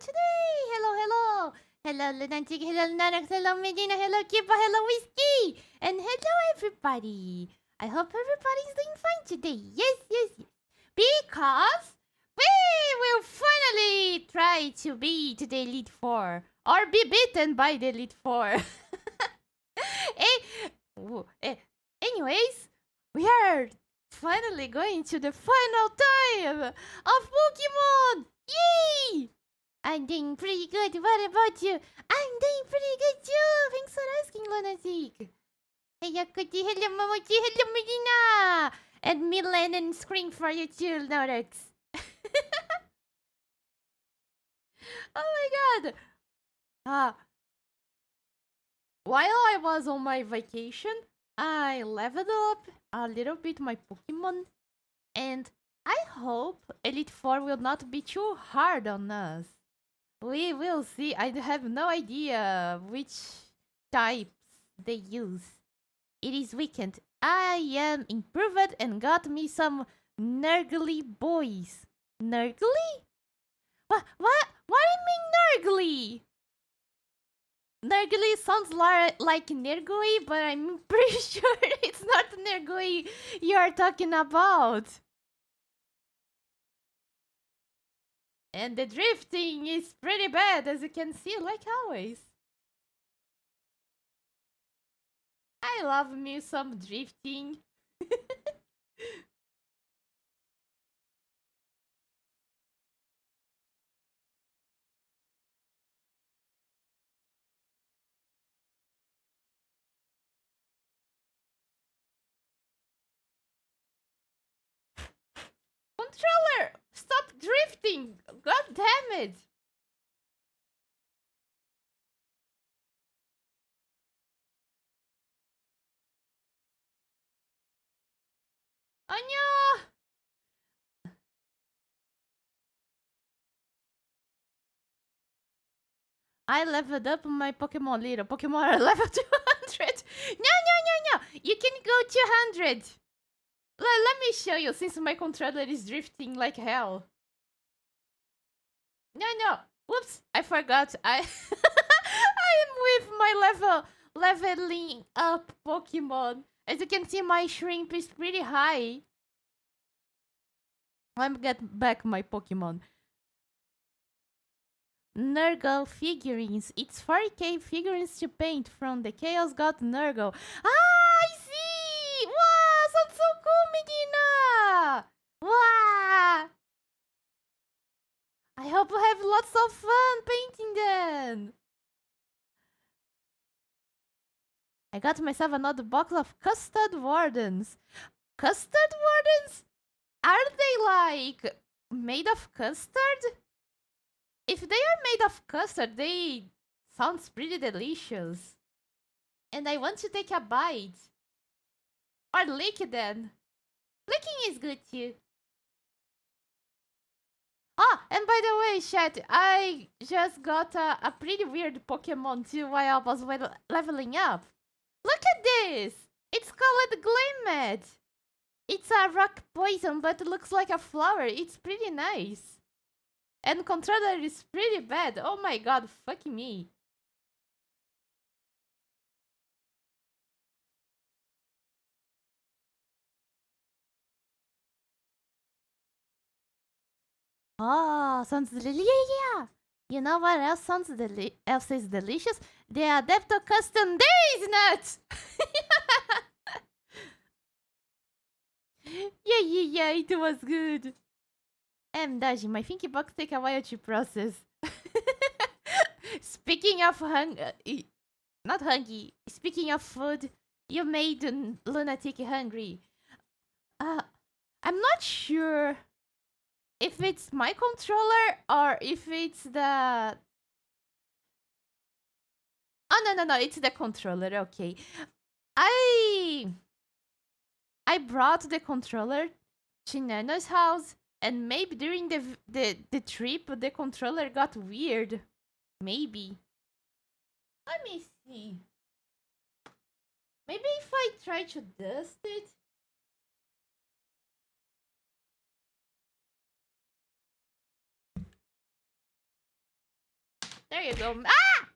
today. Hello. Hello, Lunatic. Hello, Nanax. Hello, Medina. Hello, Kippa. Hello, Whiskey. And hello, everybody. I hope everybody's doing fine today. Yes. Because we will finally try to beat the Elite Four. Or be beaten by the Elite Four. Anyways, we are finally going to the final time of Pokemon! Yay! I'm doing pretty good. What about you? I'm doing pretty good too. Thanks for asking, Lunatic. Hello, Kuti. Hello, Momochi. Hello, Medina. And Milan and Scream for you too, Norex. Oh my god. While I was on my vacation, I leveled up a little bit my Pokemon. And I hope Elite Four will not be too hard on us. We will see. I have no idea which types they use. It is weekend. I am improved and got me some Nurgly boys. Nurgly? What do you mean Nurgly? Nurgly sounds like Nergui, but I'm pretty sure it's not Nergui you're talking about. And the drifting is pretty bad, as you can see, like always. I love me some drifting. Controller! Stop drifting! God damn it! Anya! I leveled up my Pokemon little. Pokemon are level 200! No! You can go 200! Let me show you, since my controller is drifting like hell. No. Whoops, I forgot. I am with my leveling up Pokemon. As you can see, my shrimp is pretty high. Let me get back my Pokemon. Nurgle figurines. It's 40k figurines to paint from the Chaos God Nurgle. I see! Wow, sounds so cool, Medina! Wow! I hope you have lots of fun painting them. I got myself another box of custard wardens. Custard wardens? Are they like made of custard? If they are made of custard, they sounds pretty delicious. And I want to take a bite. Or lick them. Licking is good too. And by the way, chat, I just got a pretty weird Pokemon too while I was leveling up. Look at this! It's called Glimmet. It's a rock poison, but it looks like a flower. It's pretty nice. And controller is pretty bad. Oh my god, fuck me. Oh, sounds yeah. You know what else else is delicious? The Adepto Custom Days nuts. Yeah, it was good. Dajim, my thinking box take a while to process. Speaking of not hungry. Speaking of food, you made Lunatic hungry. I'm not sure if it's my controller or if it's the... Oh, no, it's the controller, okay. I brought the controller to Nano's house, and maybe during the trip, the controller got weird. Maybe. Let me see. Maybe if I try to dust it. There you go. Ah!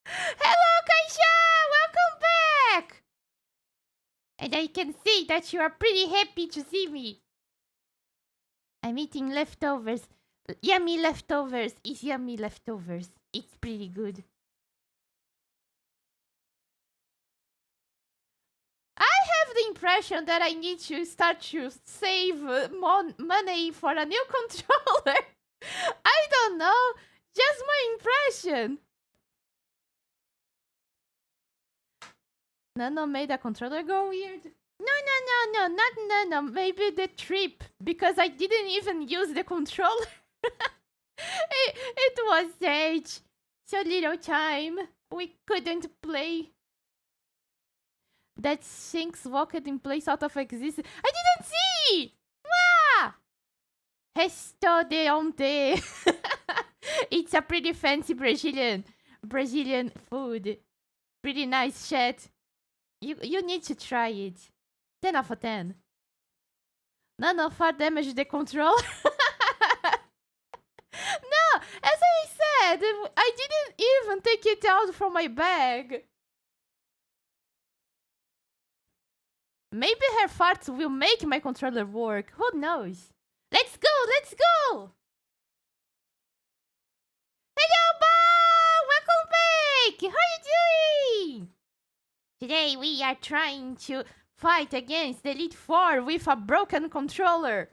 Hello, Kaisha! Welcome back! And I can see that you are pretty happy to see me. I'm eating leftovers. Yummy leftovers. It's yummy leftovers. It's pretty good. I have the impression that I need to start to save money for a new controller. I don't know. Just my impression. Nano made a controller go weird. No, not Nano. Maybe the trip. Because I didn't even use the controller. it was age. So little time. We couldn't play. That Shinx walked in place out of existence. I didn't see! Ah! Resto de onde. It's a pretty fancy Brazilian food. Pretty nice chat. You need to try it. 10 out of 10. None of our damage the control. No, as I said, I didn't even take it out from my bag. Maybe her farts will make my controller work. Who knows? Let's go! Let's go! Hello, Bob! Welcome back! How are you doing? Today we are trying to fight against the Elite Four with a broken controller.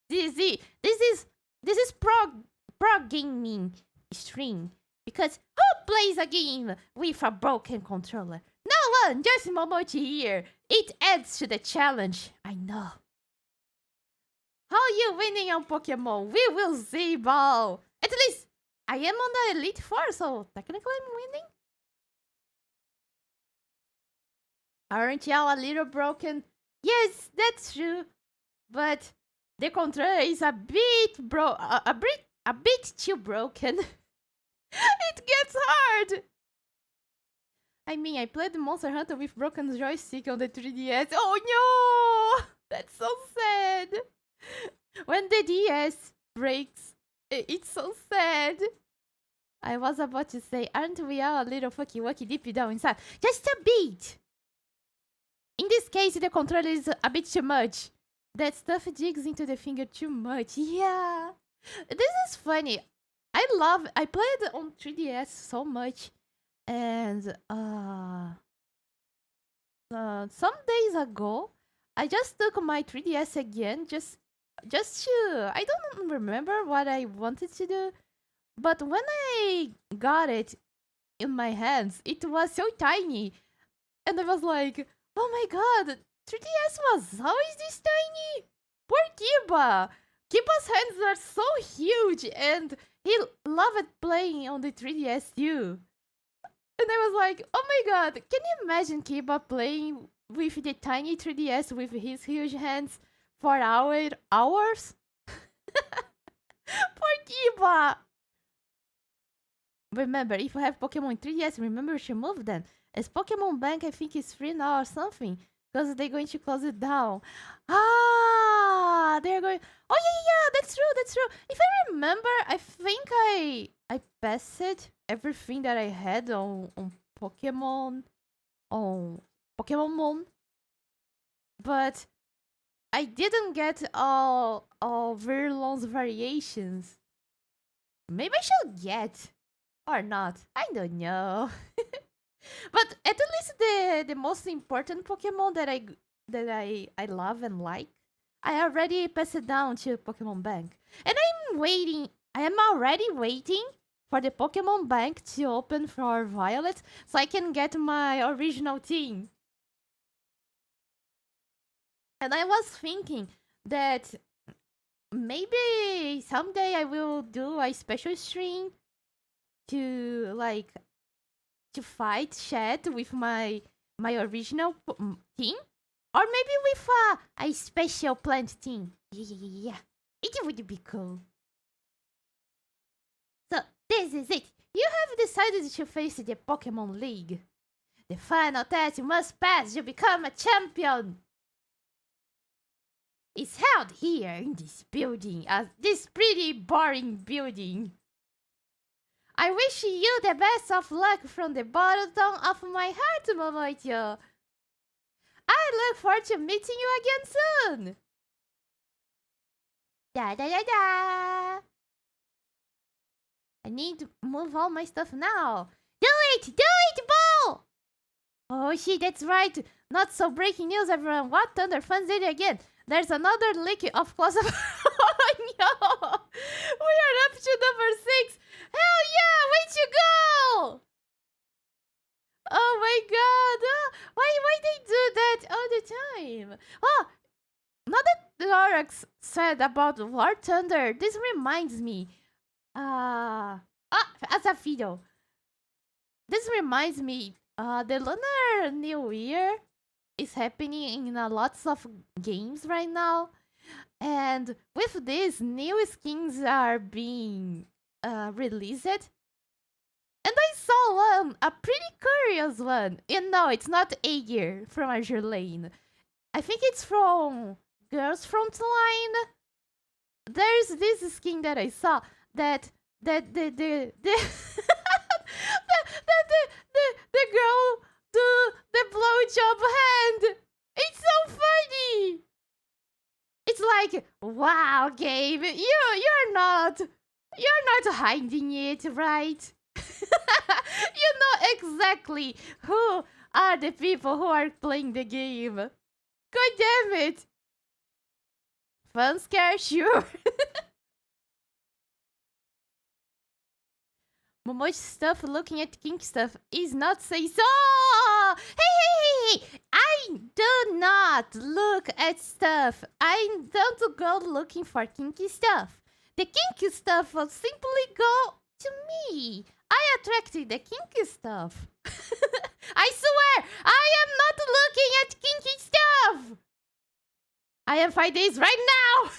This is pro gaming stream. Because who plays a game with a broken controller? No one, just Momochi here. It adds to the challenge. I know. How are you winning on Pokemon? We will see, Ball. At least I am on the Elite Four, so technically I'm winning. Aren't y'all a little broken? Yes, that's true. But the controller is a bit too broken. It gets hard. I mean, I played Monster Hunter with broken joystick on the 3DS. Oh no! That's so sad. When the DS breaks, it's so sad. I was about to say, aren't we all a little fucky wucky deep down inside? Just a bit. In this case, the controller is a bit too much. That stuff digs into the finger too much. Yeah. This is funny. I played on 3DS so much. And some days ago, I just took my 3DS again, just to, I don't remember what I wanted to do, but when I got it in my hands, it was so tiny, and I was like, oh my god, 3DS was always this tiny? Poor Kiba! Kiba's hands are so huge, and he loved playing on the 3DS too. And I was like, oh my god, can you imagine Kiba playing with the tiny 3DS with his huge hands for hours? Poor Kiba! Remember, if you have Pokemon 3DS, remember to move them. As Pokemon Bank, I think is free now or something. Because they're going to close it down. Ah, they're going... Oh yeah, that's true. If I remember, I think I passed everything that I had on Pokemon Mon, but I didn't get all Virlon's variations. Maybe I should get or not. I don't know. But at least the most important Pokemon that I love and like, I already passed it down to Pokemon Bank, and I am already waiting for the Pokemon Bank to open for Violet so I can get my original team. And I was thinking that maybe someday I will do a special stream to fight chat with my original team, or maybe with a special plant team. Yeah, it would be cool. So this is it. You have decided to face the Pokemon League. The final test you must pass to become a champion. It's held here in this building, this pretty boring building. I wish you the best of luck from the bottom of my heart, Momochi. I look forward to meeting you again soon. Da da da da. I need to move all my stuff now. Do it, Bo! Oh shit, that's right. Not so breaking news, everyone. What Thunder fans did it again? There's another leak of close up. Oh no! We are up to number 6. Hell yeah! Way to go! Oh my god! Why they do that all the time? Oh, now that Lorax said about War Thunder, this reminds me. As a video. This reminds me. The Lunar New Year is happening in lots of games right now, and with this, new skins are being released. And I saw one, a pretty curious one. And no, it's not Aegir from Azure Lane. I think it's from Girls Frontline. There's this skin that I saw that the the girl do the blowjob hand. It's so funny. It's like, wow, Gabe, you're not hiding it, right? You know exactly who are the people who are playing the game. God damn it. Fun scare, sure. Momochi stuff looking at kink stuff is not say so. Hey. I do not look at stuff. I don't go looking for kinky stuff. The kinky stuff will simply go to me. I attracted the kinky stuff. I swear, I am not looking at kinky stuff. I am 5 days right now.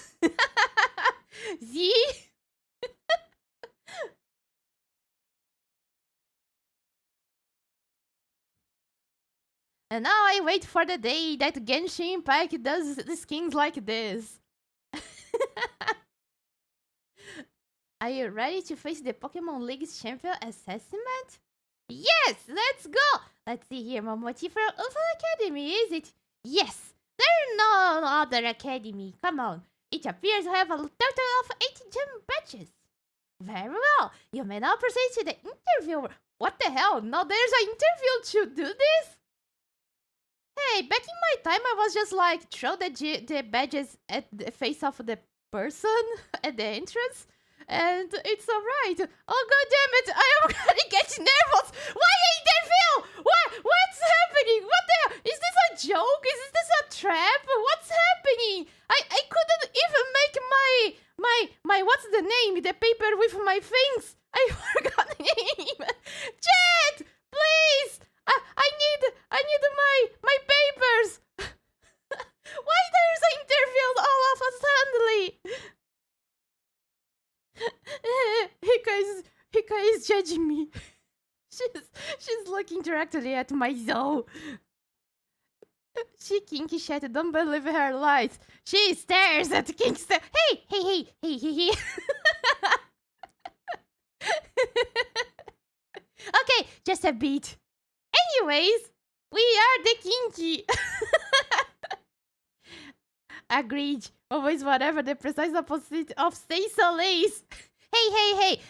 See? And now I wait for the day that Genshin Impact does the skins like this. Are you ready to face the Pokemon League's champion assessment? Yes, let's go! Let's see here, Momochi from UFO Academy, is it? Yes, there's no other academy. Come on. It appears to have a total of 8 gym badges. Very well. You may now proceed to the interview. What the hell? Now there's an interview to do this? Hey, back in my time, I was just like, throw the badges at the face of the person at the entrance, and it's alright. Oh, god damn it, I am gonna get nervous! Why interview? What's happening? What the hell? Is this a joke? Is this a trap? What's happening? I couldn't even make my what's the name? The paper with my things. I forgot the name. Chat, please. I need my papers. Why there's an interview all of a suddenly? Hika is judging me. She's looking directly at my soul. She kinky chat, don't believe her lies. She stares at Kinkster. Hey. Okay, just a bit. Anyways, we are the kinky. Agreed. Always whatever the precise opposite of say so is. Hey.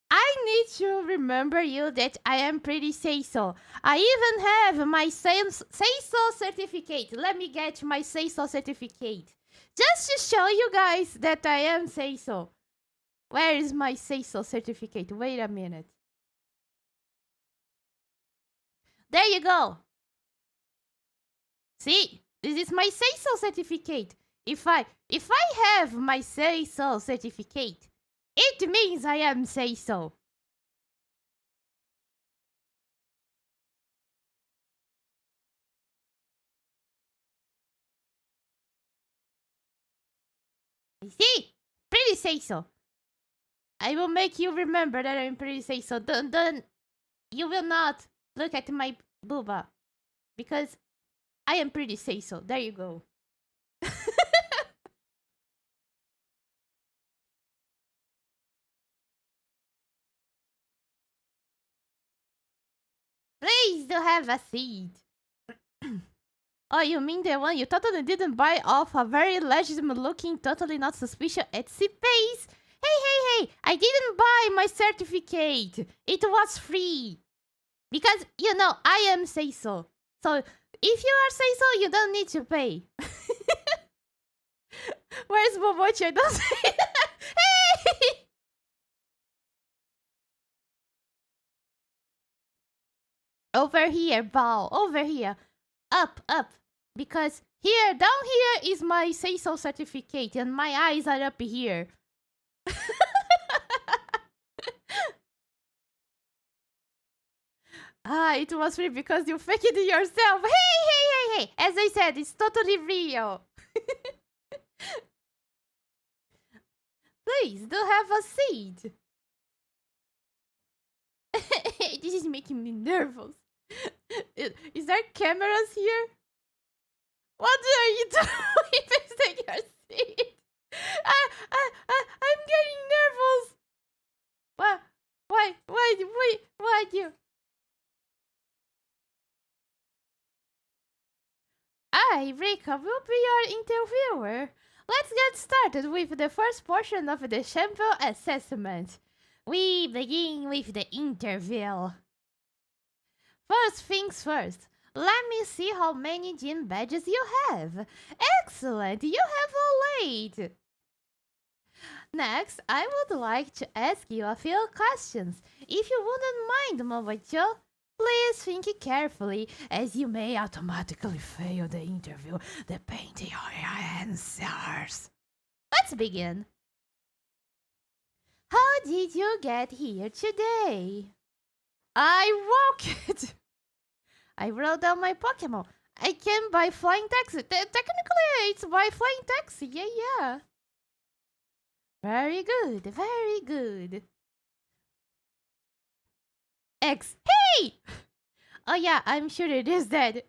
I need to remember you that I am pretty say so. I even have my say so certificate. Let me get my say so certificate. Just to show you guys that I am say so. Where is my say so certificate? Wait a minute. There you go. See, this is my say so certificate. If I have my say so certificate, it means I am say so. See, pretty say so. I will make you remember that I'm pretty say so. Don't you will not look at my booba because I am pretty say so. There you go. Please do have a seat. Oh, you mean the one you totally didn't buy off a very legitimate looking, totally not suspicious Etsy page? Hey, I didn't buy my certificate. It was free. Because, I am say so. So, if you are say so, you don't need to pay. Where's Momochi? I don't see it. Hey! Over here, Bao. Over here. Up. Because down here is my say so certificate, and my eyes are up here. It was free because you faked it yourself. Hey. As I said, it's totally real. Please, do have a seat. This is making me nervous. Is there cameras here? What are you doing? Please take your seat. I'm getting nervous. Why you? I, Rika, will be your interviewer. Let's get started with the first portion of the sample assessment. We begin with the interview. First things first, let me see how many gym badges you have. Excellent, you have all 8. Next, I would like to ask you a few questions. If you wouldn't mind, Momochi, please think carefully, as you may automatically fail the interview depending on your answers. Let's begin. How did you get here today? I walked. I rode down my Pokemon. I came by flying taxi. Technically, it's by flying taxi. Yeah. Very good. X. Hey! Oh yeah, I'm sure it is that.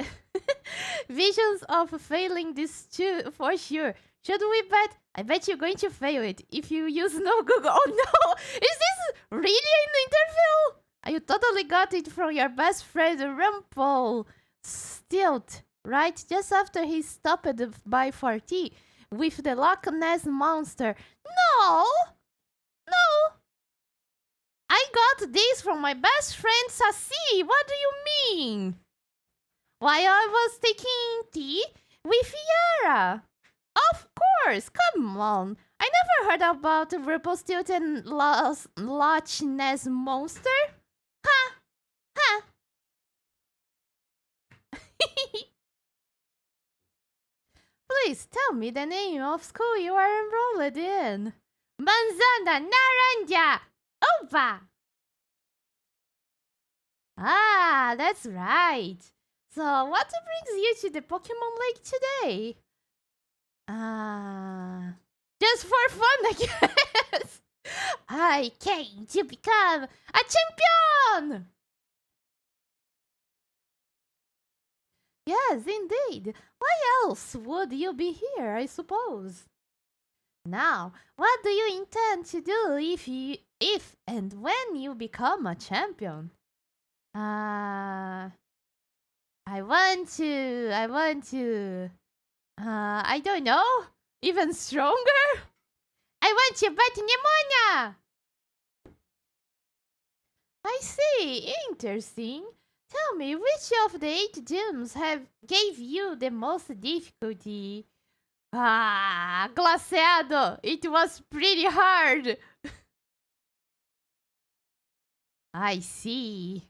Visions of failing this too, for sure. Should we bet? I bet you're going to fail it if you use no Google. Oh no! Is this really an interview? You totally got it from your best friend Rumple Stilt, right? Just after he stopped by 40 with the Loch Ness Monster. No! I got this from my best friend Sassy. What do you mean? While I was taking tea with Yara. Of course, come on. I never heard about Rumpelstiltskin and Loch Ness Monster. Ha! Please tell me the name of school you are enrolled in. Manzana Naranja! Opa! Ah, that's right. So, what brings you to the Pokemon Lake today? Just for fun, I guess. I came to become a champion! Yes, indeed. Why else would you be here, I suppose? Now, what do you intend to do if and when you become a champion? I want to, I don't know, even stronger? I want to fight pneumonia! I see, interesting. Tell me, which of the 8 gyms gave you the most difficulty? Glaciado! It was pretty hard! I see.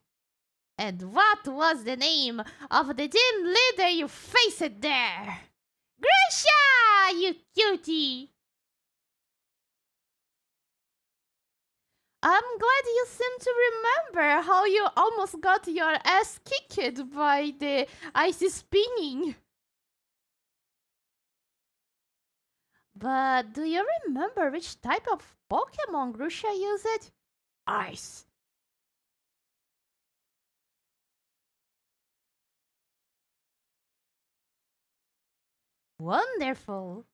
And what was the name of the gym leader you faced there? Grisha, you cutie! I'm glad you seem to remember how you almost got your ass kicked by the ice spinning. But do you remember which type of Pokemon Grisha used? Ice. Wonderful!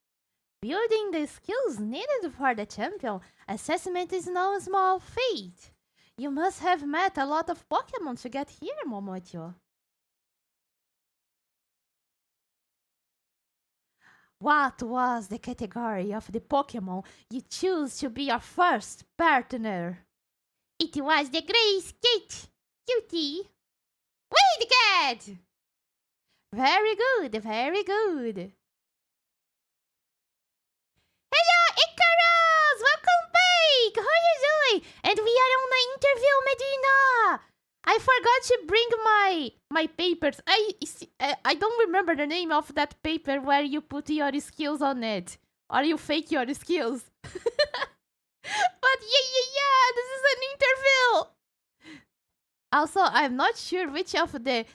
Building the skills needed for the champion assessment is no small feat. You must have met a lot of Pokemon to get here, Momochi. What was the category of the Pokemon you choose to be your first partner? It was the Gray Skate, cutie. Wait, cat! Very good, very good. Hello, Icarus! Welcome back! How are you doing? And we are on the interview, Medina! I forgot to bring my papers. I don't remember the name of that paper where you put your skills on it. Or you fake your skills. But yeah, this is an interview! Also, I'm not sure which of the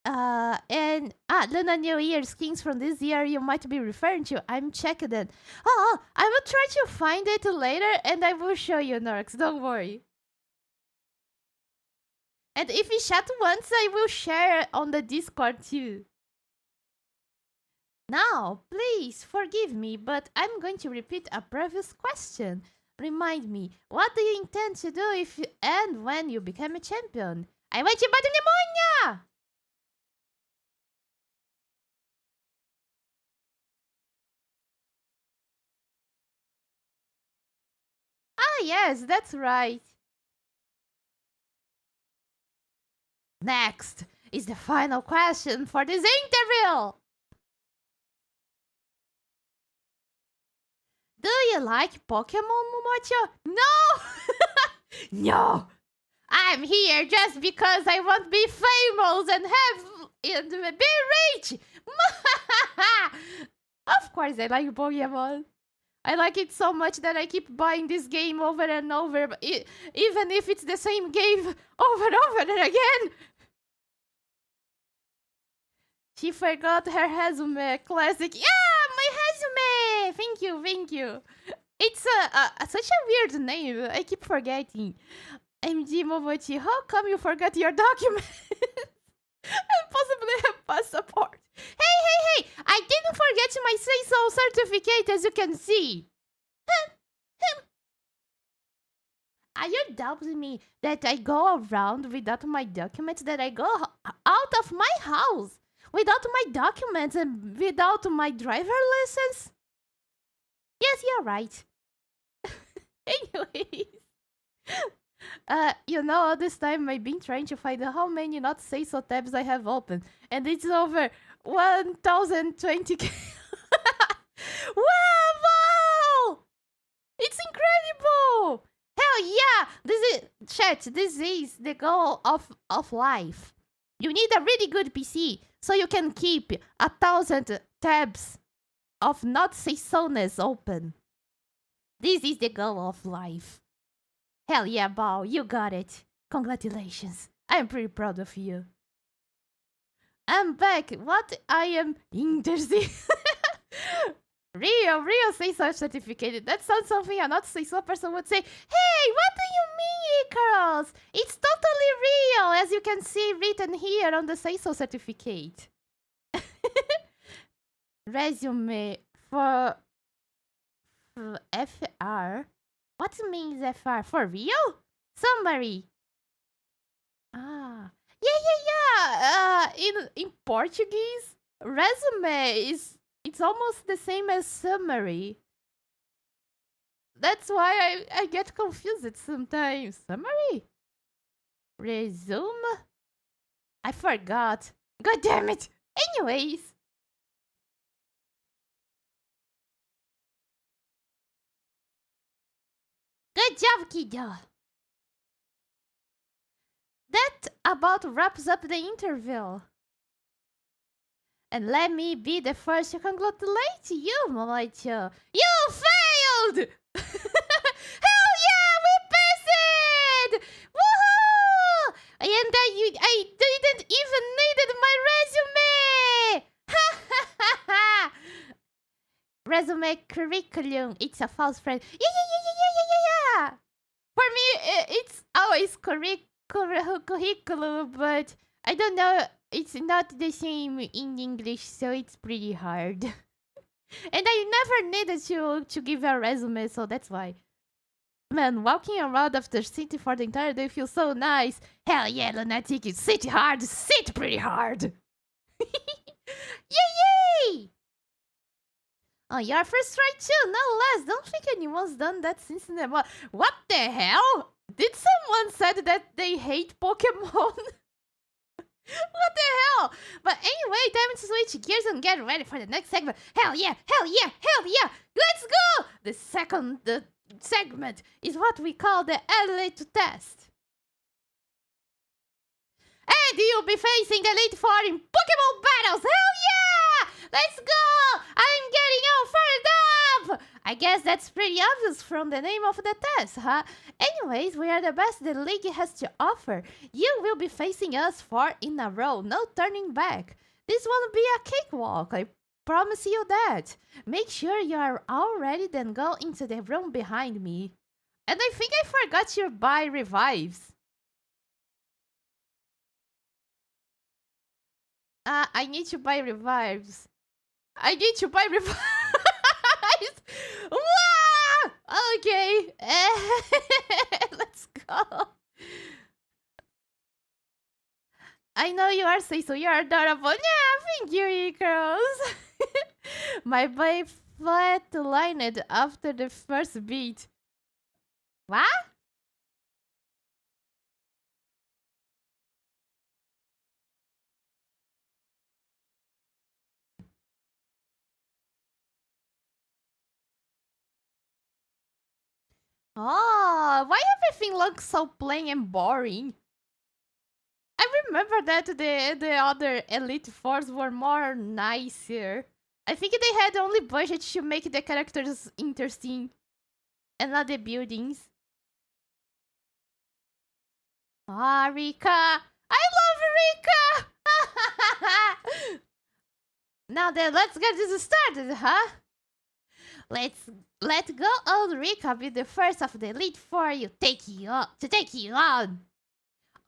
Luna New Year skins from this year you might be referring to. I'm checking it. Oh, I will try to find it later and I will show you, Norx. Don't worry. And if we chat once, I will share on the Discord too. Now, please forgive me, but I'm going to repeat a previous question. Remind me, what do you intend to do if and when you become a champion? I want to battle pneumonia! Ah, yes, that's right. Next is the final question for this interview. Do you like Pokemon, Momocho? No! No! I'm here just because I want to be famous and be rich! Of course I like Pokemon. I like it so much that I keep buying this game over and over, even if it's the same game over and over and again. She forgot her resume. Classic. Yeah, my resume! Thank you. It's such a weird name. I keep forgetting. MG Momochi, how come you forgot your document? And possibly a passport. Hey! I didn't forget my say-so certificate, as you can see. Are you doubting me that I go around without my documents, that I go out of my house without my documents and without my driver license? Yes, you're right. Anyways. All this time I've been trying to find how many not say so tabs I have open, and it's over 1020k. Wow! It's incredible! Hell yeah! This is the goal of life. You need a really good PC so you can keep 1,000 tabs of not say so-ness open. This is the goal of life. Hell yeah, Bao, you got it. Congratulations. I'm pretty proud of you. I'm back. What I am interested. Real say so certificate. That sounds something a not say so person would say. Hey, what do you mean, Icarus? It's totally real, as you can see written here on the say so certificate. Resume for FR. What means FR? For real? Summary. Ah. Yeah. In Portuguese, resume it's almost the same as summary. That's why I get confused sometimes. Summary? Resume? I forgot. God damn it. Anyways. Good job, kiddo. That about wraps up the interview. And let me be the first to congratulate you, Momochi. You failed! Hell yeah, we passed! Woohoo! And I didn't even needed my resume! Resume curriculum. It's a false friend. Yeah. For me, it's always curriculum, but I don't know. It's not the same in English, so it's pretty hard. And I never needed to give a resume, so that's why. Man, walking around after sitting for the entire day feels so nice. Hell yeah, lunatic, sit hard, sit pretty hard. Yay! Oh, your first try too, no less. Don't think anyone's done that since the What the hell? Did someone said that they hate Pokemon? What the hell? But anyway, time to switch gears and get ready for the next segment. Hell yeah, hell yeah, hell yeah! Let's go! The second segment is what we call the Elite Test. And you'll be facing the Elite Four in Pokemon battles! Hell yeah! Let's go! I'm getting all fired up! I guess that's pretty obvious from the name of the test, huh? Anyways, we are the best the league has to offer. You will be facing us 4 in a row, no turning back. This won't be a cakewalk, I promise you that. Make sure you are all ready, then go into the room behind me. And I think I forgot your buy revives. I need to buy revives. I need to buy revives. Wow! Okay. Let's go. I know you are so you are adorable. Yeah, thank you, Icarus. My boy flat-lined after the first beat. What? Oh, why everything looks so plain and boring? I remember that the other Elite Fours were more nicer. I think they had only budget to make the characters interesting and not the buildings. Ah, Rika! I love Rika! Now then, let's get this started, huh? Let go old Rika be the first of the Elite Four to take you on.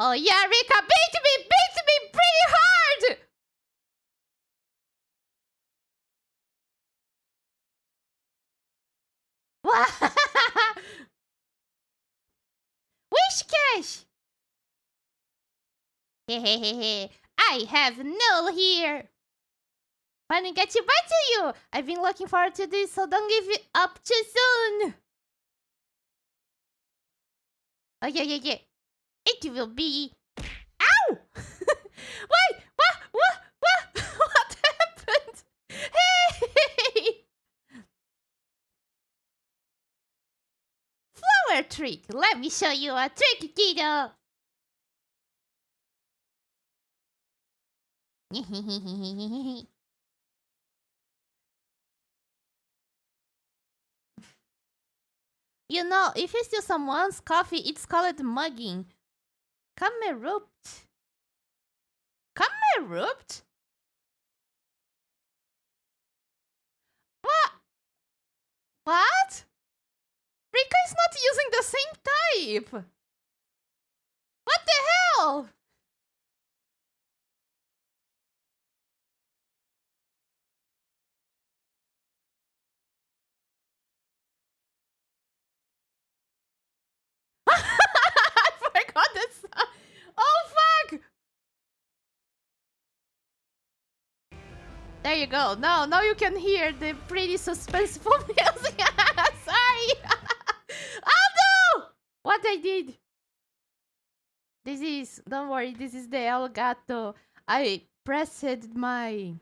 Oh yeah, Rika, beat me pretty hard! Wish cash! Hehehehe, I have Null here! Finally get you back to you! I've been looking forward to this, so don't give it up too soon! Oh yeah. It will be... Ow! Wait! What happened? Hey! Flower trick! Let me show you a trick, kiddo! You know, if you steal someone's coffee, it's called mugging. Kamerupt? Kamerupt? What? Rika is not using the same type! What the hell? I forgot this. Oh fuck! There you go. Now you can hear the pretty suspenseful music. Sorry. Oh no! What I did? Don't worry, this is the El Gato. I pressed my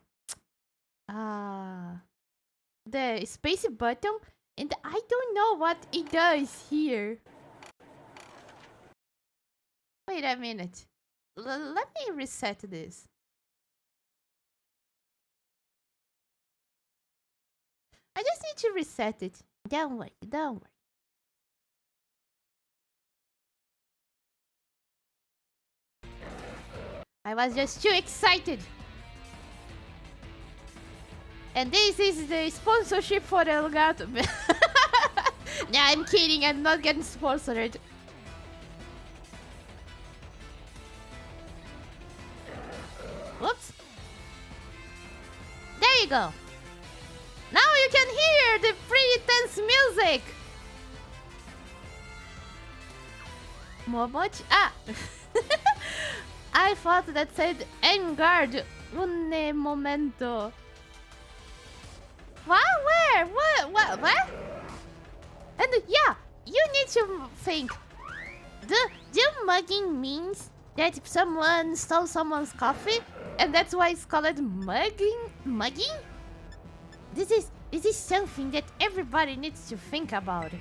the space button and I don't know what it does here. Wait a minute. Let me reset this. I just need to reset it. Don't worry. I was just too excited. And this is the sponsorship for El Gato. Nah, I'm kidding. I'm not getting sponsored. Whoops. There you go. Now you can hear the pretty tense music. Momochi? Ah! I thought that said Engard une momento. What? Where? What? And yeah, you need to think. Do mugging means that someone stole someone's coffee, and that's why it's called mugging? Mugging? This is something that everybody needs to think about.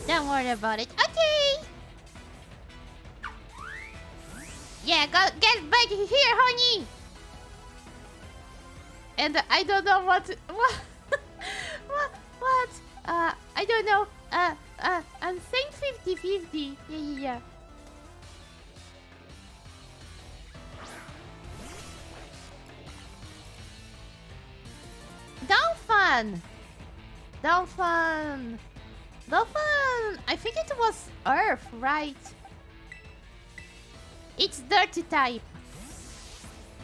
Don't worry about it. Okay. Yeah, get back here, honey. And I don't know what what I don't know. I'm saying 50-50. Yeah. Dolphin. I think it was Earth, right? It's dirty type.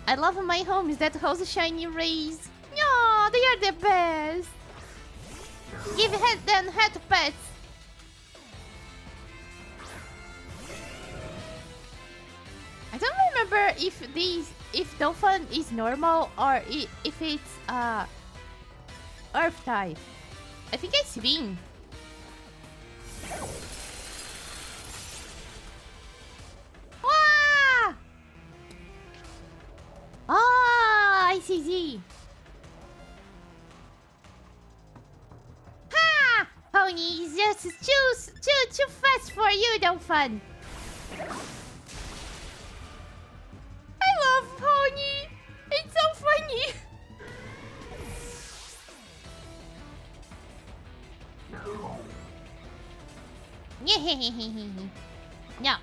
I love my homies that host shiny rays. No, they are the best. Give them head pets. I don't remember if dolphin is normal or if it's Earth type. I think it's been. Wah! Oh, ICZ. Ha! Pony is just too fast for you, dolphin. I love Pony. It's so funny. No.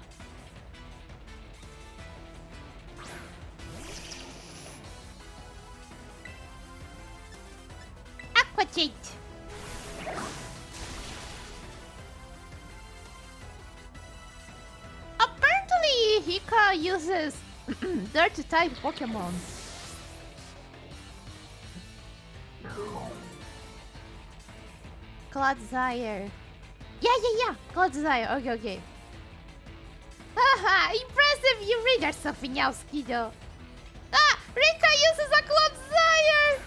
Aquajet. Apparently, Rika uses dirt type Pokemon. Clodsire. Yeah. Clodsire. Okay. Haha, impressive. You read there's something else, kiddo. Ah, Rika uses a Clodsire.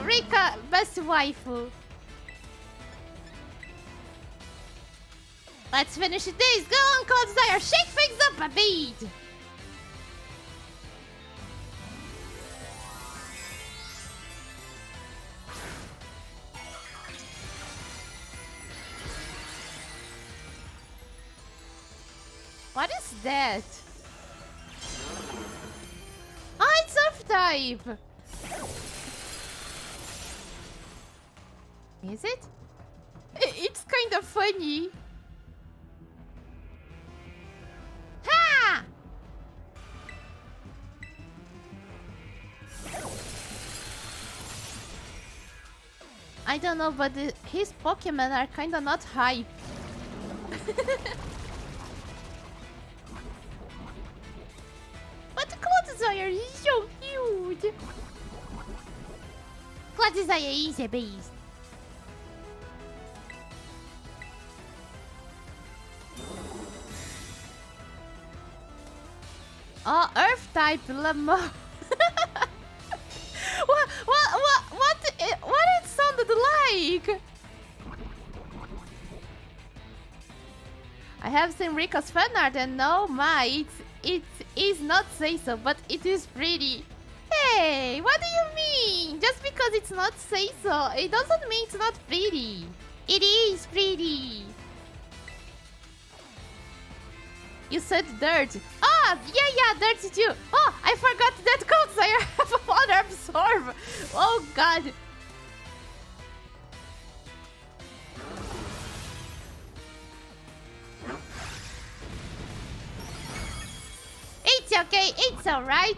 Rika, best waifu. Let's finish this. Go on, Clodsire. Shake things up a bit. What is that? Oh, it's Earth type. Is it? It's kind of funny. Ha! I don't know, but his Pokemon are kind of not hype. But Clodsire is so cute. Clodsire is a beast. Oh, Earth type Lamo. What it sounded like? I have seen Rika's fan art and no, it is not say so, but it is pretty. Hey, what do you mean? Just because it's not say so, it doesn't mean it's not pretty. It is pretty. You said dirt. Oh, yeah, dirt too. Oh, I forgot that counts. I have a water absorb. Oh, God. It's okay. It's alright.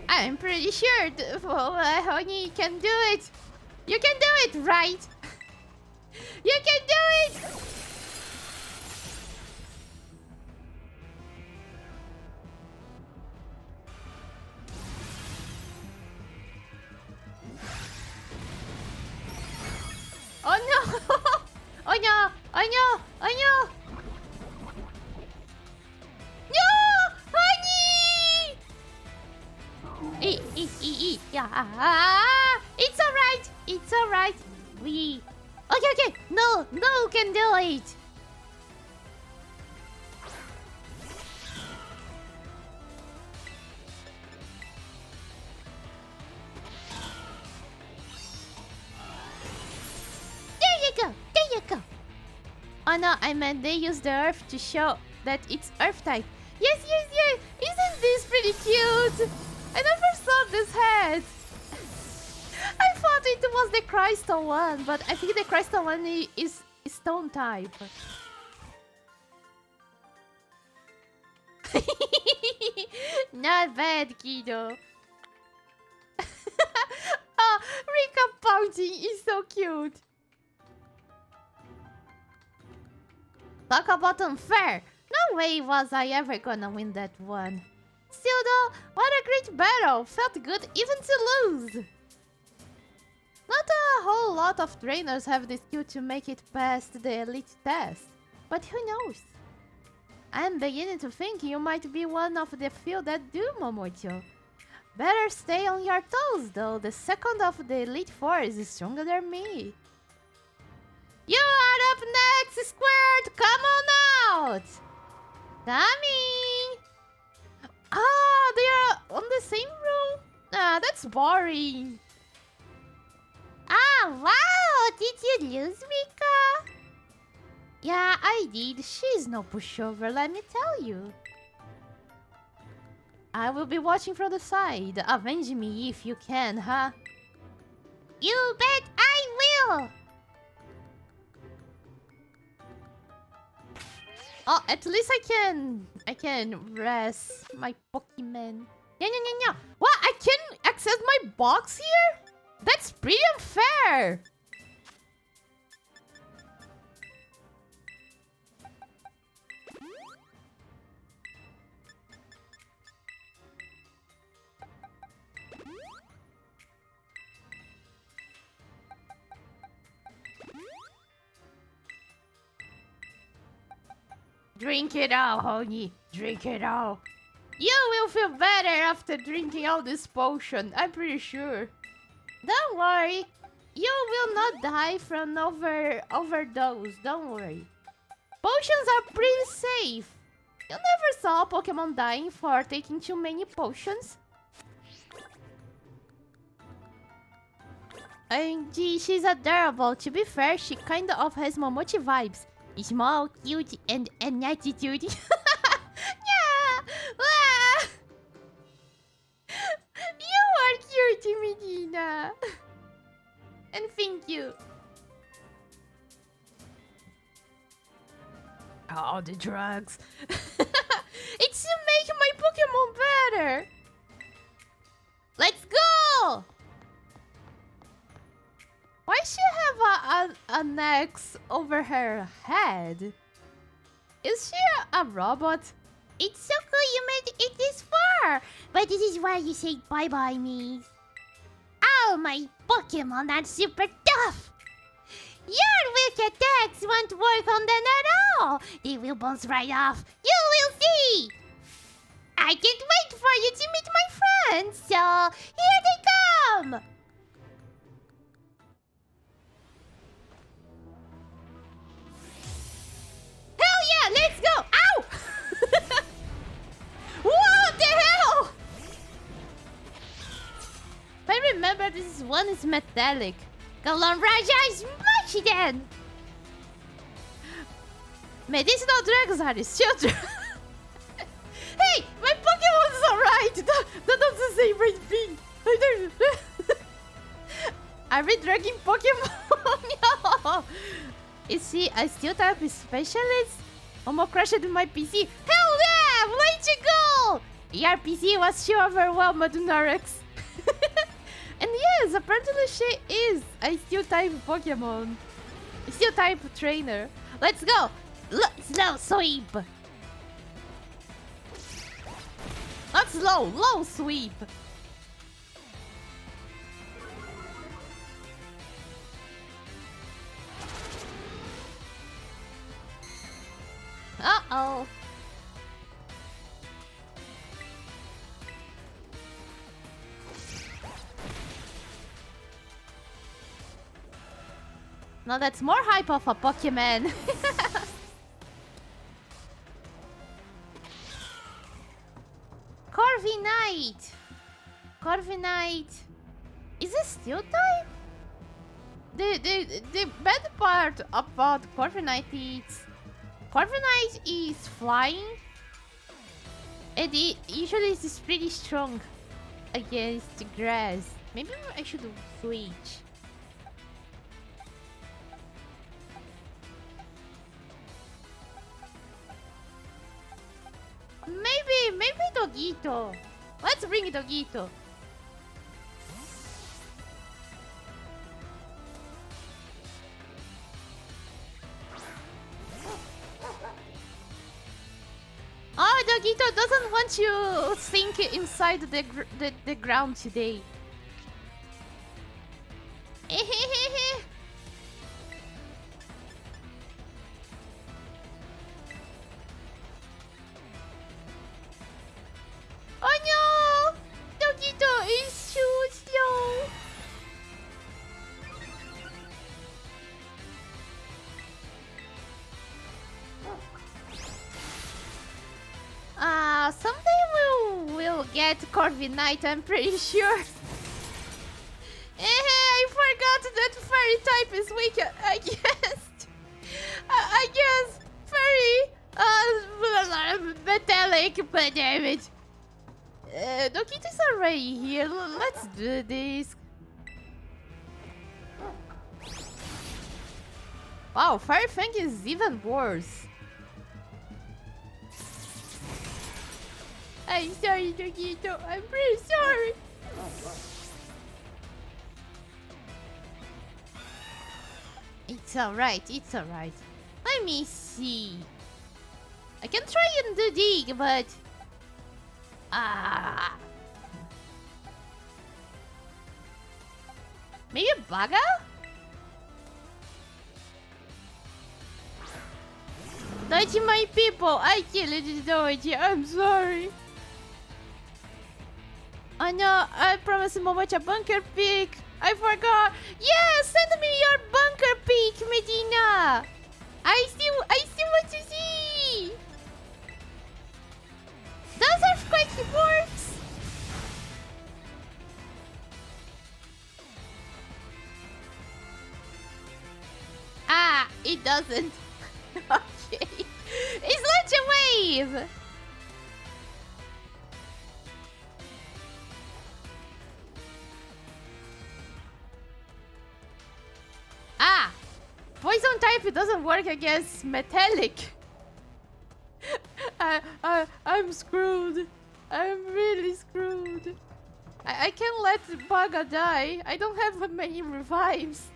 I'm pretty sure Honey can do it. You can do it, right? You can do it. I know! I know! No! Honey! Yeah. It's alright. It's alright. We... Okay. No can do it. There you go. Oh no, I meant they use the earth to show that it's earth type. Yes. Isn't this pretty cute? I never saw this head. I thought it was the crystal one, but I think the crystal one is stone type. Not bad, kiddo. Oh, Rika pouting is so cute. Talk about unfair. No way was I ever gonna win that one. Still though, what a great battle. Felt good even to lose. Not a whole lot of trainers have the skill to make it past the elite test. But who knows? I am beginning to think you might be one of the few that do, Momochi. Better stay on your toes though. The second of the elite four is stronger than me. You are up next, Squirt! Come on out! Coming! Ah, they are on the same room? Ah, that's boring. Ah, wow! Did you lose, Rika? Yeah, I did. She's no pushover, let me tell you. I will be watching from the side. Avenge me if you can, huh? You bet I will! Oh, at least I can rest my Pokemon. Yeah. What? I can access my box here? That's pretty unfair. Drink it all, honey. Drink it all. You will feel better after drinking all this potion, I'm pretty sure. Don't worry. You will not die from overdose, don't worry. Potions are pretty safe. You never saw a Pokemon dying for taking too many potions? And she's adorable. To be fair, she kinda of has Momochi vibes. Small, cute, and an attitude. Yeah! Ah! You are cute, Medina. And thank you. Oh, the drugs. It's to make my Pokemon better. Let's go! Why she have an X over her head? Is she a robot? It's so cool you made it this far! But this is why you say bye-bye, me. Oh, my Pokemon are super tough! Your weak attacks won't work on them at all! They will bounce right off. You will see! I can't wait for you to meet my friends, so here they come! Hell yeah, let's go! Ow! What the hell? I remember this one is metallic. Galon Raja is much then! Medicinal drugs are still drugs. Hey, my Pokemon is alright! That's the same right thing! Are we drugging Pokemon? No! Is she a steel type specialist? Almost crashed my PC. Hell yeah! Way to go! Your PC was too overwhelmed, Norex. And yes, apparently she is a steel type Pokemon. Steel type trainer. Let's go! Slow sweep! Not slow, low sweep! Now that's more hype of a Pokemon. Corviknight! Corviknight! Is it steel type? The bad part about Corviknight is... Corviknight is flying. And it usually is pretty strong against grass. Maybe I should switch. Maybe Dogito. Let's bring Dogito. Oh, Dogito doesn't want you to sink inside the ground today. Oh no! Dogito is too slow. Someday we'll get Corviknight, I'm pretty sure. I forgot that fairy type is weak. I guess fairy metallic, but damn it. Dogito's already here. Let's do this. Wow, Fire Fang is even worse. I'm sorry, Dogito. I'm pretty sorry. It's alright, it's alright. Let me see. I can try and do dig, but... Maybe Baga? Doji, my people, I killed Doji, I'm sorry. Oh no, I promised Momochi a bunker pick. I forgot. Yeah, send me your bunker pick, Medina. I still want to see. Does Earthquake works? It doesn't. Okay. It's Launch Wave. Poison type doesn't work against metallic. I'm screwed. I'm really screwed. I can't let Baga die. I don't have many revives.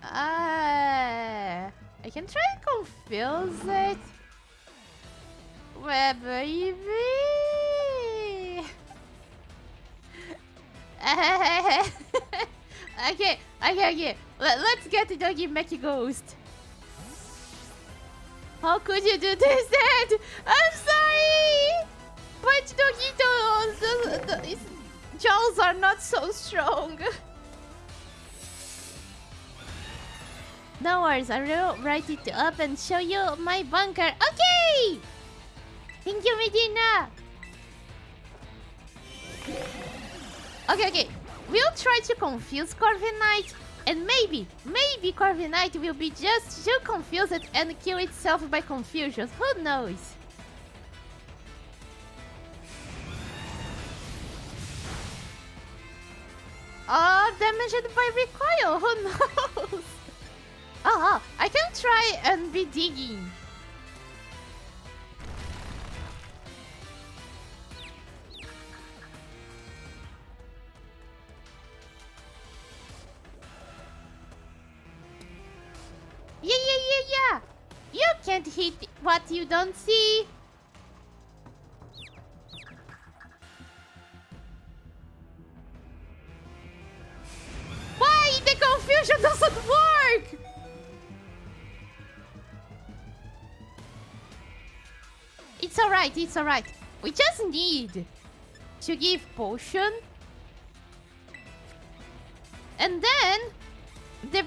I can try and confuse it. Well, baby. Okay. Let's get the doggy Meki Ghost. How could you do this, Dad? I'm sorry! But Dogito's jaws are not so strong. No worries, I will write it up and show you my bunker. Okay! Thank you, Medina. Okay. We'll try to confuse Corviknight, and maybe Corviknight will be just too confused and kill itself by confusion. Who knows? Oh, damaged by recoil. Who knows? Oh, I can try and be digging. Yeah. You can't hit what you don't see. Why? The confusion doesn't work! It's alright. We just need to give potion. And then the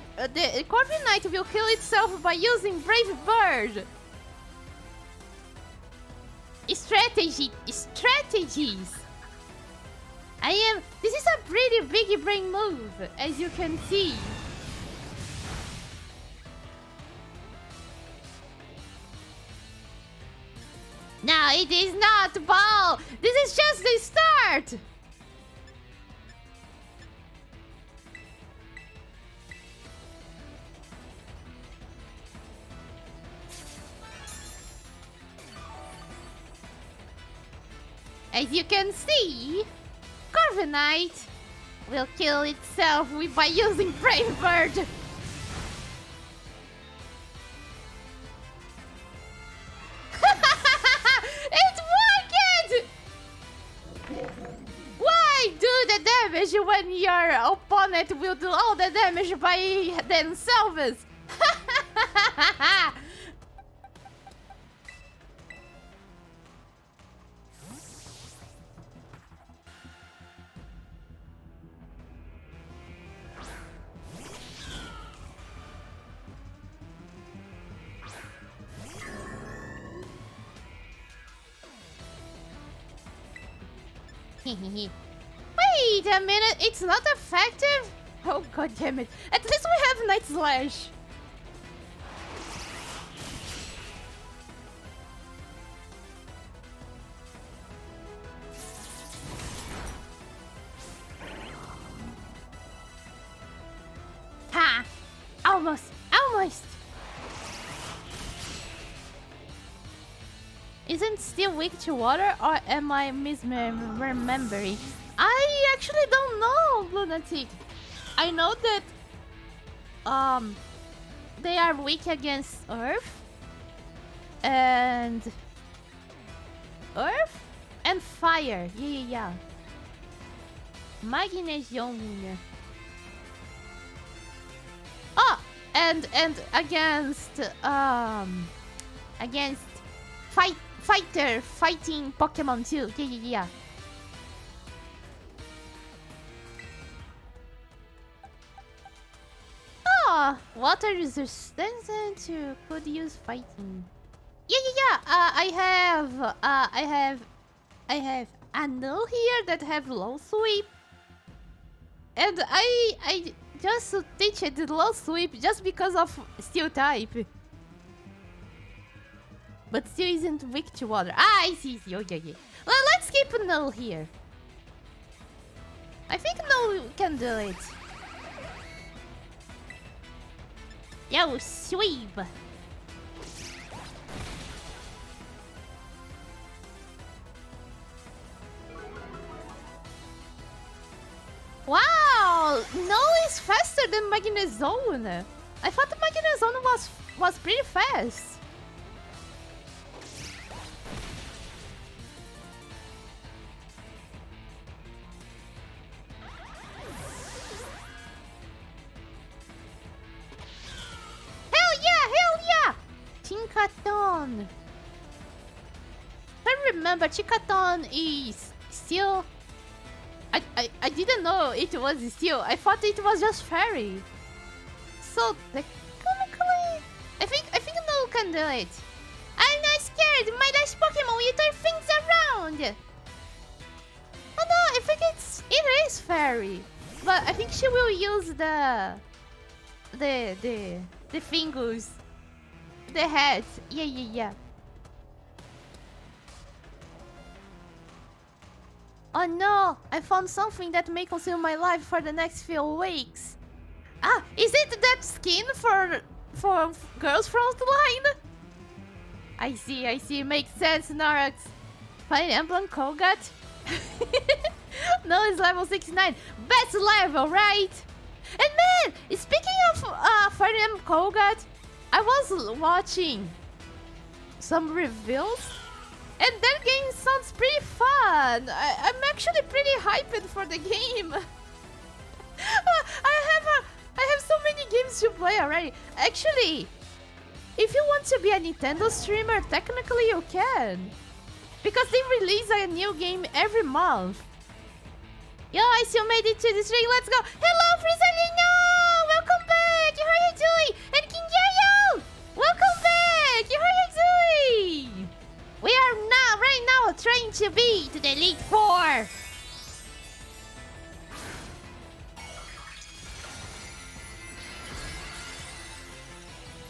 Corvin Knight will kill itself by using Brave Bird. Strategies. This is a pretty big brain move, as you can see. No, it is not, Ball. This is just the start. As you can see, Corviknight will kill itself by using Brave Bird. It worked! Why do the damage when your opponent will do all the damage by themselves? Wait a minute, it's not effective? Oh god damn it. At least we have Night Slash. Ha! Almost! Isn't still weak to water, or am I misremembering? I actually don't know, Lunatic. I know that they are weak against Earth and fire. Yeah. Magnesium. Oh, and against fighting Pokemon too. Yeah. Oh, water resistant to could use fighting. Yeah. I have a null here that have low sweep, and I just teach it low sweep just because of steel type. But still isn't weak to water. Ah, I see. Okay. Well, let's keep null here. I think null can do it. Yo, sweep. Wow, null is faster than Magnezone. I thought Magnezone was pretty fast. Hell yeah! Tinkaton. I remember Tinkaton is still... I didn't know it was steel. I thought it was just fairy. So technically, I think no can do it. I'm not scared. My last Pokemon will turn things around. Oh no, I think it is fairy. But I think she will use the fingers, the head. Yeah. Oh no! I found something that may consume my life for the next few weeks. Ah, is it that skin for girls frontline? I see. Makes sense, Norax. Fire Emblem Kogat? No, it's level 69. Best level, right? And man, speaking of Fire Emblem Kogat, I was watching some reviews. And that game sounds pretty fun. I'm actually pretty hyped for the game. I have so many games to play already. Actually, if you want to be a Nintendo streamer, technically you can. Because they release a new game every month. Yo, I still made it to this ring. Let's go. Hello, Frizzolino! Welcome back. How are you doing? And Kingayo! Welcome back. How are you doing? We are now, right now, trying to beat the Elite Four.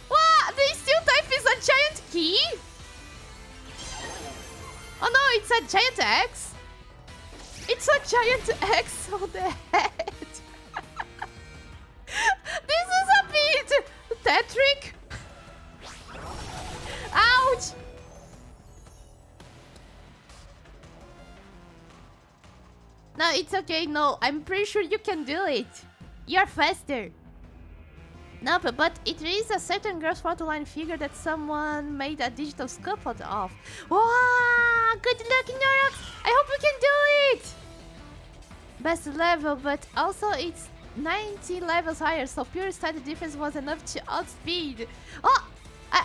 What? The steel type is a giant key? Oh no, it's a giant X. It's a giant X on the head. This is a bit theatric. Ouch. No, it's okay. No, I'm pretty sure you can do it. You're faster. No, but it is a certain girl's photo-line figure that someone made a digital sculpture of. Wow! Good luck, Norox! I hope you can do it! Best level, but also it's 90 levels higher, so pure stat difference was enough to outspeed. Oh! I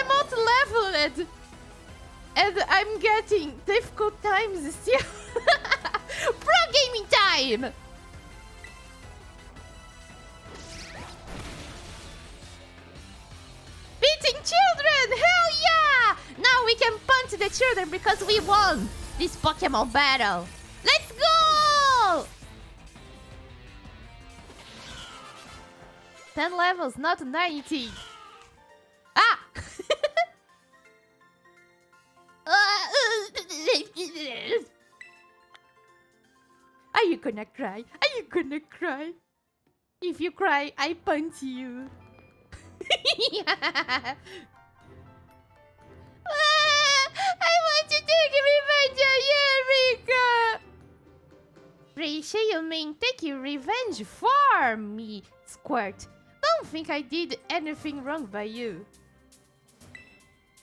am out-leveled! And I'm getting difficult times still. Pro gaming time! Beating children! Hell yeah! Now we can punch the children because we won this Pokemon battle. Let's go! 10 levels, not 90. Ah! Are you gonna cry? Are you gonna cry? If you cry, I punch you. I want to take revenge on you, Rika! Pretty sure you mean taking revenge for me, Squirt. Don't think I did anything wrong by you.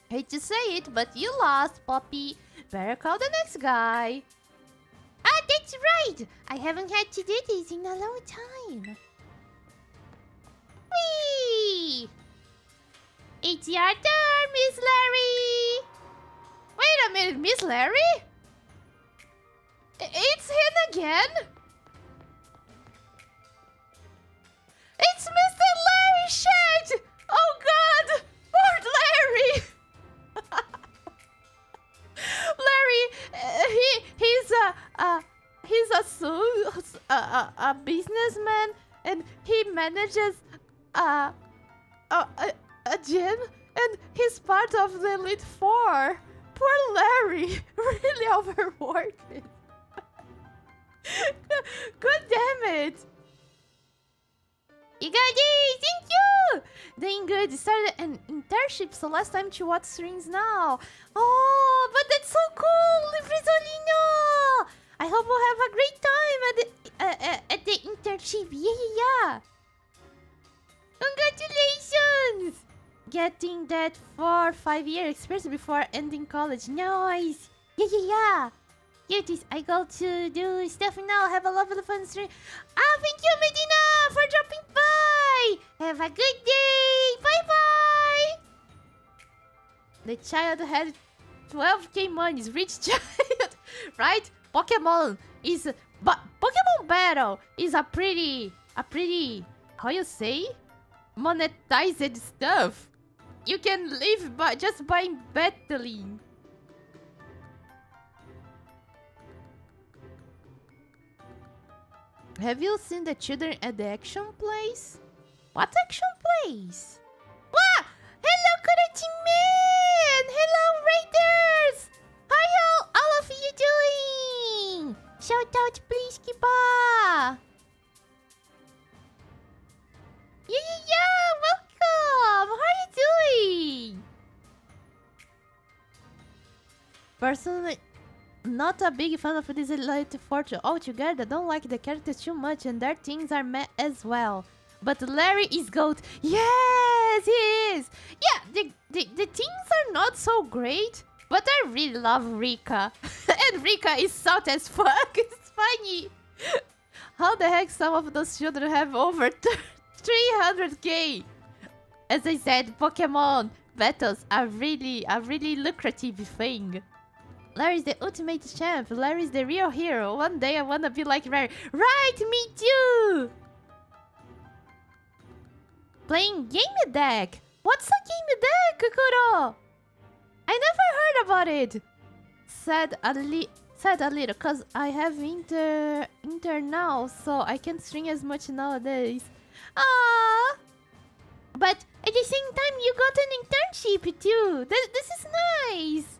Hate to say it, but you lost, Poppy. Better call the next guy. Ah, that's right! I haven't had to do this in a long time. Whee! It's your turn, Miss Larry! Wait a minute, Miss Larry? It's him again? It's Mr. Larry Shade! Oh god! Poor Larry! Larry, he's a businessman, and he manages a gym, and he's part of the Elite Four. Poor Larry, really overworked. God damn it! You got it! Thank you! Doing good. Started an internship, so last time to watch streams now. Oh, but that's so cool, Frizzolino! I hope we'll have a great time at the internship. Yeah. Congratulations! Getting that 4-5 year experience before ending college. Nice! Yeah. Here it is. I go to do stuff now. Have a lovely fun stream. Ah, thank you, Medina, for dropping by. Have a good day. Bye-bye. The child had 12k monies. Rich child. Right? Pokemon is... But Pokemon Battle is a pretty... How you say? Monetized stuff. You can live by just buying battling. Have you seen the children at the action place? What action place? Wow! Hello, Karachi Man! Hello, Raiders! How all of you doing? Shout out, please, Kiba! Yeah! Welcome! How are you doing? Personally, not a big fan of this Elite Four altogether. Don't like the characters too much, and their things are meh as well. But Larry is GOAT. Yes, he is. Yeah, the things are not so great, but I really love Rika. And Rika is salt as fuck. It's funny. How the heck some of those children have over 300k? As I said, Pokemon battles are really a lucrative thing. Larry's the ultimate champ. Larry's the real hero. One day I wanna be like Larry. Right, me too! Playing game deck. What's a game deck, Kuro? I never heard about it. Said a little, cause I have inter now, so I can't string as much nowadays. Ah, but at the same time, you got an internship too. This is nice.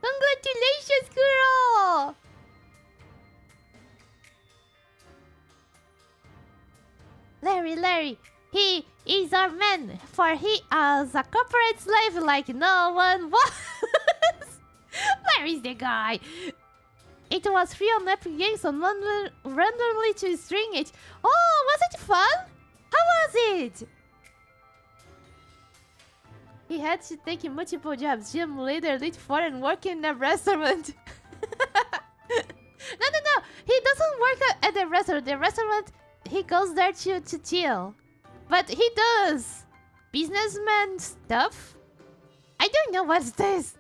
Congratulations, Kuro! Larry, he is our man, for he is a corporate slave like no one was. Larry's the guy. It was free on Epic Games on randomly to string it. Oh, was it fun? How was it? He had to take multiple jobs. Gym leader, lead for, and work in a restaurant. No. He doesn't work at the restaurant. The restaurant, he goes there to chill. But he does businessman stuff. I don't know what's this.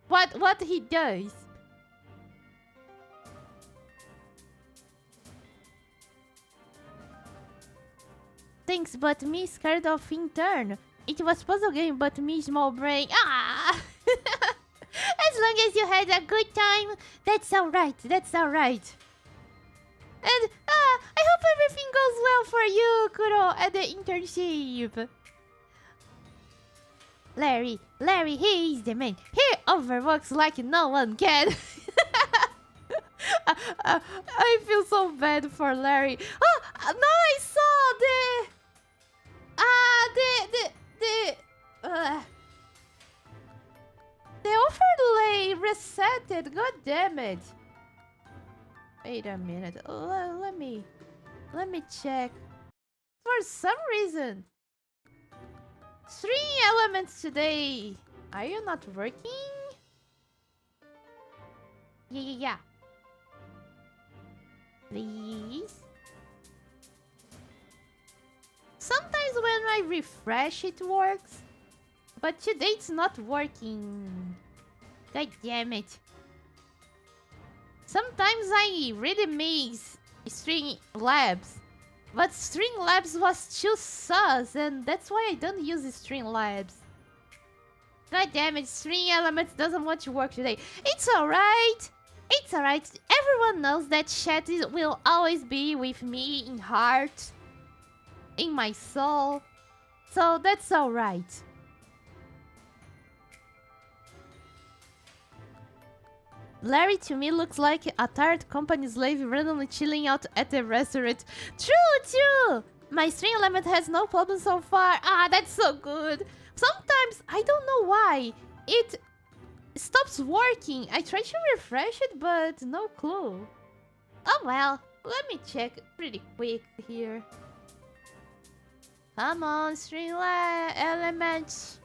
What he does. Thanks, but me scared of intern. It was puzzle game, but me small brain. Ah! As long as you had a good time, that's alright. That's alright. And I hope everything goes well for you, Kuro, at the internship. Larry, he is the man. He overworks like no one can. I feel so bad for Larry. Oh, no, I saw the overlay resetted. God damn it. Wait a minute. Let me check. For some reason, 3 elements today. Are you not working? Yeah. Please. Sometimes when I refresh, it works. But today it's not working. God damn it. Sometimes I really miss String Labs. But String Labs was too sus, and that's why I don't use String Labs. God damn it, String Elements doesn't want to work today. It's alright. It's alright. Everyone knows that chat will always be with me in heart. In my soul. So that's alright. Larry to me looks like a tired company slave randomly chilling out at the restaurant. True! My string element has no problem so far. Ah, that's so good. Sometimes, I don't know why, it stops working. I try to refresh it, but no clue. Oh well, let me check pretty quick here. Come on, string elements.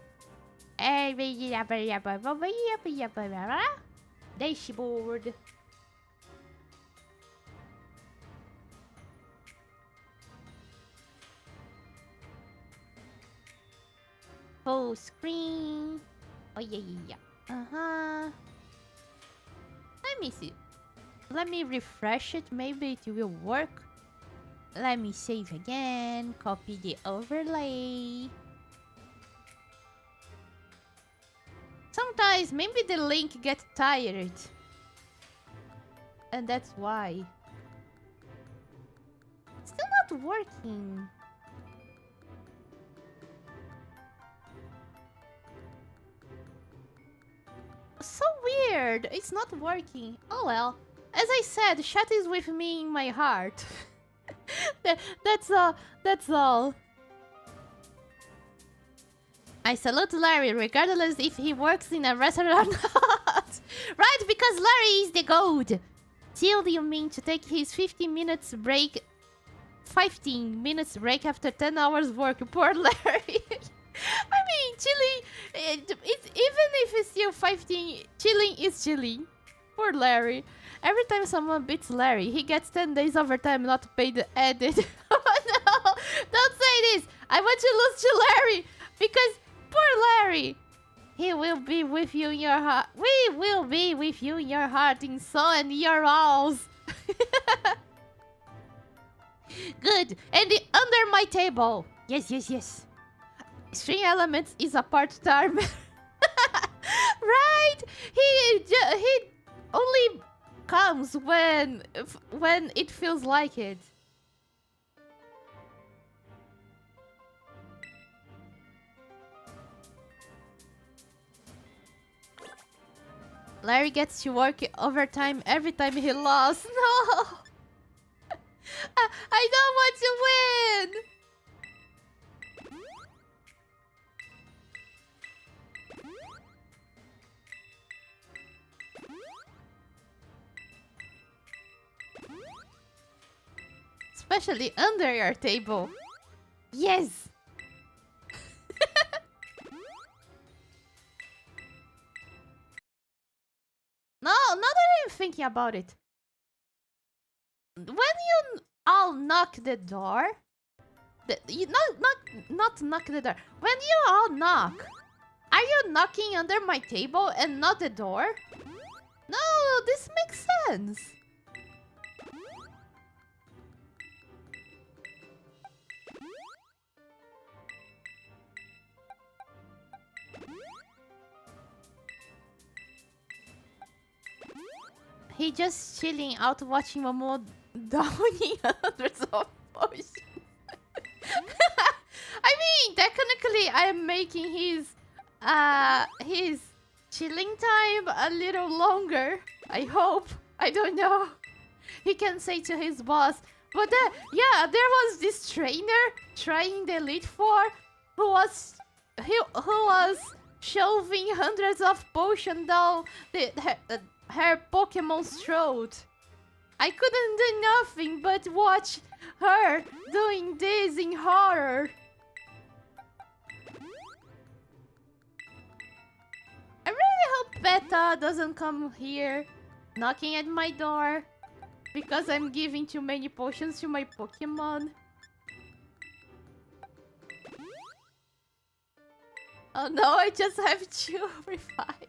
Dashboard. Full screen. Oh yeah. Let me see. Let me refresh it. Maybe it will work. Let me save again. Copy the overlay. Sometimes maybe the link gets tired. And that's why. It's still not working. So weird. It's not working. Oh well. As I said, chat is with me in my heart. That's all. I salute Larry, regardless if he works in a restaurant or not. Right, because Larry is the goat. Till you mean to take his 15 minutes break after 10 hours work. Poor Larry. I mean, chilling, even if it's still 15, chilling is chilling. Poor Larry. Every time someone beats Larry, he gets 10 days overtime not paid added. Oh no! Don't say this! I want to lose to Larry! Because poor Larry! He will be with you in your heart. We will be with you in your heart, in soul, and your walls. Good. And under my table. Yes, yes, yes. String Elements is a part-time. Right? He only comes when it feels like it. Larry gets to work overtime every time he lost. No! I don't want to win! Especially under your table. Yes! No, now that I'm thinking about it. When you all knock the door... not knock the door. When you all knock, are you knocking under my table and not the door? No, this makes sense. He just chilling out watching Momo downing hundreds of potions. I mean, technically, I'm making his chilling time a little longer. I hope. I don't know. He can say to his boss. But yeah, there was this trainer trying the Elite Four who was shoving hundreds of potions down her Pokemon's throat. I couldn't do nothing but watch her doing this in horror. I really hope Beta doesn't come here knocking at my door because I'm giving too many potions to my Pokemon. Oh no, I just have 2 revives.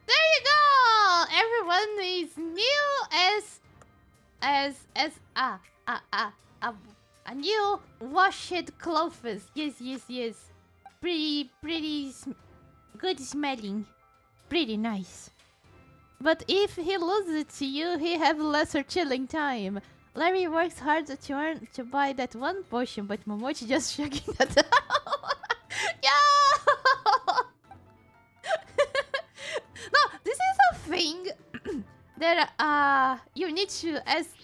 There you go! Everyone is new a new washed clothes. Yes, yes, yes. Pretty good smelling. Pretty nice. But if he loses it to you, he have lesser chilling time. Larry works hard to earn to buy that one potion, but Momochi just shaking that down. Yeah! No, this is a thing that you need to ask.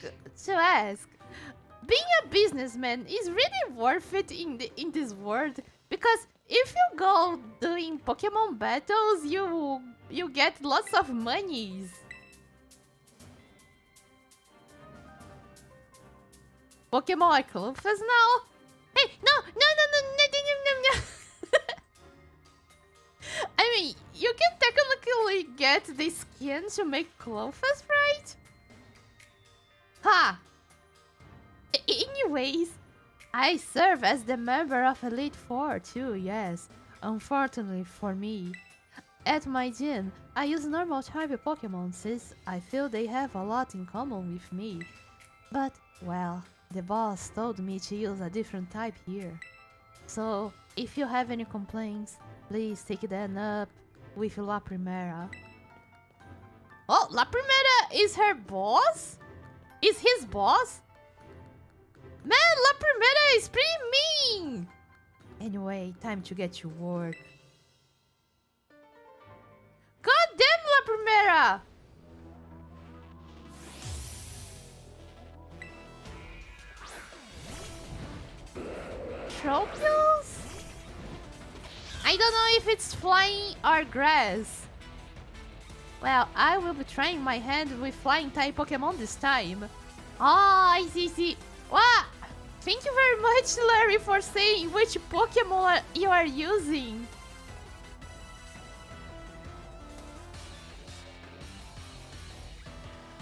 Being a businessman is really worth it in this world, because if you go doing Pokemon battles, you get lots of monies. Pokemon are clothes now? Hey, no. I mean, you can technically get the skin to make clothes, right? Ha! Anyways, I serve as the member of Elite Four too, yes. Unfortunately for me. At my gym, I use normal type Pokemon since I feel they have a lot in common with me. But, well, the boss told me to use a different type here. So, if you have any complaints, please take them up with La Primera. Oh, La Primera is her boss? Is his boss? Man, La Primera is pretty mean! Anyway, time to get to work. God damn, La Primera! Tropials? I don't know if it's flying or grass. Well, I will be trying my hand with flying type Pokemon this time. Ah, I see. What? Thank you very much, Larry, for saying which Pokemon you are using.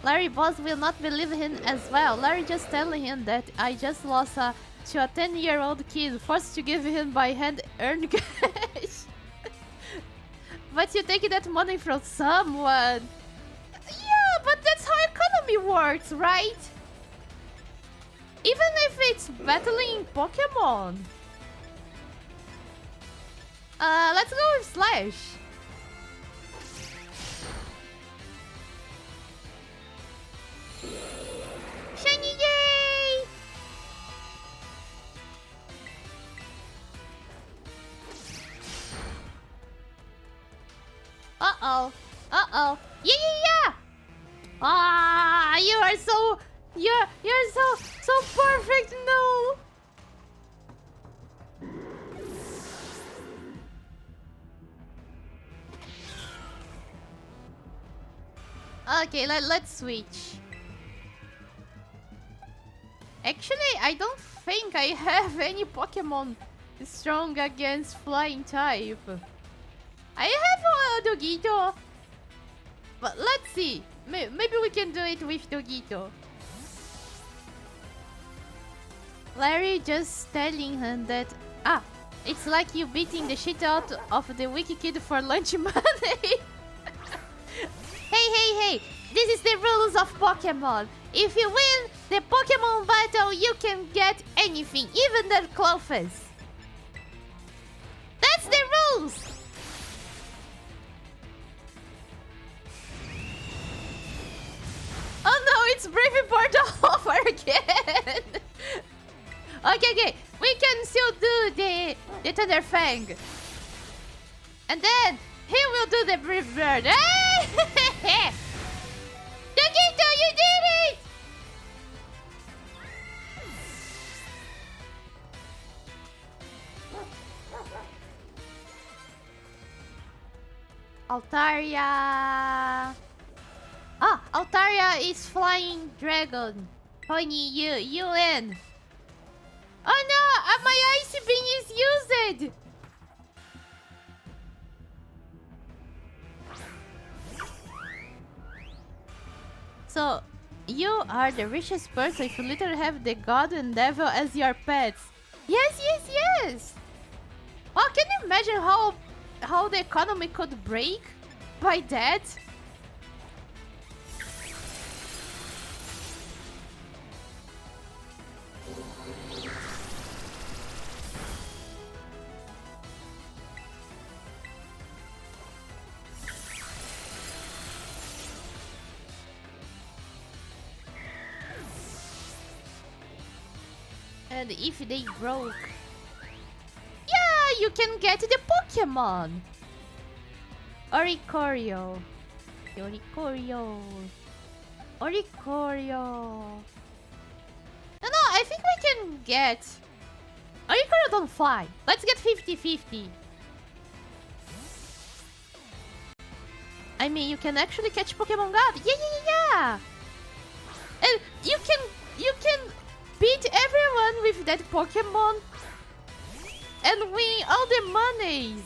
Larry boss will not believe him as well. Larry just telling him that I just lost to a 10-year-old kid, forced to give him by hand earned cash. But you take that money from someone. Yeah, but that's how economy works, right? Even if it's battling Pokemon. Let's go with Slash. Shiny, yay! Uh-oh. Uh-oh. Yeah, yeah, yeah! Ah, you are so... You're so perfect, no! Okay, let's switch. Actually, I don't think I have any Pokemon strong against flying type. I have a Dugtrio. But let's see. Maybe we can do it with Dugtrio. Larry just telling him that... Ah, it's like you beating the shit out of the wiki kid for lunch money. Hey, this is the rules of Pokemon. If you win the Pokemon battle, you can get anything, even their clothes. That's the rules! Oh no, it's Bravey Part all over again! Okay, we can still do the Thunder Fang. And then, he will do the Brave Bird. Dugtrio, you did it! Altaria. Ah, Altaria is Flying Dragon. Pony, you win. Oh no, my Icy Beam is used. So, you are the richest person if you literally have the god and devil as your pets. Yes! Oh, can you imagine how the economy could break by that? And if they broke... Yeah, you can get the Pokemon! Oricorio. No, I think we can get... Oricorio don't fly. Let's get 50-50. I mean, you can actually catch Pokemon God. Yeah! And you can beat everyone with that Pokemon and win all the monies.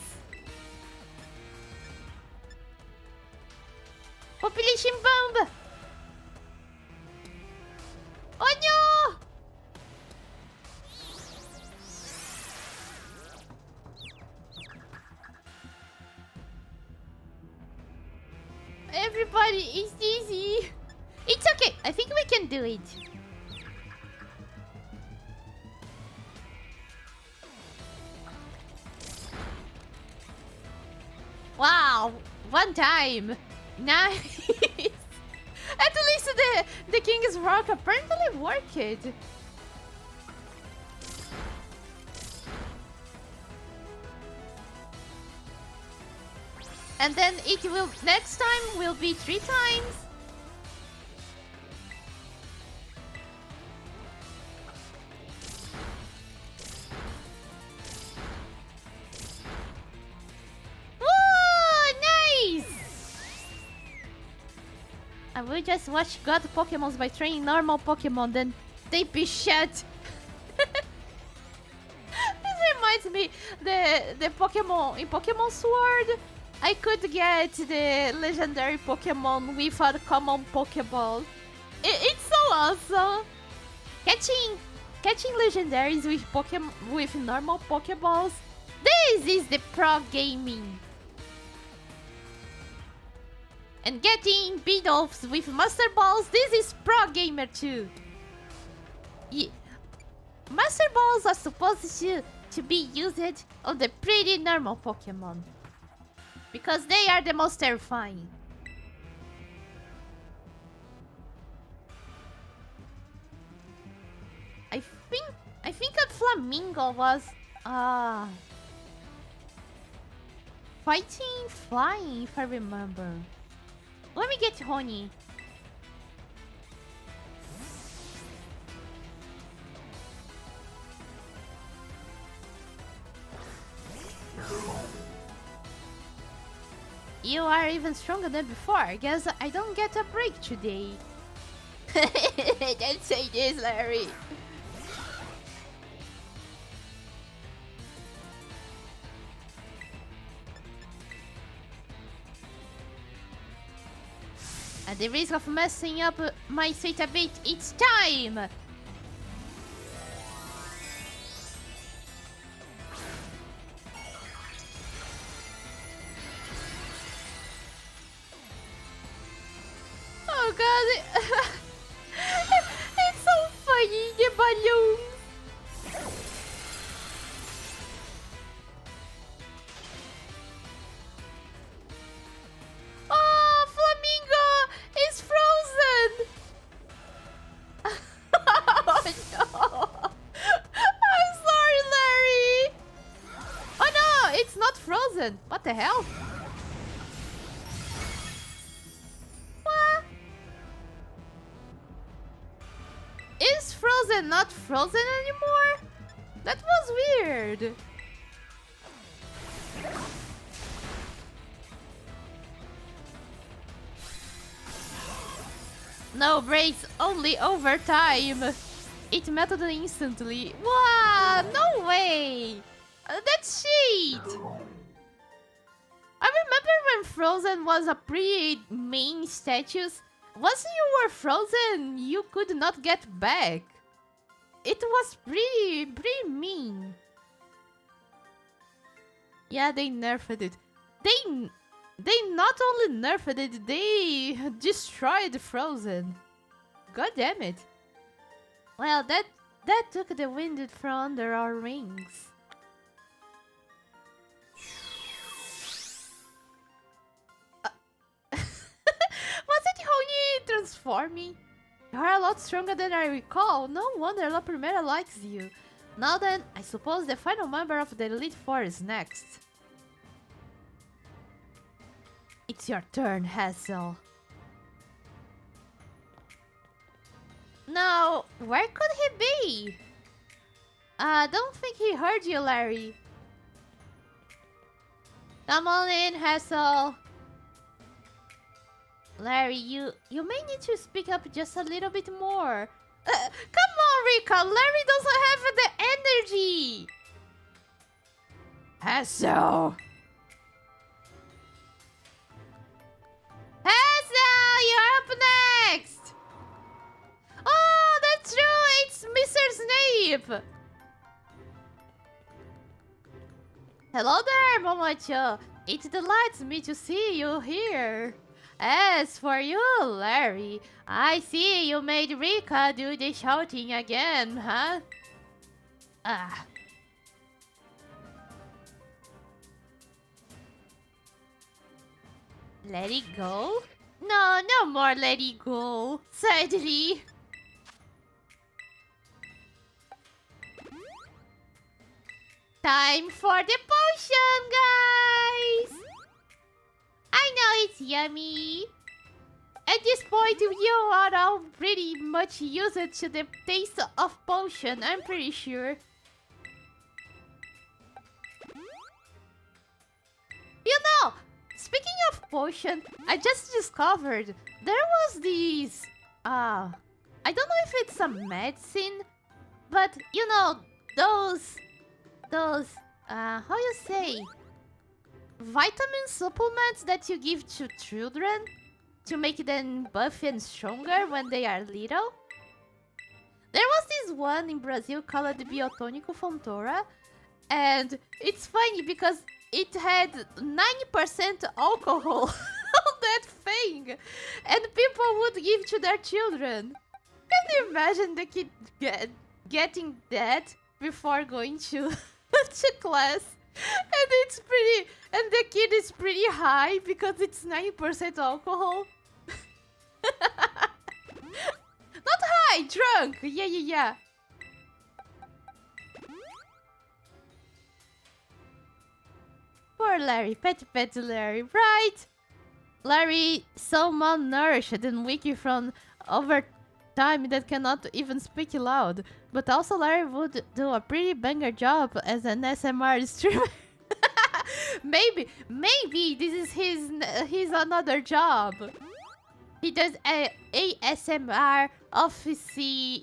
Population bomb! Oh no! Everybody is dizzy. It's okay. I think we can do it. Wow, one time. Nice. At least the King's Rock apparently worked. And then it will next time will be 3 times. I will just watch God Pokemons by training normal Pokemon, then they be shit. get me the Pokemon in Pokemon Sword. I could get the legendary Pokemon with a common Pokeball. It's so awesome. Catching legendaries with normal Pokeballs. This is the pro gaming. And getting Bidolphs with Master Balls. This is pro gamer too. Yeah. Master Balls are supposed to be used on the pretty normal Pokemon. Because they are the most terrifying. I think a Flamingo was fighting flying, if I remember. Let me get Honey. You are even stronger than before. I guess I don't get a break today. Don't say this, Larry. At the risk of messing up my state a bit, it's time! Oh god, it's so funny, the balloons! Oh, Flamingo is frozen! Oh no! I'm sorry, Larry! Oh no, it's not frozen! What the hell? What? Is Frozen not frozen anymore? That was weird. No breaks, only overtime. It melted instantly. Wow, no way. That's cheat. I remember when Frozen was a pretty main status. Once you were frozen, you could not get back. It was pretty mean. Yeah, they nerfed it. They not only nerfed it, they destroyed Frozen. God damn it. Well, that took the wind from under our wings. Wasn't Honey transforming? You're a lot stronger than I recall. No wonder La Primera likes you. Now then, I suppose the final member of the Elite Four is next. It's your turn, Hazel. Now, where could he be? Don't think he heard you, Larry. Come on in, Hazel. Larry, you may need to speak up just a little bit more. Come on, Rika! Larry doesn't have the energy! Hazel! Hazel, you're up next! Oh, that's true! It's Mr. Snape! Hello there, Momochi! It delights me to see you here. As for you, Larry, I see you made Rika do the shouting again, huh? Let it go? No, no more let it go, sadly. Time for the potion, guys! I know it's yummy. At this point, you are all pretty much used to the taste of potion, I'm pretty sure. You know, speaking of potion, I just discovered there was these... I don't know if it's a medicine, but you know, those how you say? Vitamin supplements that you give to children to make them buff and stronger when they are little. There was this one in Brazil called Biotônico Fontoura, and it's funny because it had 90% alcohol on that thing, and people would give to their children. Can you imagine the kid getting that before going to to class? And the kid is pretty high because it's 90% alcohol. Not high, drunk. Yeah. Poor Larry, pet Larry, right? Larry, so malnourished and weak from overtime that cannot even speak loud. But also Larry would do a pretty banger job as an SMR streamer. maybe this is his another job. He does a ASMR office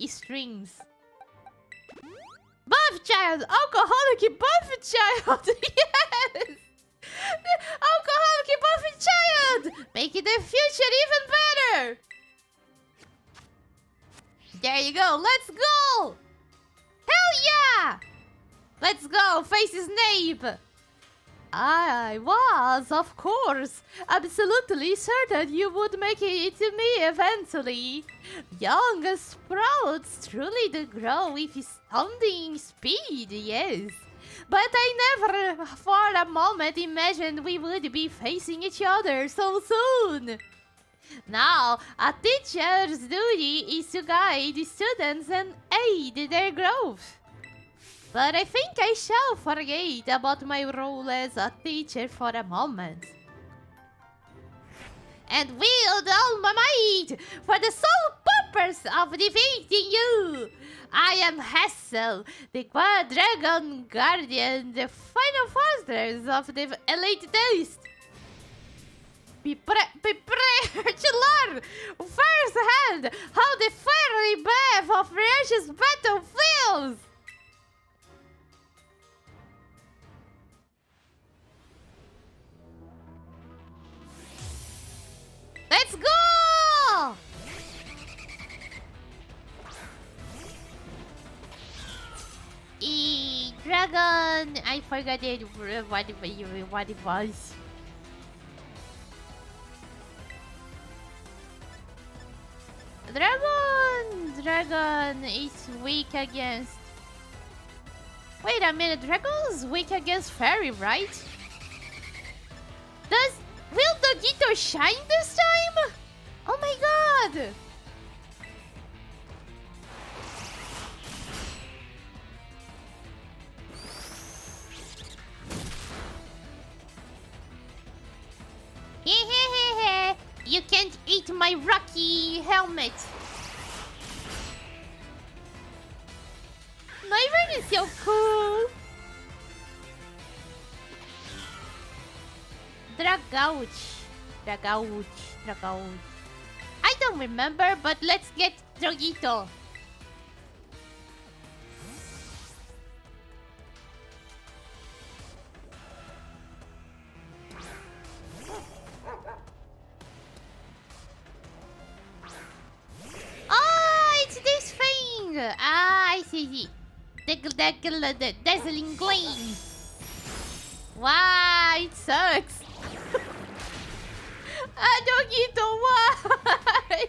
streams. Buff child, alcoholic buff child. Yes. Alcoholic buff child, making the future even better. There you go. Let's go. Hell yeah. Let's go. Face his name. I was, of course, absolutely certain you would make it to me eventually. Young sprouts truly do grow with astounding speed, yes. But I never for a moment imagined we would be facing each other so soon. Now, a teacher's duty is to guide students and aid their growth. But I think I shall forget about my role as a teacher for a moment. And wield all my might for the sole purpose of defeating you. I am Hassel, the Quadragon Guardian, the final fosters of the Elite Taste. Be prepared to learn firsthand how the fiery breath of Rush's battle feels. Let's go! Dragon, I forgot what it was. Dragon is weak against... Wait a minute, Dragon is weak against Fairy, right? Will Dugtrio shine this time? Oh my god! Hehehehe! You can't eat my rocky helmet! My ring is so cool! Dragouch. I don't remember, but let's get Dugtrio. Oh, it's this thing! I see. The dazzling gleam. Wow, it sucks. Dugtrio, why?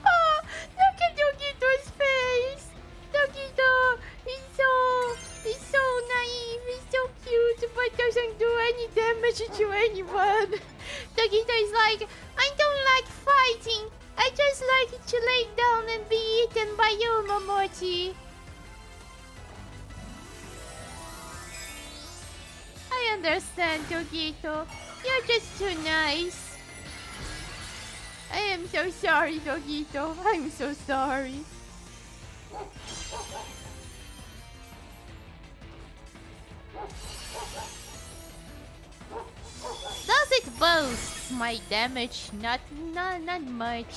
Oh, look at Dugtrio's face. Dugtrio is so naive, he's so cute, but doesn't do any damage to anyone. Dugtrio is like, I don't like fighting. I just like to lay down and be eaten by you, Momochi. I understand, Dugtrio. You're just too nice. I am so sorry, Dugtrio. I'm so sorry. Does it boast my damage? Not much.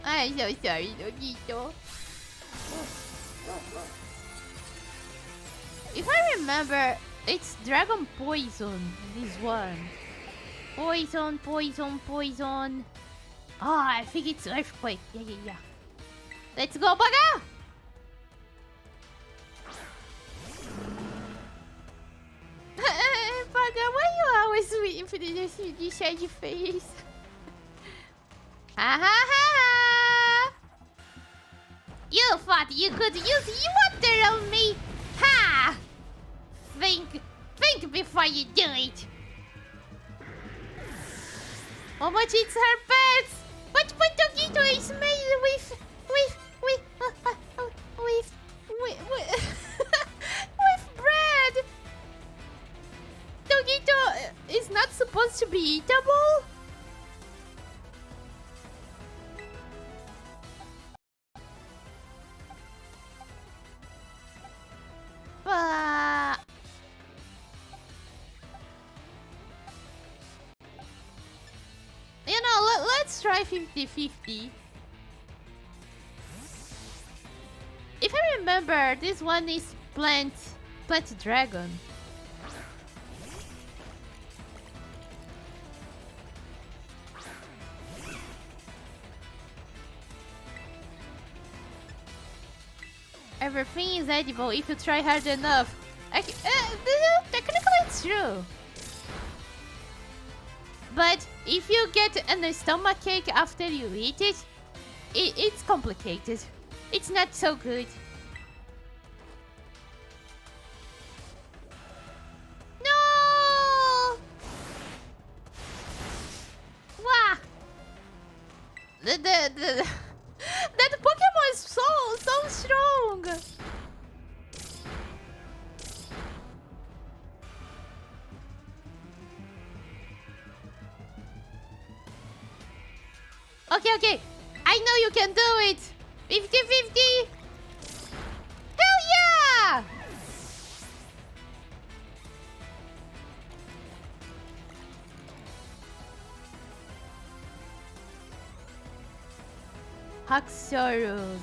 I'm so sorry, Dugtrio. If I remember, it's Dragon Poison, this one. Poison, poison, poison. Ah, I think it's Earthquake. Yeah. Let's go, Baga! Baga, why you always waiting for this shady face? Ha ha ha! You thought you could use water on me? Ha! Think before you do it. Momochi, it's her pets! But Dugtrio is made with bread! Dugtrio is not supposed to be eatable? You know, let's try 50-50. If I remember, this one is Plant Dragon. Everything is edible if you try hard enough. Technically it's true. But if you get a stomachache after you eat it, it's complicated. It's not so good. No! Wah! That Pokemon is so strong. Okay. I know you can do it. 50-50. Hell yeah! Haxorus.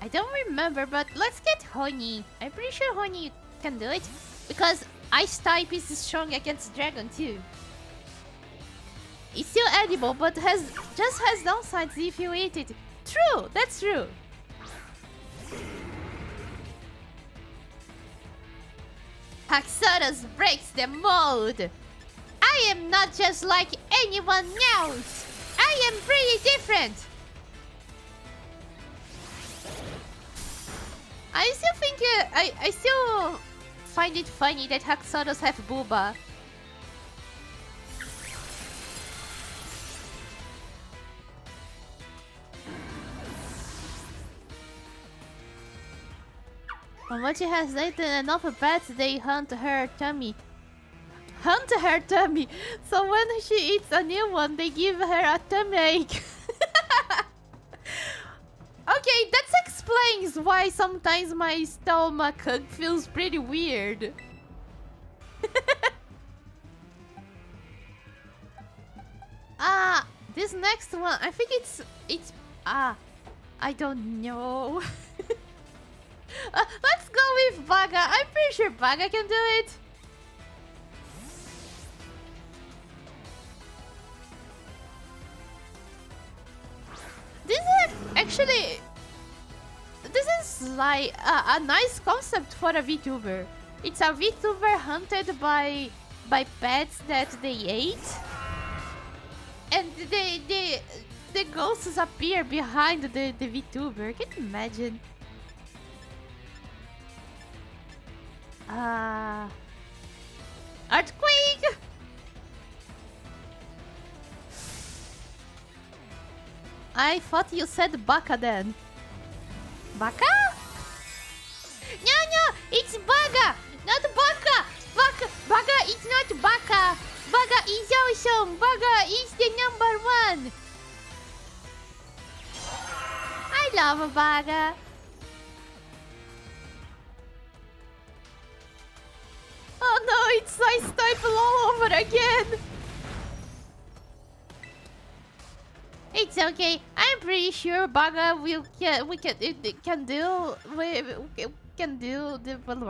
I don't remember, but let's get Honey. I'm pretty sure Honey can do it. Because Ice type is strong against Dragon too. It's still edible, but just has downsides if you eat it. True, that's true. Haxorus breaks the mold. I am not just like anyone else. I am pretty different. I still think I still find it funny that Haxorus have Booba. Momochi has eaten enough pets, they hunt her tummy. So when she eats a new one, they give her a tummy ache. Okay, that explains why sometimes my stomach feels pretty weird. This next one, I think it's I don't know. Let's go with Baga. I'm pretty sure Baga can do it. This is like a nice concept for a VTuber. It's a VTuber hunted by pets that they ate, and the ghosts appear behind the VTuber. Can you imagine? Earthquake! I thought you said Baka then. Baka? No, it's Baga, not Baka. Baga is not Baka. Baga is awesome. Baga is the #1. I love Baga. Oh no, it's Ice type all over again. It's okay. I'm pretty sure Baga can deal with Can do the... Can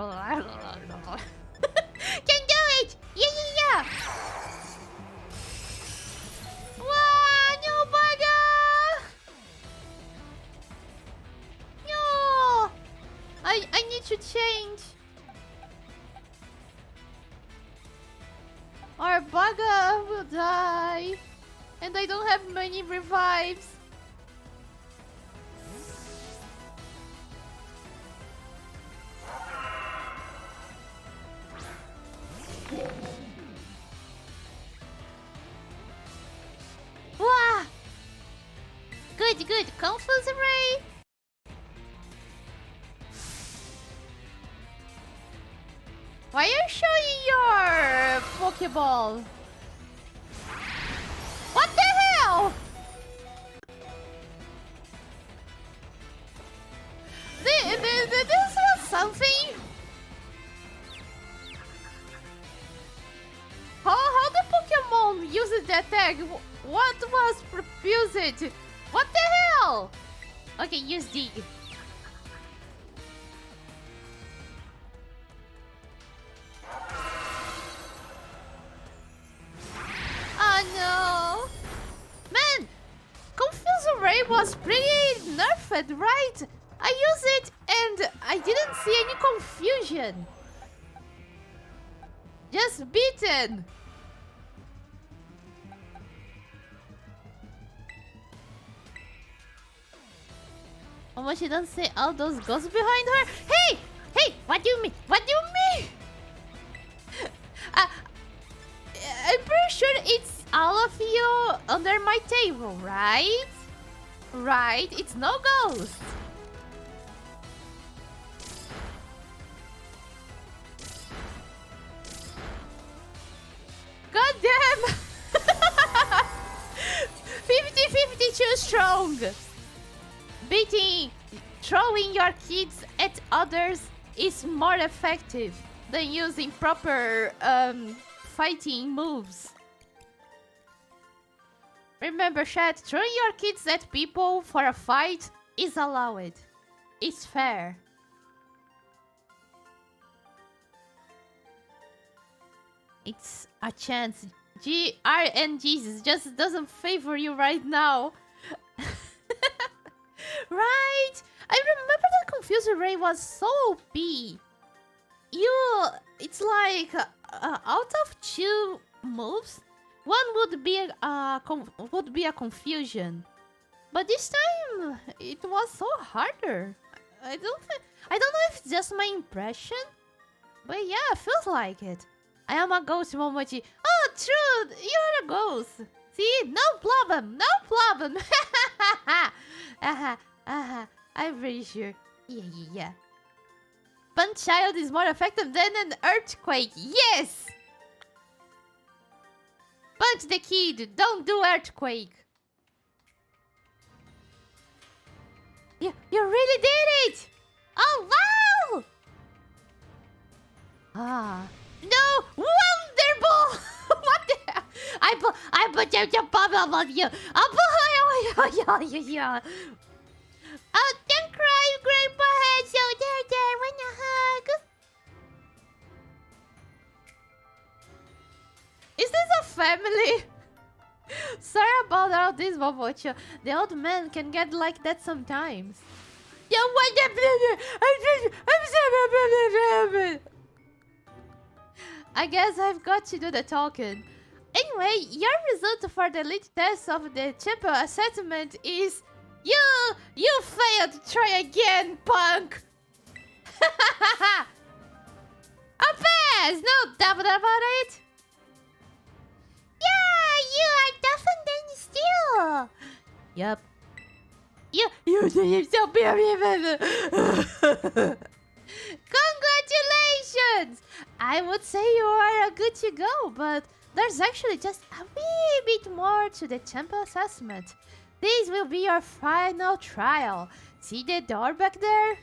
do it! Yeah! Wow, no bugger! No! I need to change. Our bugger will die. And I don't have many revives. Wow! Good. Confuse Ray. Why are you showing your Pokeball? What the hell? This was something. How the Pokemon uses the attack? What was used? What the hell? Okay, use Dig. Oh no! Man! Confuse Ray was pretty nerfed, right? I used it and I didn't see any confusion. Just beaten. Momochi doesn't see all those ghosts behind her. Hey! What do you mean? I'm pretty sure it's all of you under my table, right? Right, it's no ghost. God damn! 50-50 too strong. Throwing your kids at others is more effective than using proper fighting moves. Remember, chat, throwing your kids at people for a fight is allowed. It's fair. It's a chance. RNG just doesn't favor you right now. Right? I remember that Confuser Ray was so OP. It's like out of 2 moves, one would be a confusion, but this time it was so harder. I don't know if it's just my impression, but yeah, it feels like it. I am a ghost, Momochi. Oh, true, you're a ghost. See, no problem. I'm pretty sure. Yeah. Punch Child is more effective than an earthquake. Yes! Punch the kid. Don't do earthquake. You really did it! Oh, wow! No! Wonderful! What the hell? I put the bubble on you. Oh, don't cry, Grandpa had so there, want a hug? Is this a family? Sorry about all this, Momochi. The old man can get like that sometimes. Yo, what the... I guess I've got to do the talking. Anyway, your result for the lead test of the champion assessment is... You failed! Try again, punk! A pass! No doubt about it! Yeah, you are definitely still! Yup. You did so Congratulations! I would say you are good to go, but there's actually just a wee bit more to the champion assessment. This will be your final trial. See the door back there?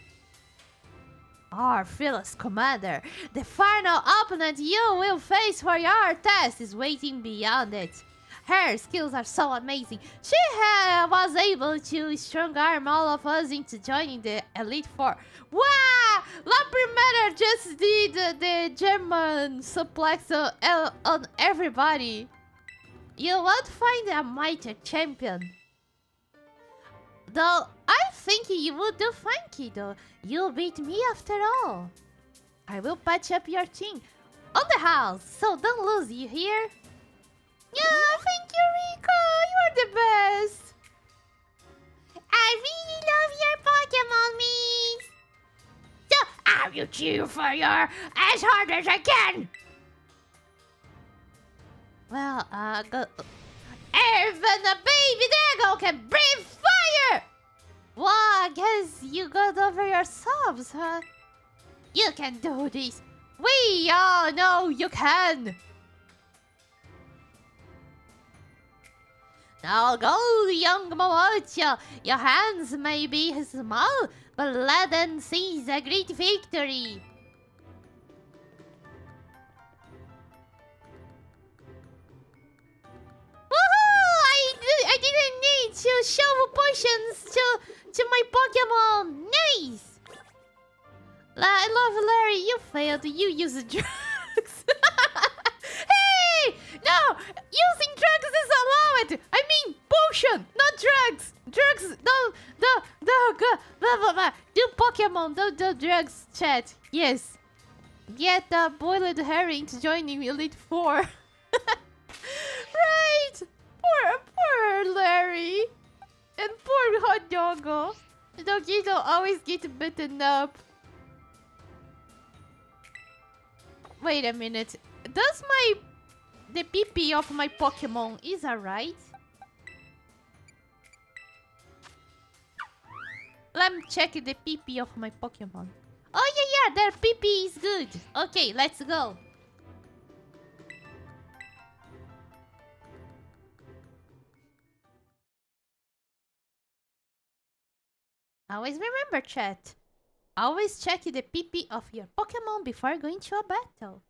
Our fearless commander, the final opponent you will face for your test is waiting beyond it. Her skills are so amazing. She was able to strong arm all of us into joining the Elite Four. Wow! La Primera just did the German suplex on everybody. You won't find a mightier champion. Though, I think you would do fine, kiddo. You'll beat me after all. I will patch up your team on the house, so don't lose, you hear? Yeah, thank you, Rika. You're the best. I really love your Pokemon, Miss. So, I will cheer for you as hard as I can. Well, go. Even a baby Dago can breathe fire! Well, I guess you got over your subs, huh? You can do this. We all know you can. Now go, young Momochi. Your hands may be small, but let them seize a great victory. I didn't need to show potions to my Pokemon. Nice. I love Larry. You failed. You used drugs. Hey! No! Using drugs is allowed! I mean potion, not drugs! Drugs, no, do Pokemon, don't do drugs, chat. Yes. Get the boiled herring to joining Elite Four. Right! Poor Larry. And poor Hot Doggo. Dogito always gets beaten up. Wait a minute. Does the PP of my Pokemon is alright? Let me check the PP of my Pokemon. Oh yeah, their PP is good. Okay, let's go. Always remember, chat. Always check the PP of your Pokemon before going to a battle.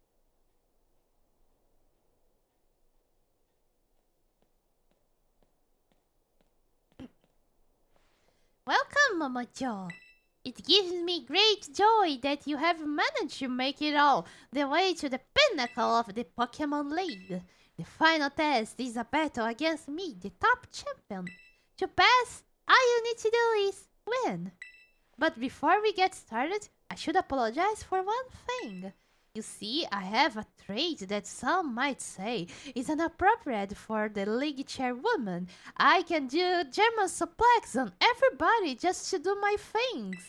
Welcome, Momochi. It gives me great joy that you have managed to make it all the way to the pinnacle of the Pokemon League. The final test is a battle against me, the top champion. To pass, all you need to do is win. But before we get started, I should apologize for one thing. You see, I have a trait that some might say is inappropriate for the league chairwoman. I can do German suplex on everybody just to do my things.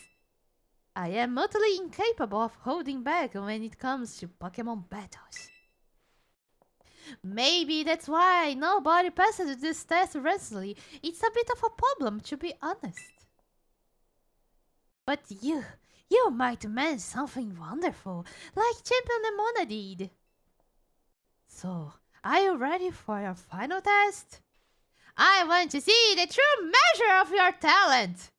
I am utterly incapable of holding back when it comes to Pokemon battles. Maybe that's why nobody passes this test recently. It's a bit of a problem, to be honest. But you might manage something wonderful, like Champion Lemona did. So, are you ready for your final test? I want to see the true measure of your talent!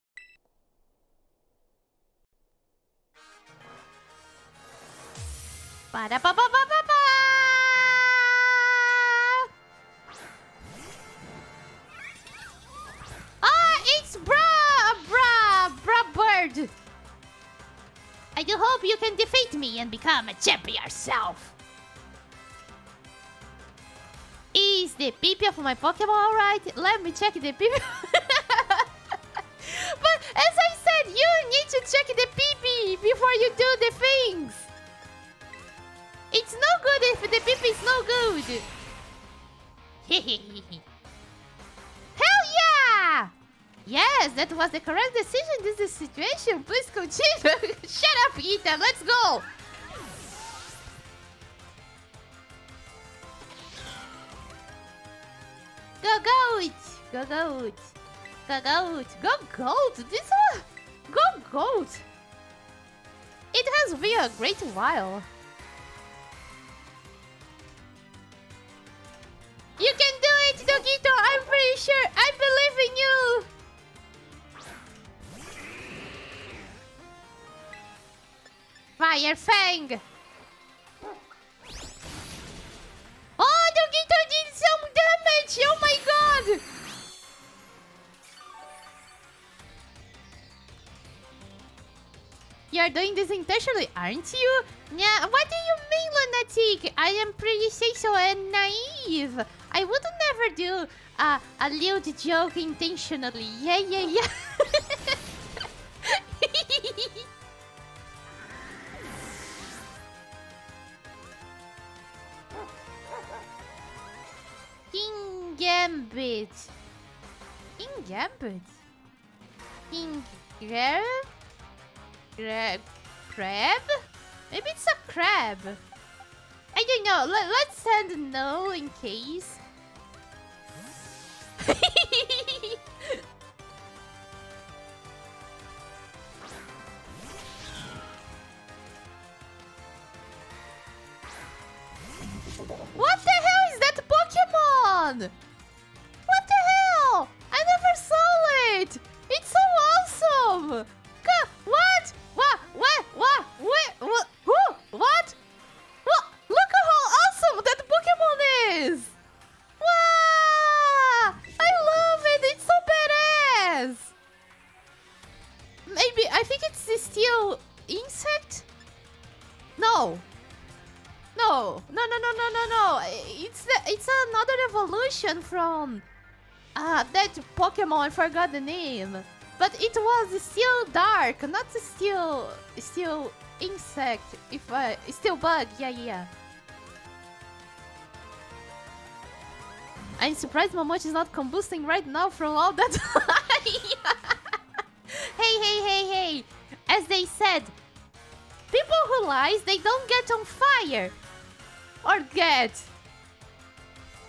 Ba-da-ba-ba-ba-ba-ba! It's Bird! I do hope you can defeat me and become a champion yourself. Is the PP of my Pokemon alright? Let me check the PP. But as I said, you need to check the PP before you do the things. It's no good if the PP is no good. Hell yeah! Yes, that was the correct decision in this situation. Please continue. Shut up, Ethan. Let's go. Go goat. Go goat. Go goat. Go goat. This one. Go goat. It has been a great while. You can do it, Dogito. I'm pretty sure. I believe in you. Fire Fang! Oh, Dogito did some damage! You're doing this intentionally, aren't you? Yeah, what do you mean, lunatic? I am pretty sexual and naive. I would never do a lewd joke intentionally. Yeah, yeah, yeah. King Gambit. King Gambit? King Grab? Crab? Maybe it's a crab. I don't know. Let's send no in case. What the hell is that Pokemon? What the hell? I never saw it. It's so awesome. What? Who? What? Look how awesome that Pokemon is. Wow! I love it. It's so badass. Maybe, I think it's still insect? No. No. It's another evolution from that Pokemon. I forgot the name. But it was still dark, not still insect. Still bug. Yeah. I'm surprised Momochi is not combusting right now from all that. Hey. As they said, people who lies, they don't get on fire. Or get.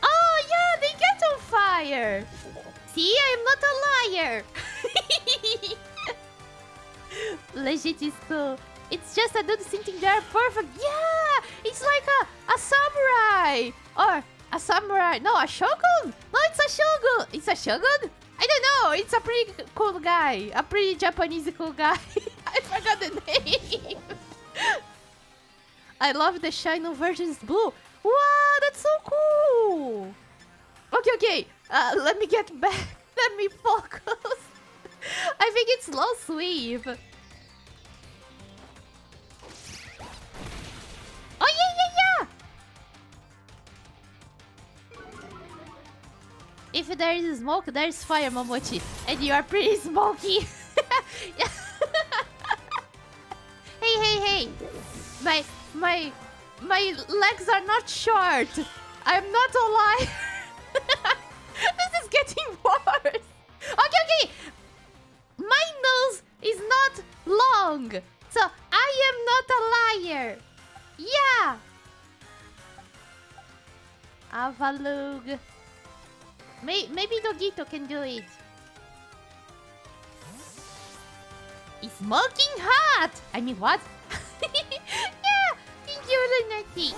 Oh, yeah, they get on fire. See, I'm not a liar. Legit is cool. It's just a dude thinking they're perfect. Yeah, it's like a samurai. Or a samurai. No, a shogun. No, it's a shogun. It's a shogun? I don't know. It's a pretty cool guy. A pretty Japanese cool guy. I forgot the name. I love the Shino version's blue. Wow, that's so cool. Okay. Let me get back. Let me focus. I think it's low sweep. Oh, yeah. If there is smoke, there is fire, Momochi. And you are pretty smoky. Hey. My legs are not short. I'm not a liar. This is getting worse. Okay. My nose is not long. So I am not a liar. Yeah. Avalug. Maybe Dogito can do it. It's smoking hot. I mean, what? Yeah. Thank you, Lunatic.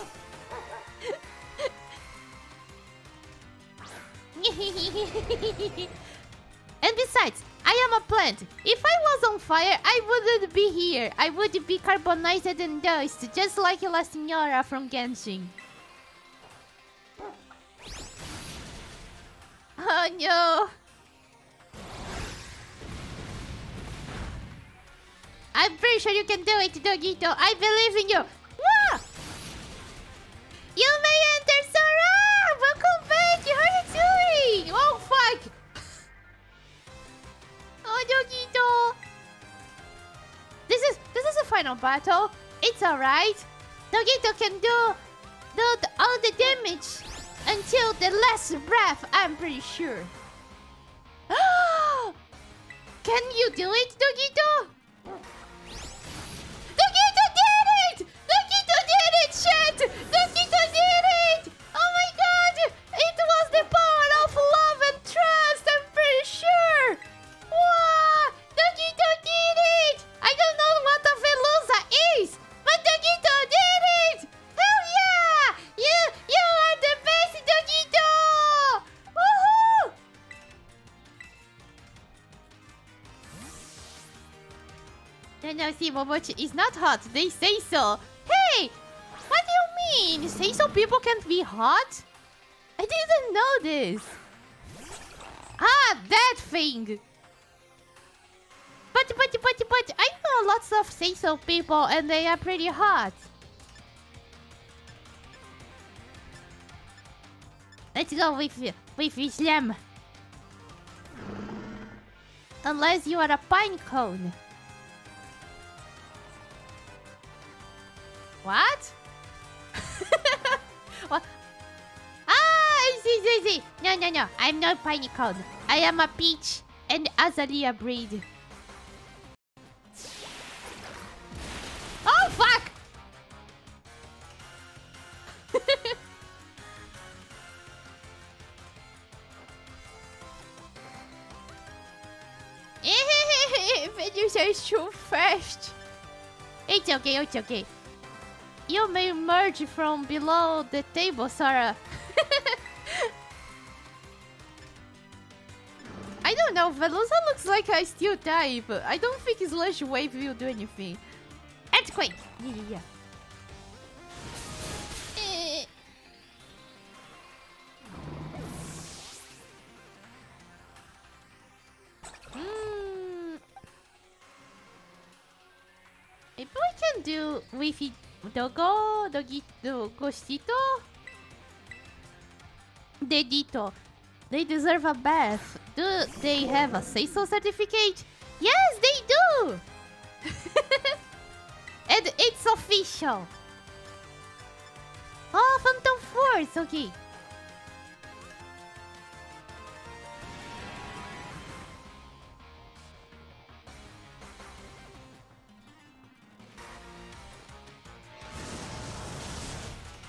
And besides, I am a plant. If I was on fire, I wouldn't be here. I would be carbonized and dust, just like La Signora from Genshin. Oh no. I'm pretty sure you can do it, Dogito. I believe in you. Wah! You may enter, Sora! Welcome back! How are you doing? Oh, fuck! Oh, Dogito! This is a final battle. It's alright. Dogito can do all the damage until the last breath, I'm pretty sure. Can you do it, Dogito? Dogito did it! Dogito did it, chat! Dogito did it! Oh my god! It was the power of love and trust, I'm pretty sure! Wow! Dogito did it! I don't know what a Veluza is, but Dogito did it! Hell yeah! You are the best, Dogito! Woohoo! No, see, Momochi is not hot. They say so. Hey! What do you mean? Say so people can't be hot? I didn't know this. Ah, that thing. But I know lots of Seiso people and they are pretty hot. Let's go with Islam. Unless you are a pine cone. What? What? Ah, I see. No. I'm not pine cone. I am a peach and azalea breed. Oh, fuck! Finish are so fast. It's okay. You may emerge from below the table, Sarah. I don't know, Velosa looks like a steel type. I don't think Slash Wave will do anything. Earthquake! Yeah. Maybe we can do with Dogito, Gostito? Dedito. They deserve a bath. Do they have a Seiso certificate? Yes, they do! And it's official. Oh, Phantom Force, okay.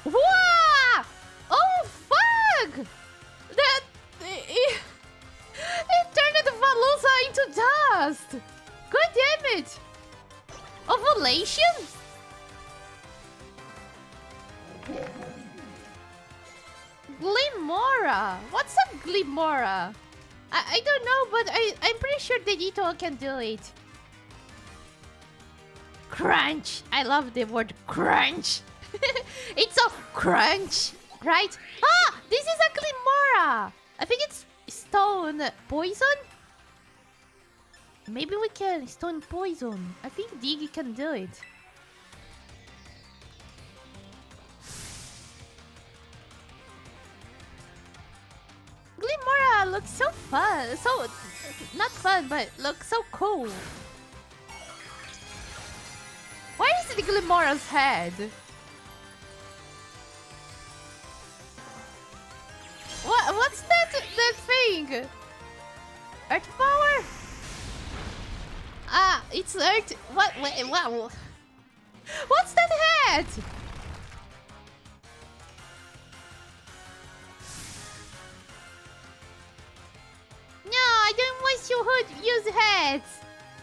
Wow! Oh, fuck! That... It turned Velosa into dust! God damn it! Ovulation? Glimora! What's a Glimora? I don't know, but I'm pretty sure Dedito can do it. Crunch! I love the word crunch! It's a crunch, right? Ah! This is a Glimora! I think it's stone poison? Maybe we can stone poison. I think Diggy can do it. Glimora looks so fun. So, not fun, but looks so cool. Where is the Glimora's head? What's that thing? Earth power? Ah, it's Earth. What? Wait, wow. What's that head? No, I don't want to use heads.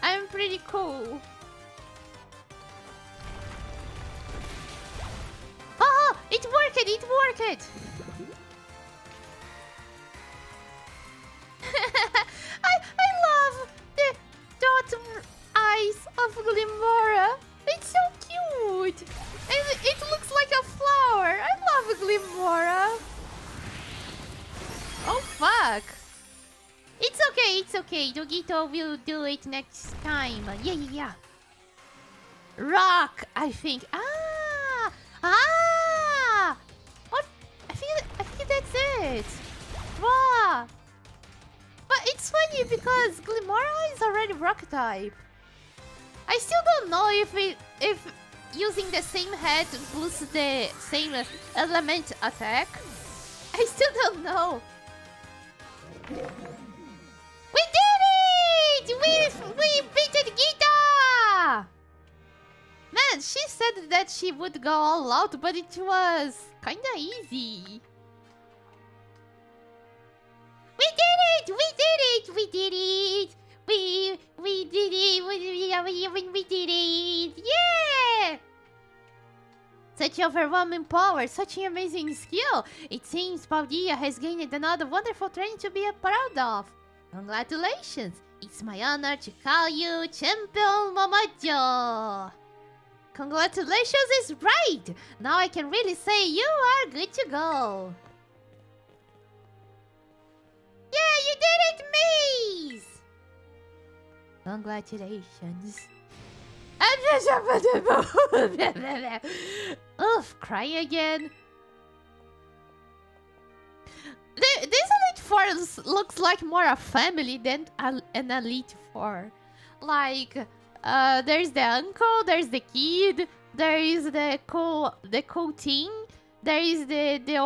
I'm pretty cool. Oh, it worked. I love the dot eyes of Glimora. It's so cute. And it looks like a flower. I love Glimora. Oh, fuck. It's okay. Dogito will do it next time. Yeah. Rock, I think. What? I think that's it. Wow. But it's funny because Glimora is already rock type. I still don't know if using the same head boosts the same element attack. I still don't know. We did it! We beat Gita! Man, she said that she would go all out, but it was kinda easy. We did it! We did it! Yeah! Such overwhelming power, such an amazing skill. It seems Paldea has gained another wonderful trait to be proud of. Congratulations! It's my honor to call you Champion Momochi. Congratulations is right! Now I can really say you are good to go. Yeah, you did it, Maze! Congratulations. Oof, crying again. This Elite Four looks like more a family than an Elite Four. Like, there's the uncle, there's the kid, there is the cool teen, there is the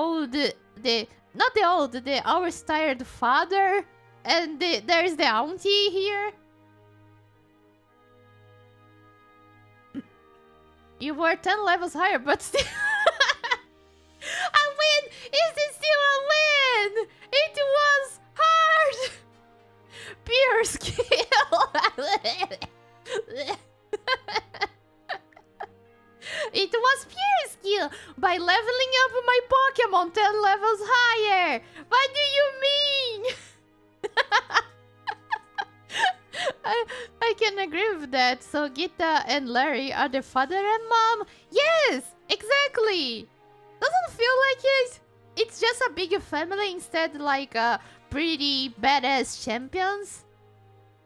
always tired father, and there's the auntie here. You were 10 levels higher, but still... A win! Is it still a win? It was hard! Pure skill! It was pure skill by leveling up my Pokemon 10 levels higher! What do you mean? I can agree with that. So Gita and Larry are the father and mom? Yes! Exactly! Doesn't feel like it. It's just a big family instead like pretty badass champions.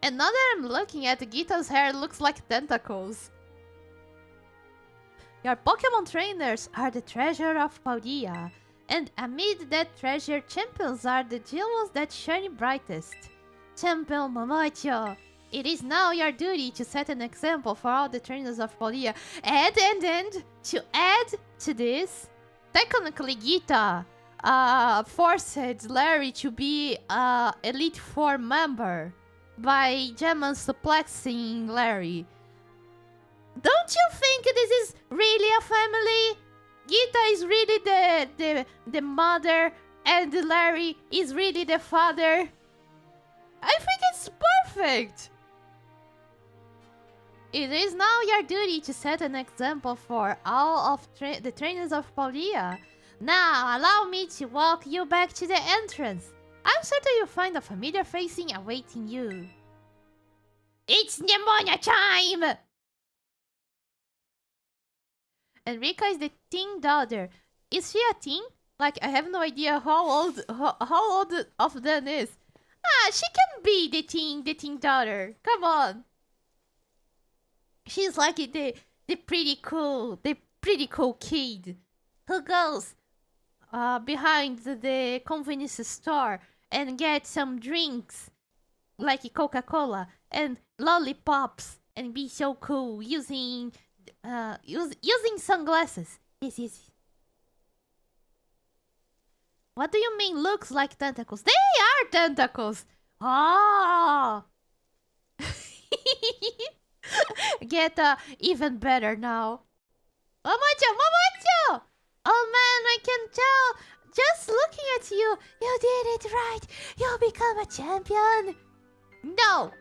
And now that I'm looking at Gita's hair, looks like tentacles. Your Pokemon trainers are the treasure of Paldea. And amid that treasure, champions are the jewels that shine brightest. Champion Momochi, it is now your duty to set an example for all the trainers of Paldea. And to add to this, technically Gita forced Larry to be a Elite Four member by Gemma suplexing Larry. Don't you think this is really a family? Gita is really the mother and Larry is really the father. I think it's perfect. It is now your duty to set an example for all of the trainers of Paldea. Now, allow me to walk you back to the entrance. I'm certain you'll find a familiar facing awaiting you. It's pneumonia time! And Rika is the teen daughter. Is she a teen? Like, I have no idea how old of them is. She can be the teen daughter. Come on. She's like the pretty cool kid who goes behind the convenience store and gets some drinks like Coca-Cola and lollipops and be so cool using sunglasses. Yes. What do you mean looks like tentacles? They are tentacles! Oh! Get even better now. Momochi! Oh man, I can tell. Just looking at you, you did it right. You'll become a champion. No.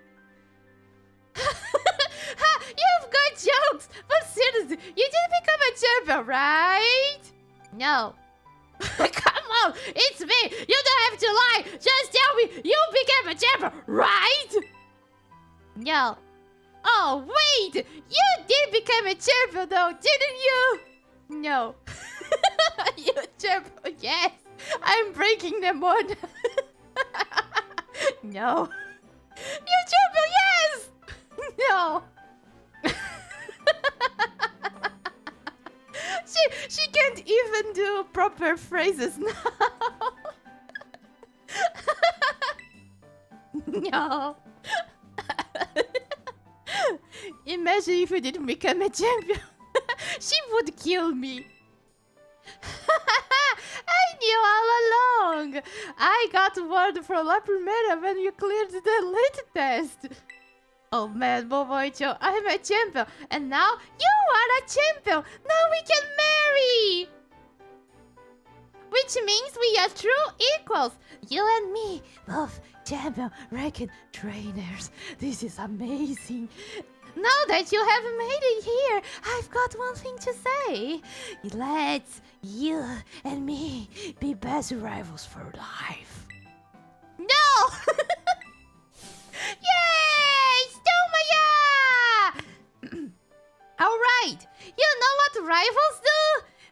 You've got jokes, but seriously, you did become a champion, right? No. Come on, it's me. You don't have to lie. Just tell me you became a champion, right? No. Oh, wait! You did become a champion though, didn't you? No. You champion, yes. I'm breaking them on. No. You champion, yes! No. She can't even do proper phrases now. No. Imagine if you didn't become a champion. She would kill me. I knew all along. I got word from La Primera when you cleared the elite test. Oh man, Momochi, I'm a champion. And now you are a champion. Now we can marry. Which means we are true equals. You and me, both champion ranking trainers. This is amazing. Now that you have made it here, I've got one thing to say. Let's you and me be best rivals for life. No! Yay! Stomaya! Alright, you know what rivals do?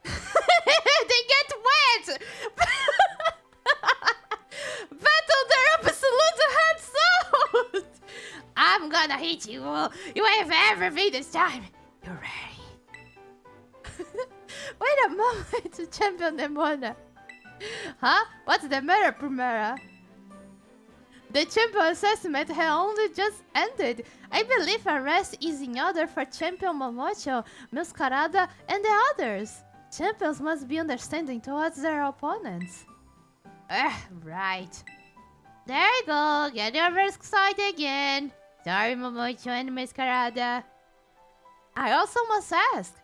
They get wet! Battle their absolute heart souls! I'm gonna hit you. You have everything this time. You ready? Wait a moment, Champion Nemona. Huh? What's the matter, Primera? The champion assessment had only just ended. I believe a rest is in order for Champion Momochi, Masquerada, and the others. Champions must be understanding towards their opponents. Right. There you go. Get over excited again. Sorry, Momochi and Masquerada. I also must ask,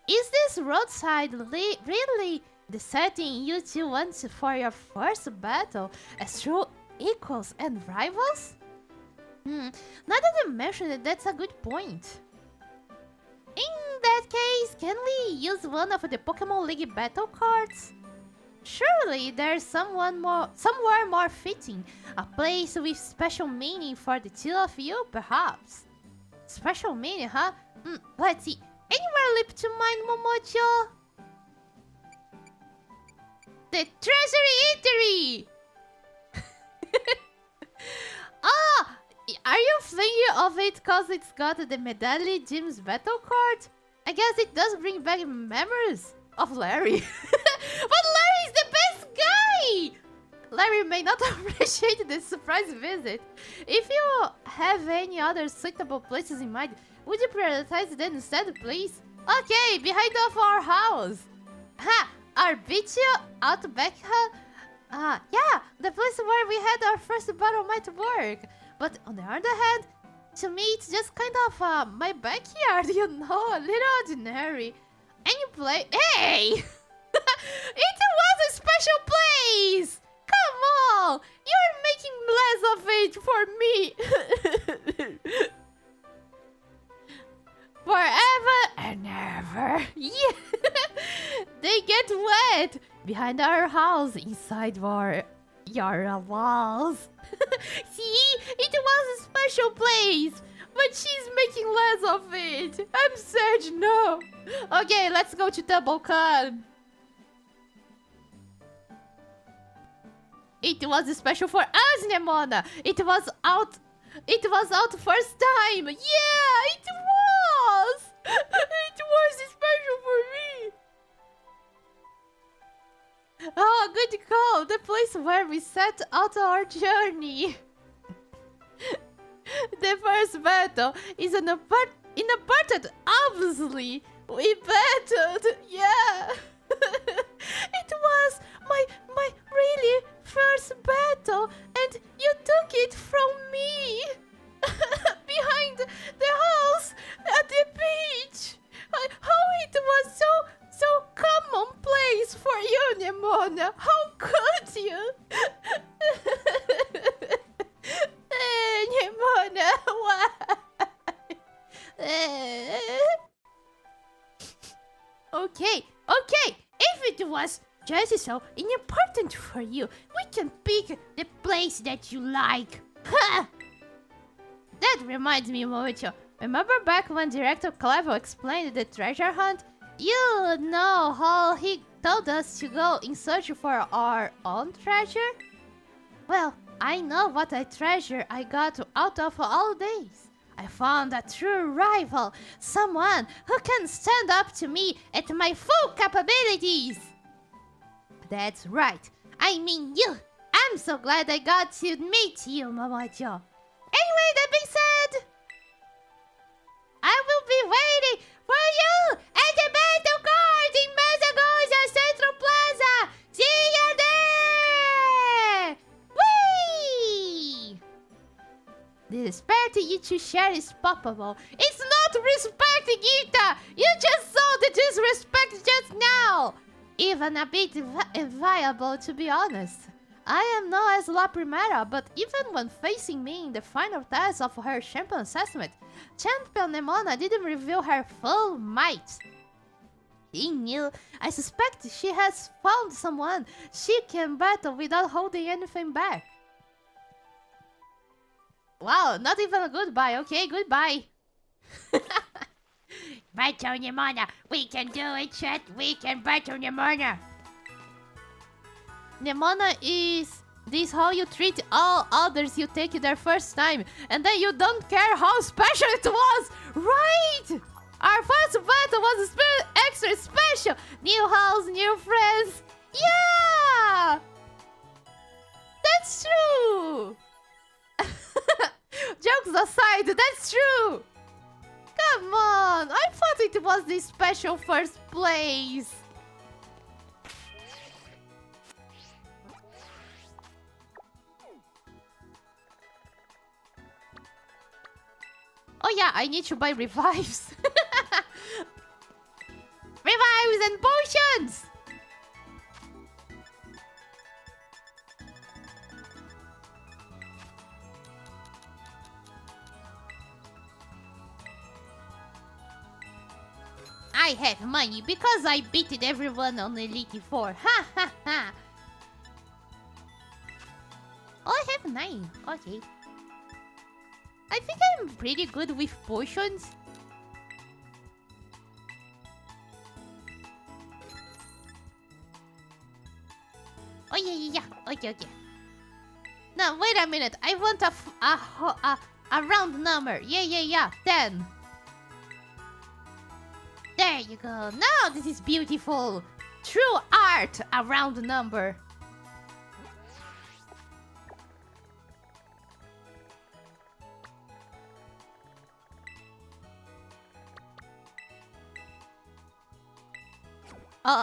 is this roadside really the setting you two want for your first battle as true equals and rivals? Now that you mention it, that's a good point. In that case, can we use one of the Pokemon League battle cards? Surely there's somewhere more fitting, a place with special meaning for the two of you, perhaps. Special meaning, huh? Let's see. Anywhere leap to mind, Momochi? The Treasury Eatery! Are you thinking of it because it's got the Medallion Gym's battle card? I guess it does bring back memories of Larry. But Larry's the best guy! Larry may not appreciate the surprise visit. If you have any other suitable places in mind, would you prioritize them instead, please? Okay, behind of our house. Ha! Our beach out back, yeah, the place where we had our first battle might work. But on the other hand, to me it's just kind of my backyard, you know, a little ordinary. Any place... Hey! It was a special place! Come on! You're making less of it for me! Forever and ever. Yeah. They get wet behind our house, inside your walls. See, it was a special place, but she's making less of it. I'm sad, no. Okay, let's go to Double Con. It was special for us, Nemona. It was out first time. Yeah, it was. It was special for me. Oh, good call. The place where we set out our journey. The first battle is in a part, obviously. We battled, yeah. It was my really first battle, and you took it from me. Behind the house at the beach. How it was so commonplace for you, Nemona. How could you? Nemona, why? Okay. If it was just so important for you, we can pick the place that you like. That reminds me, Momochi. Remember back when Director Clevo explained the treasure hunt? You know how he told us to go in search for our own treasure? Well, I know what a treasure I got out of all days. I found a true rival, someone who can stand up to me at my full capabilities. That's right, I mean you. I'm so glad I got to meet you, Momochi. Anyway, that being said, I will be waiting for you at the battle court in Mazagoza Central Plaza. See you there! Whee! The respect you two share is palpable. It's not respect, Gita! You just saw the disrespect just now! Even a bit inviolable, to be honest. I am no as La Primera, but even when facing me in the final test of her champion assessment, Champion Nemona didn't reveal her full might. He knew. I suspect she has found someone she can battle without holding anything back. Wow, not even a goodbye. Okay, goodbye. Battle Nemona. We can do it, chat. We can battle Nemona. Nemona is This how you treat all others you take their first time, and then you don't care how special it was, right? Our first battle was extra special. New house, new friends. Yeah! That's true! Jokes aside, that's true! Come on! I thought it was the special first place! Oh yeah, I need to buy revives. Revives and potions! I have money because I beat everyone on Elite 4. Ha ha ha! Oh, I have 9. Okay. I think I'm pretty good with potions. Oh yeah. Okay. Now wait a minute. I want a round number. Yeah. 10. There you go. Now this is beautiful. True art. A round number.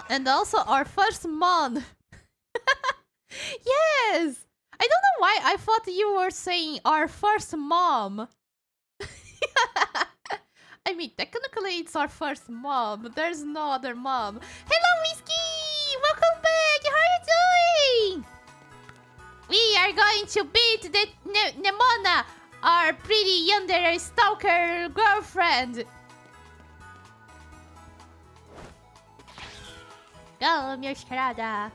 And also our first mon. Yes! I don't know why I thought you were saying our first mom. I mean, technically it's our first mom. There's no other mom. Hello, Whiskey! Welcome back! How are you doing? We are going to beat the Nemona, our pretty yandere stalker girlfriend. Go, Mirshkarada.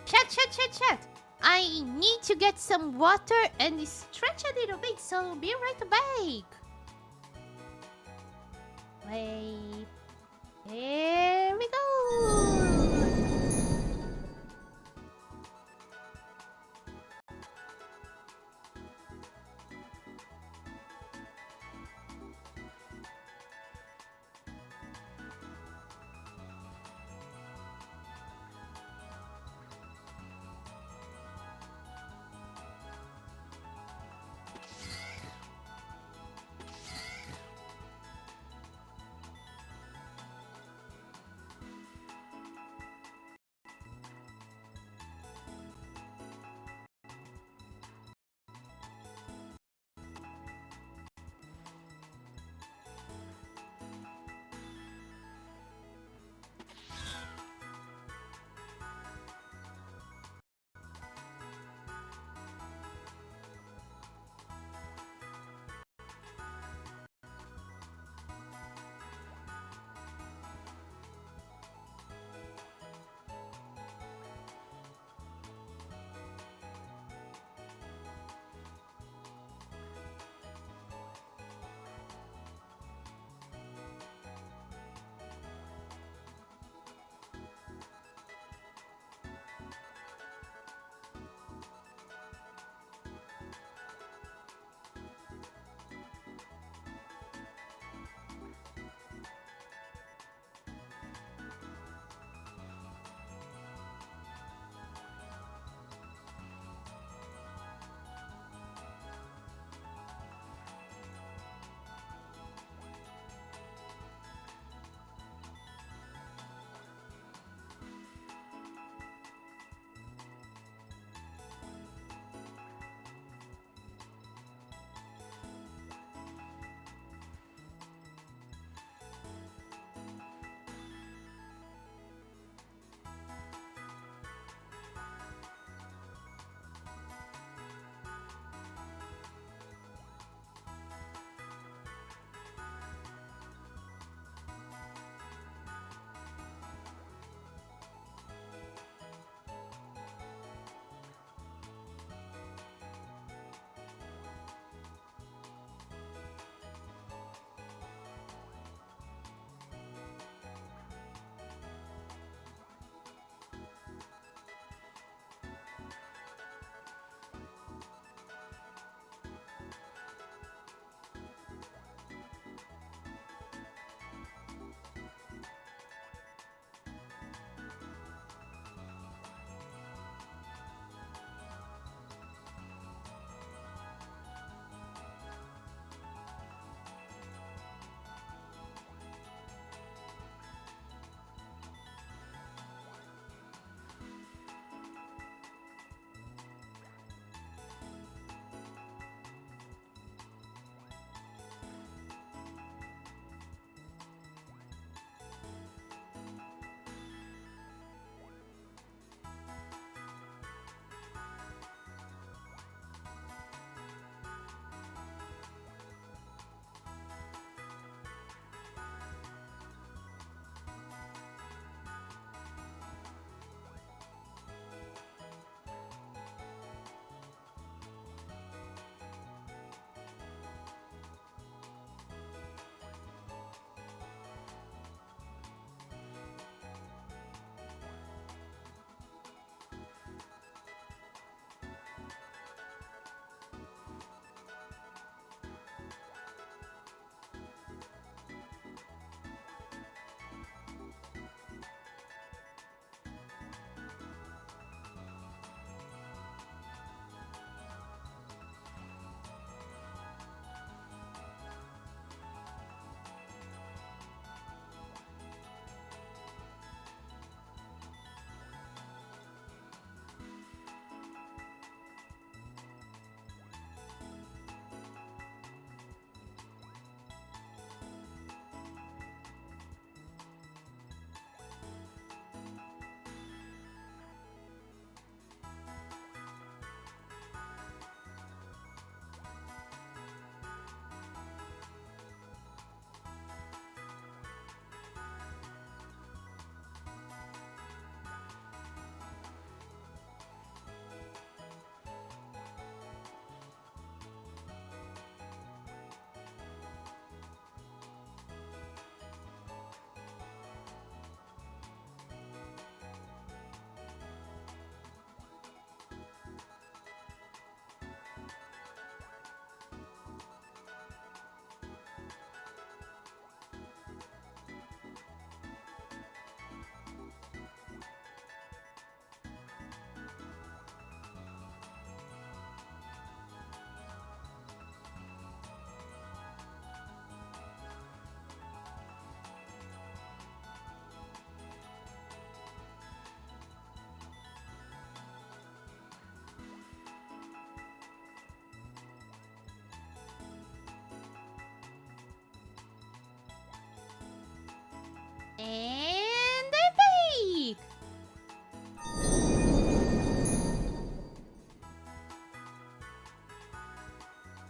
Chat. I need to get some water and stretch a little bit, so be right back. Wait. Here we go.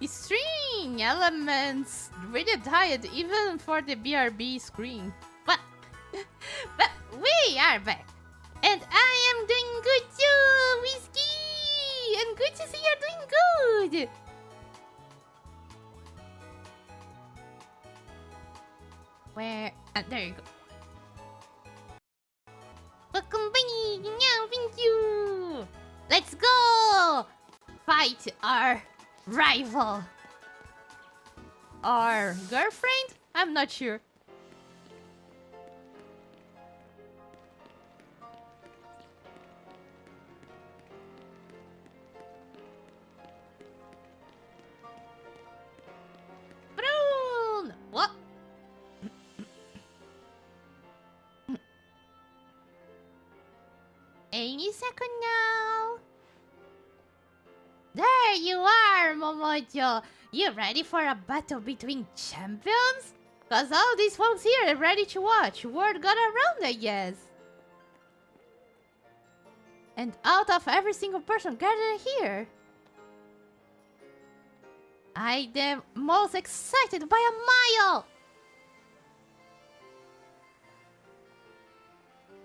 String elements really tired even for the BRB screen. But we are back. And I am doing good too, Whiskey! And good to see you're doing good! Where? There you go. Welcome back! Yeah, thank you! Let's go! Fight our rival. Our girlfriend? I'm not sure. Brune! What? Any second now. There you are, Momochi. You ready for a battle between champions? Cause all these folks here are ready to watch. Word got around, I guess. And out of every single person gathered here, I am most excited by a mile.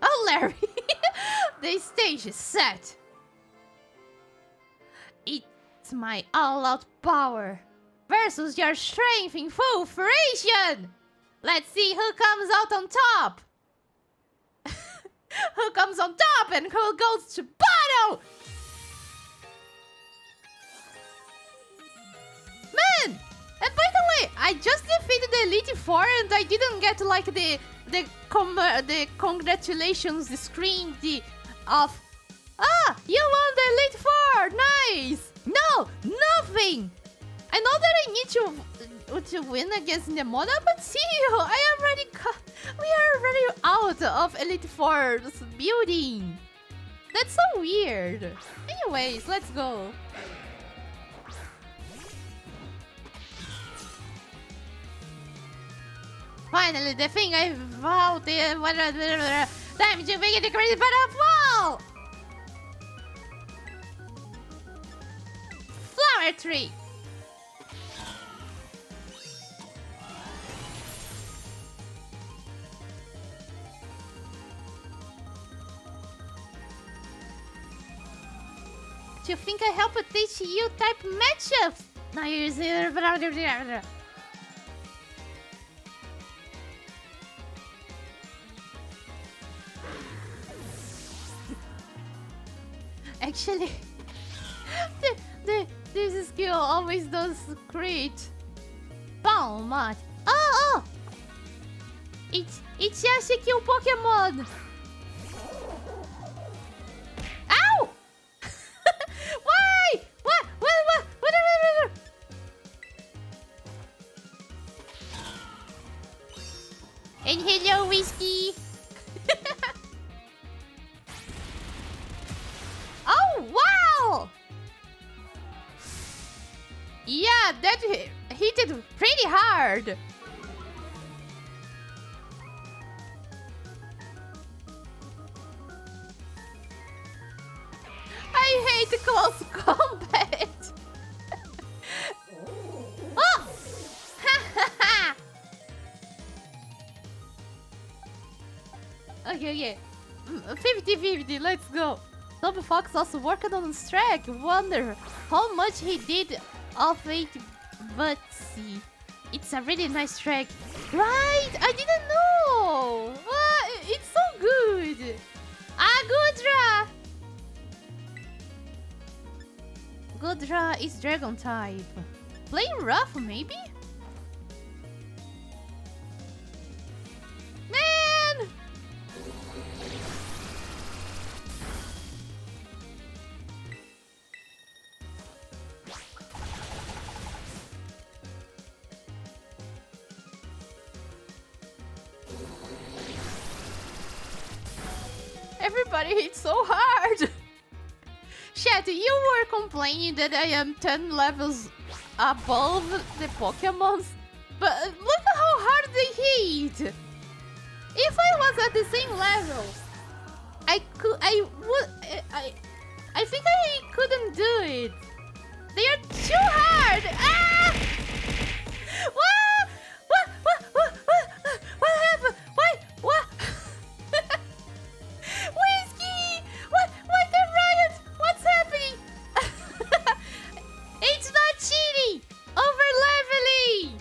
Oh, Larry! The stage is set. It's my all-out power versus your strength in full fruition. Let's see who comes out on top. Who comes on top and who goes to battle? Man! And by the way, I just defeated the Elite Four and I didn't get like the congratulations, the screen, of you won the Elite Four, nice. No, nothing. I know that I need to win against Nemona, but see, we are already out of Elite Four's building. That's so weird. Anyways, let's go. Finally, the thing I vowed time to make it a crazy butterfall! Flower tree! Do you think I help teach you type matchups? Now you're actually, this skill always does crit. Palma. Oh! It's just a kill Pokemon. Ow! Why? What? And hello, Whiskey. Oh, wow! Yeah, that hit it pretty hard. I hate close combat. Oh! Okay. 50-50, let's go. Toby Fox also worked on Strike. Wonder how much he did of it, but see, it's a really nice track, right? I didn't know. It's so good. Goodra is Dragon type. Playing rough, maybe? Man! Everybody hits so hard! Chat, you were complaining that I am 10 levels above the Pokemons, but look at how hard they hit! If I was at the same level, I think I couldn't do it. They are too hard! Ah! What happened? Why? What? Whiskey! What the riot? What's happening? It's not cheating! Over leveling!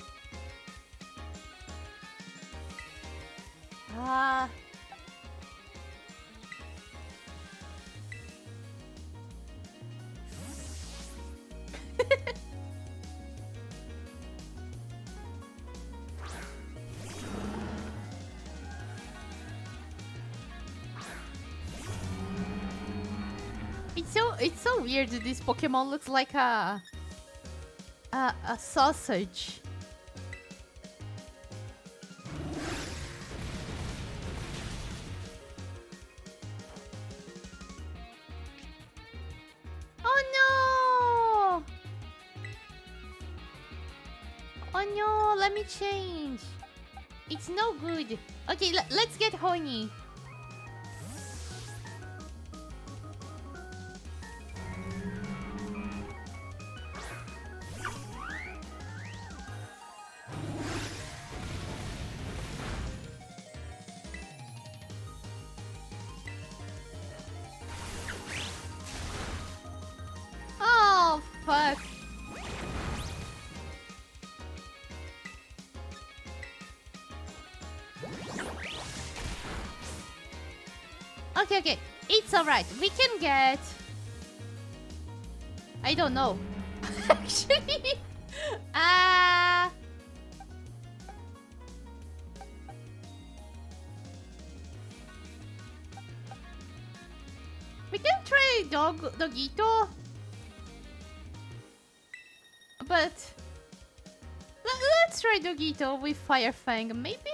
It's so weird. This Pokemon looks like a sausage. Oh no! Oh no! Let me change. It's no good. Okay, let's get honey. Oh, fuck. Okay. It's alright. We can get... I don't know. Actually... We can try Dogito. But... Let's try Dogito with Fire Fang. Maybe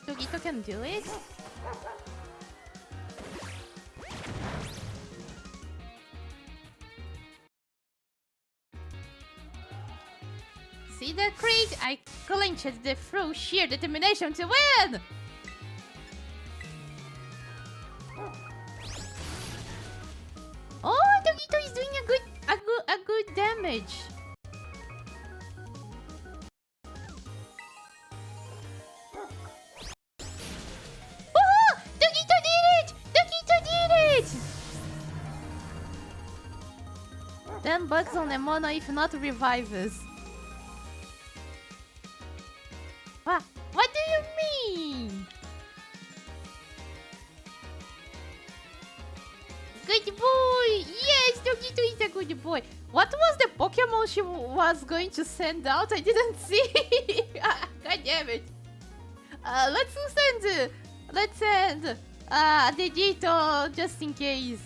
Dogito can do it? See the crate? I clinched the through sheer determination to win! Oh, Dogito is doing a good damage. Oh, Dogito did it! Dogito did it! 10 bucks on a mono if not revives. What do you mean? Good boy! Yes, Dogito is a good boy. What was the Pokemon she was going to send out? I didn't see. God damn it. Let's send Dogito just in case.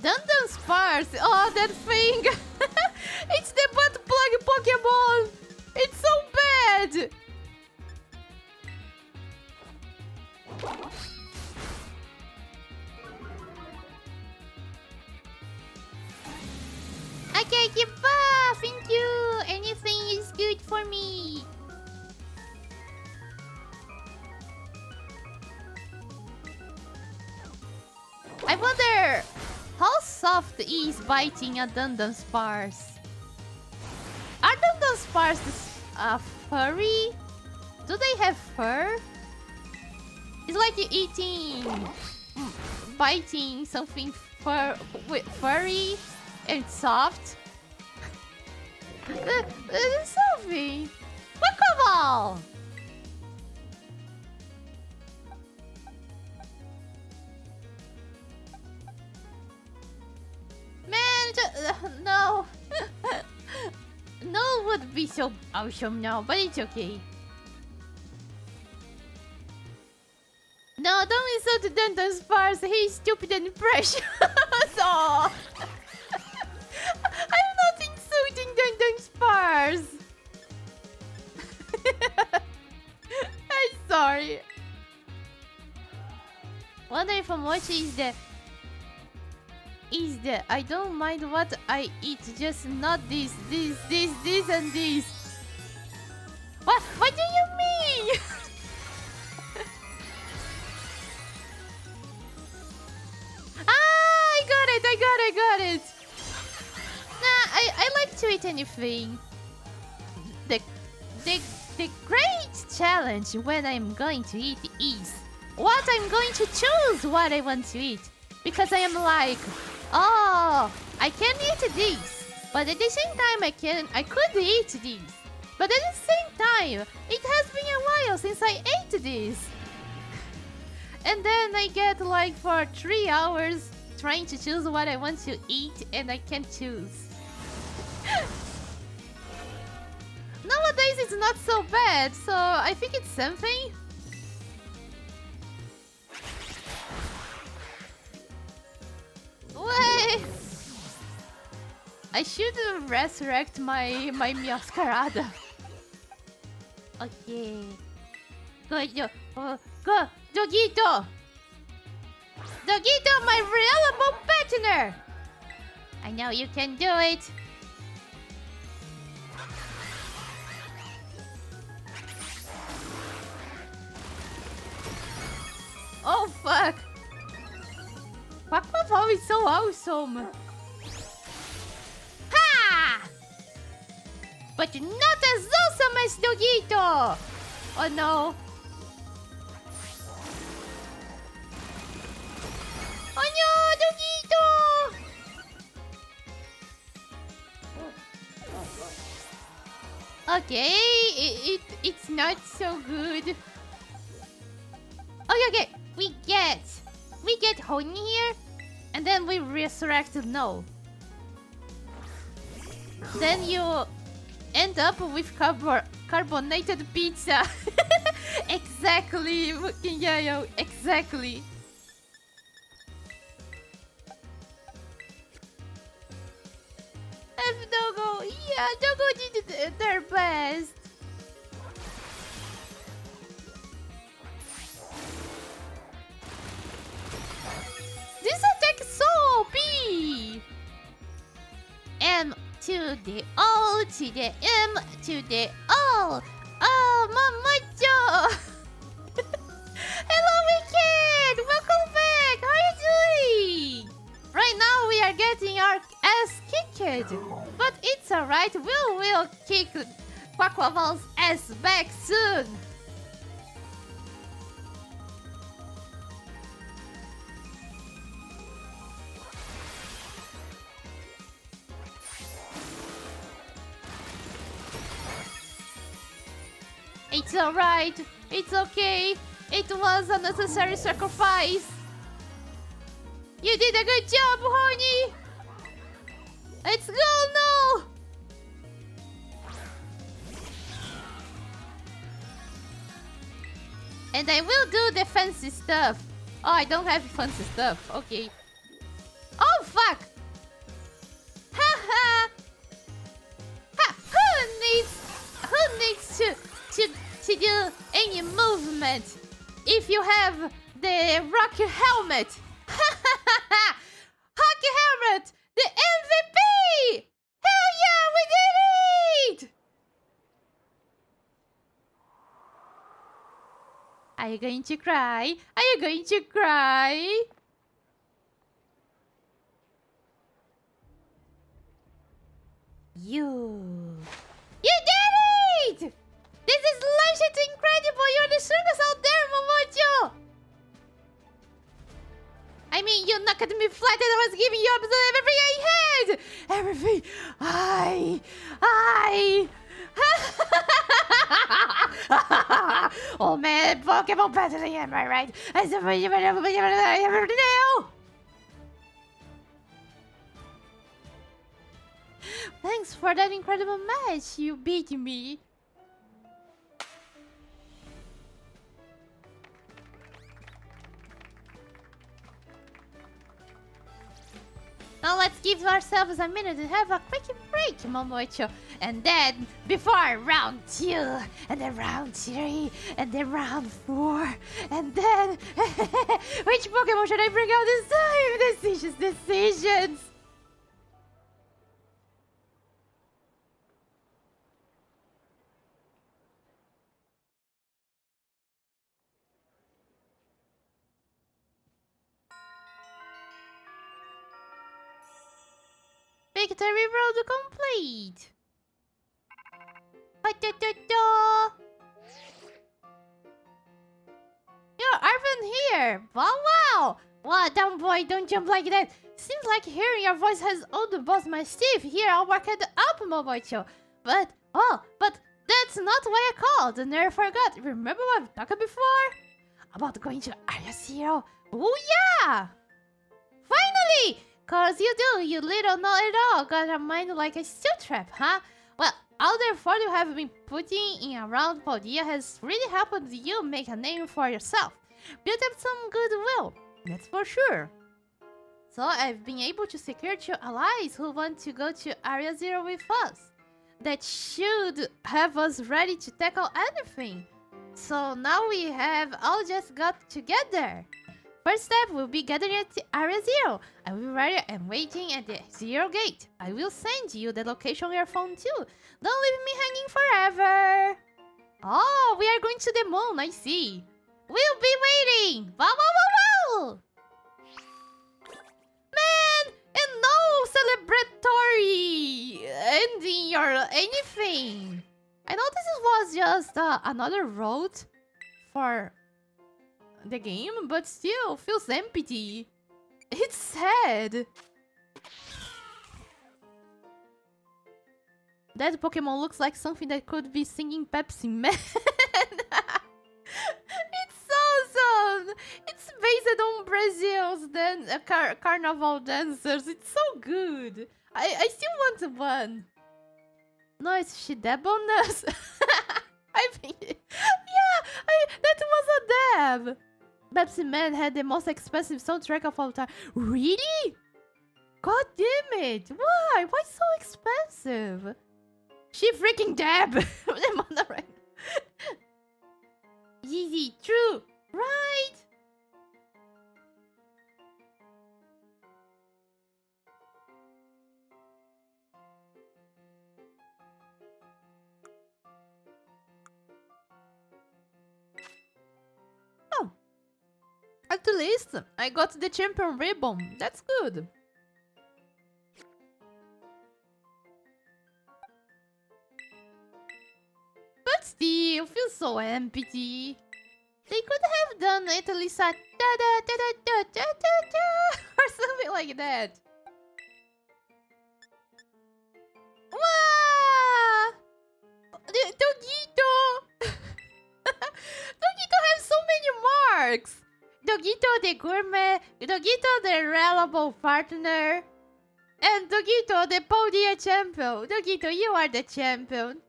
Dundon Spars! Oh, that thing! It's the butt plug Pokemon! It's so bad! Okay, Kipa! Thank you! Anything is good for me! I wonder... how soft is biting a Dundon Spars? Are Dundon Spars furry? Do they have fur? It's like eating... biting something furry and soft. Something. But come on! Man, no. No would be so awesome now, but it's okay. No, don't insult Dundon Spars. He's stupid and precious. Oh. I'm not insulting Dundon Spars. I'm sorry. Wonder if Momochi is the I don't mind what I eat, just not this, and this. What do you mean? thing. The, the, the great challenge when I'm going to eat is what I'm going to choose what I want to eat. Because I am like, oh, I can eat this, but at the same time I could eat this. But at the same time, it has been a while since I ate this. And then I get like for 3 hours trying to choose what I want to eat and I can't choose. Nowadays it's not so bad, so I think it's something. Wait! I should resurrect my mascarada. Okay. Go, Dogito! Dogito, my reliable partner! I know you can do it. Oh fuck! Quackquaval is so awesome! Ha! But not as awesome as Dogito! Oh no! Oh no, Dogito! Okay, it's not so good. Okay, we get honey here, and then we resurrect no. Then you end up with carbonated pizza. Exactly, yeah, exactly. F Dogo, yeah, Dogo did their best. This attack is so OP! M to the O to the M to the O. Oh, Momochi! Hello, Wicked! Welcome back! How are you doing? Right now we are getting our ass kicked. But it's alright, we will kick Quackquaval's ass back soon. It's alright. It's okay. It was a necessary sacrifice. You did a good job, honey. Let's go now. And I will do the fancy stuff. Oh, I don't have fancy stuff. Okay. Oh, fuck. Ha. Who needs to do any movement if you have the rocket helmet? Hockey helmet, the MVP! Hell yeah, we did it! Are you going to cry? Are you going to cry? You did it! This is legit incredible! You're the strongest out there, Momochi! I mean, you knocked me flat and I was giving you everything I had! Everything! Oh man, Pokemon battling, am I right? Thanks for that incredible match. You beat me. Now let's give ourselves a minute to have a quick break, Momochi. And then, before round 2, and then round 3, and then round 4, and then... which Pokemon should I bring out this time? Decisions! Victory road complete! You're Arvin here! Wow, wow! Wow, dumb boy, don't jump like that! Seems like hearing your voice has all the boss my Steve. Here, I'll work it up, Momochi. But that's not why I called. I never forgot. Remember what we talked before? About going to Area Zero? Oh yeah! Finally! Cause you little know it all. Got a mind like a steel trap, huh? Well, all the effort you have been putting in around Podia has really helped you make a name for yourself. Built up some goodwill, that's for sure. So I've been able to secure 2 allies who want to go to Area Zero with us. That should have us ready to tackle anything. So now we have all just got to get there. First step will be gathering at Area Zero. I will be ready and waiting at the Zero Gate. I will send you the location on your phone too. Don't leave me hanging forever. Oh, we are going to the moon, I see. We'll be waiting. Wow, wow, wow, wow. Man, and no celebratory ending or anything. I know this was just another road for the game, but still feels empty. It's sad. That Pokemon looks like something that could be singing Pepsi Man. It's awesome. It's based on Brazil's carnival dancers. It's so good. I still want one. No, it's Shidebonus. I think... Yeah, that was a dab. Pepsi Man had the most expensive soundtrack of all time. Really? God damn it. Why? Why so expensive? She freaking dab. Easy, true, right? Oh, at least I got the champion ribbon. That's good. But still, feels so empty. They could have done at least a da-da-da-da-da-da-da or something like that. Wow! Dogito! Dogito has so many marks! Dogito the gourmet, Dogito the reliable partner, and Dogito the Podia champion. Dogito, you are the champion.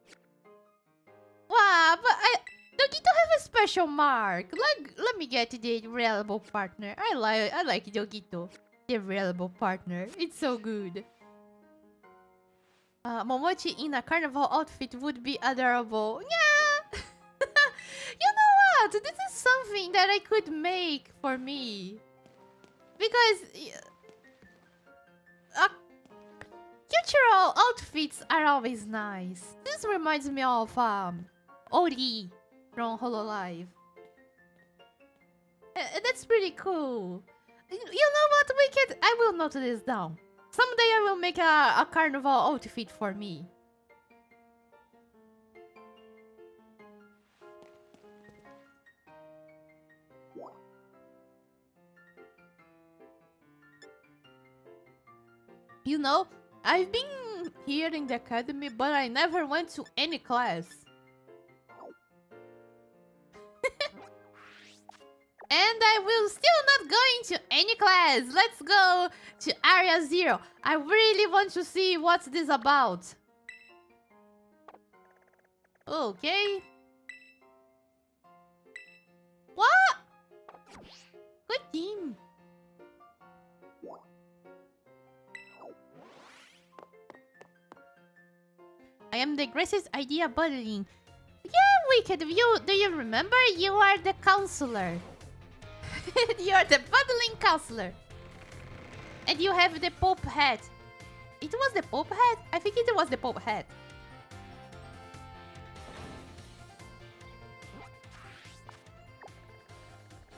Wow, but Dogito have a special mark. Like, let me get the reliable partner. I like Dogito, the reliable partner. It's so good. Momochi in a carnival outfit would be adorable. Yeah. You know what? This is something that I could make for me. Because cultural outfits are always nice. This reminds me of Ori from Hololive. That's pretty cool. You know what, Wicked? I will note this down. Someday I will make a carnival outfit for me. You know, I've been here in the academy, but I never went to any class. And I will still not going to any class. Let's go to Area Zero. I really want to see what's this about. Okay. What? Good team. I am the greatest idea budding. Yeah, Wicked, do you remember? You are the counselor. You are the budding counselor. And you have the Pope hat. It was the Pope hat? I think it was the Pope hat.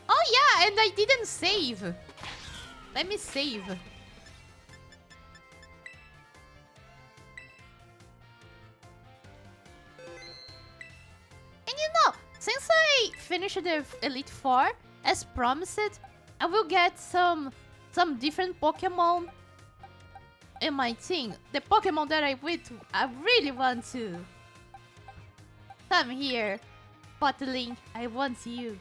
Oh yeah, and I didn't save. Let me save. Since I finished the Elite Four, as promised, I will get some different Pokemon in my team. The Pokemon that I really want to. Come here, Potling. I want you.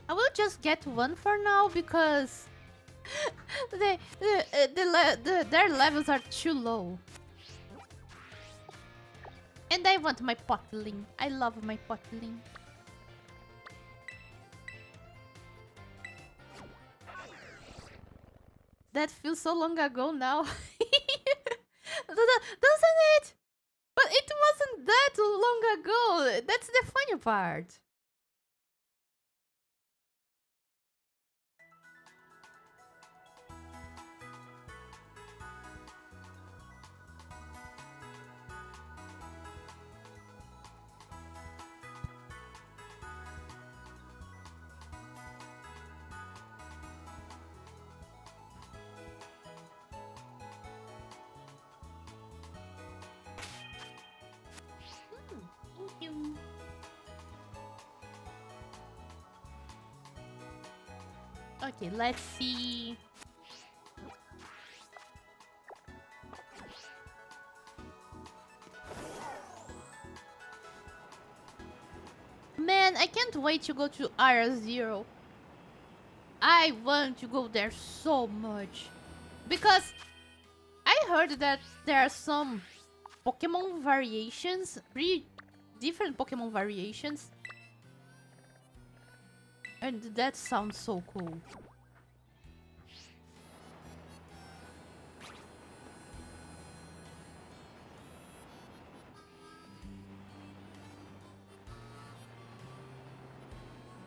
I will just get one for now because their levels are too low. And I want my Potling. I love my Potling. That feels so long ago now. Doesn't it? But it wasn't that long ago. That's the funny part. Thank you. Okay, let's see. Man, I can't wait to go to Area Zero. I want to go there so much. Because I heard that there are some Pokemon variations, pretty different Pokemon variations. And that sounds so cool.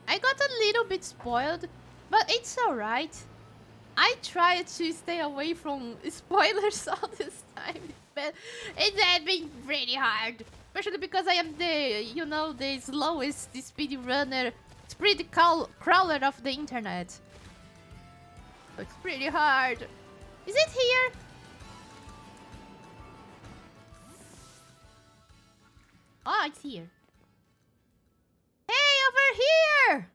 I got a little bit spoiled, but it's alright. I tried to stay away from spoilers all this time, but it had been pretty hard. Especially because I am the slowest speed runner, speed crawler of the internet. So it's pretty hard. Is it here? Oh, it's here. Hey, over here!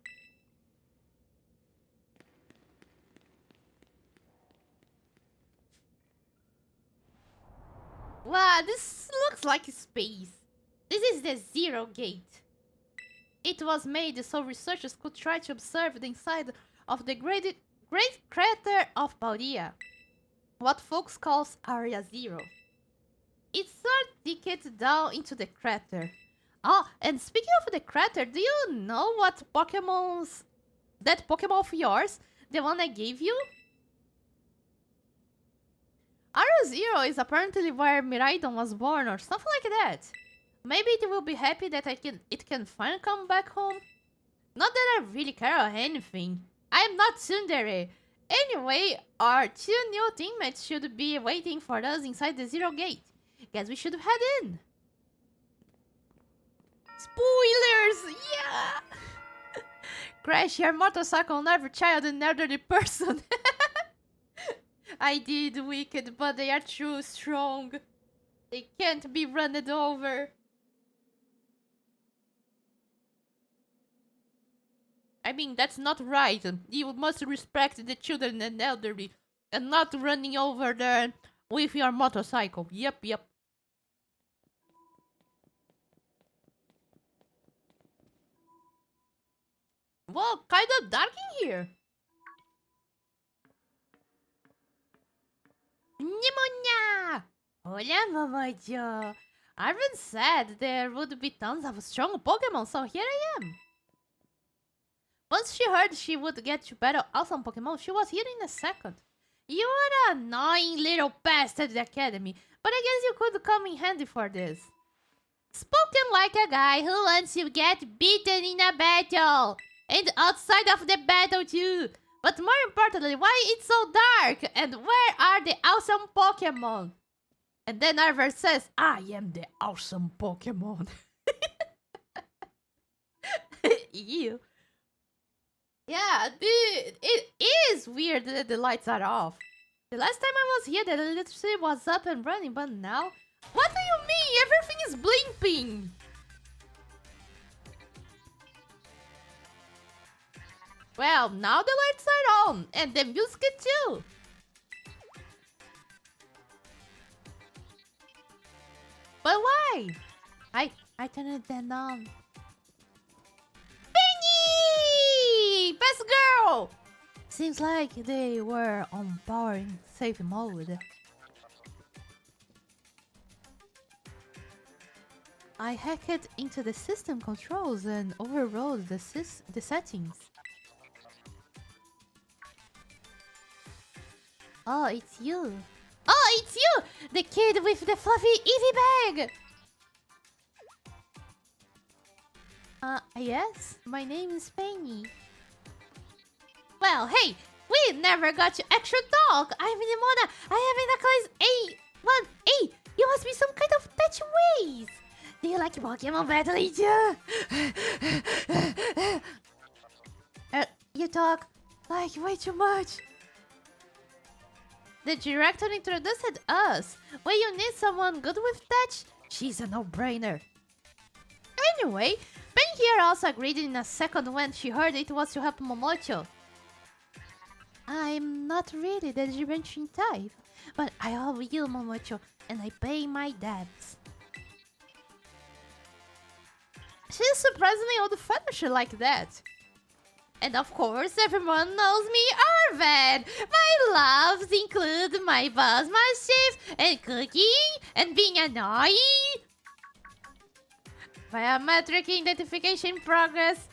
Wow, this looks like space. This is the Zero Gate. It was made so researchers could try to observe the inside of the great crater of Pauria, what folks calls Area Zero. It's a ticket down into the crater. Oh, and speaking of the crater, do you know what that Pokemon of yours, the one I gave you? Area Zero is apparently where Miraidon was born or something like that. Maybe it will be happy that it can finally come back home. Not that I really care or anything. I am not tsundere. Anyway, our 2 new teammates should be waiting for us inside the Zero Gate. Guess we should head in. Spoilers! Yeah! Crash your motorcycle on every child and elderly person. I did, Wicked, but they are too strong. They can't be run over. I mean, that's not right. You must respect the children and elderly and not running over them with your motorcycle. Yep. Well, kinda dark in here. Pneumonia! Hola, Momochi. Arven said there would be tons of strong Pokemon, so here I am. Once she heard she would get to battle awesome Pokemon, she was here in a second. You are an annoying little pest at the academy, but I guess you could come in handy for this. Spoken like a guy who wants to get beaten in a battle! And outside of the battle too! But more importantly, why it's so dark? And where are the awesome Pokemon? And then Arver says, I am the awesome Pokemon. Ew. Yeah, it is weird the lights are off. The last time I was here, the electricity was up and running, but now... What do you mean? Everything is blimping! Well, now the lights are on, and the music too. But why? I turned it then on. Penny! Best girl! Seems like they were on power in safe mode. I hacked into the system controls and overrode the settings. Oh, it's you. Oh, it's you! The kid with the fluffy Eevee bag! Yes? My name is Penny. Well, hey! We never got to extra talk! I'm Nimona! I have a necklace A1A! You must be some kind of touch ways! Do you like Pokemon battling too? You talk like way too much. The director introduced us. When you need someone good with touch, she's a no-brainer. Anyway, Ben here also agreed in a second when she heard it was to help Momochi. I'm not really the dimension type, but I owe you, Momochi, and I pay my debts. She's surprisingly old-fashioned like that. And of course, everyone knows me, Arvid! My loves include my boss mischief, and cooking, and being annoying. Biometric identification progress.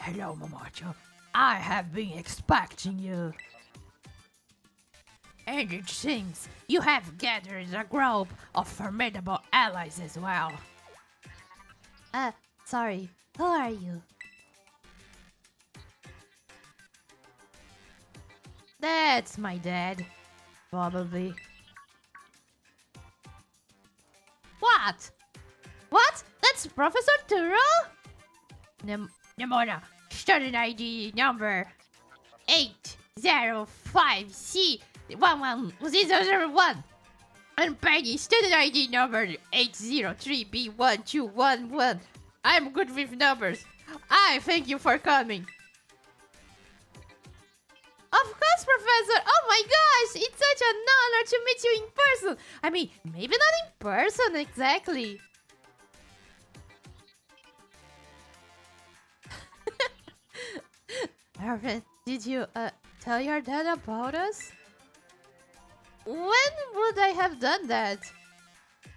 Hello, Momochi. I have been expecting you. And it seems you have gathered a group of formidable allies as well. Sorry. Who are you? That's my dad. Probably. What? What? That's Professor Turo? Nimona, student ID number 805C110001. And Penny, student ID number 803B1211. I'm good with numbers. I thank you for coming. Of course, Professor! Oh my gosh! It's such an honor to meet you in person! I mean, maybe not in person exactly. Arvid, did you tell your dad about us? When would I have done that?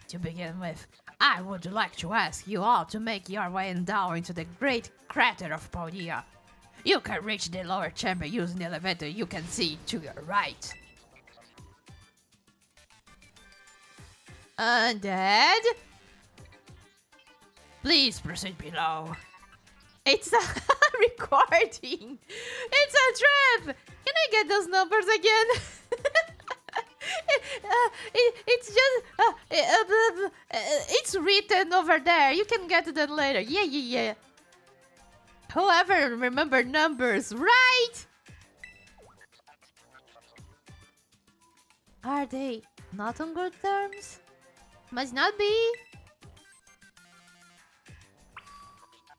To begin with, I would like to ask you all to make your way down into the great crater of Paldea. You can reach the lower chamber using the elevator you can see to your right. Dad? Please proceed below. It's a recording. It's a trap. Can I get those numbers again? It's written over there. You can get them later. Yeah. Whoever remember numbers, right? Are they not on good terms? Must not be.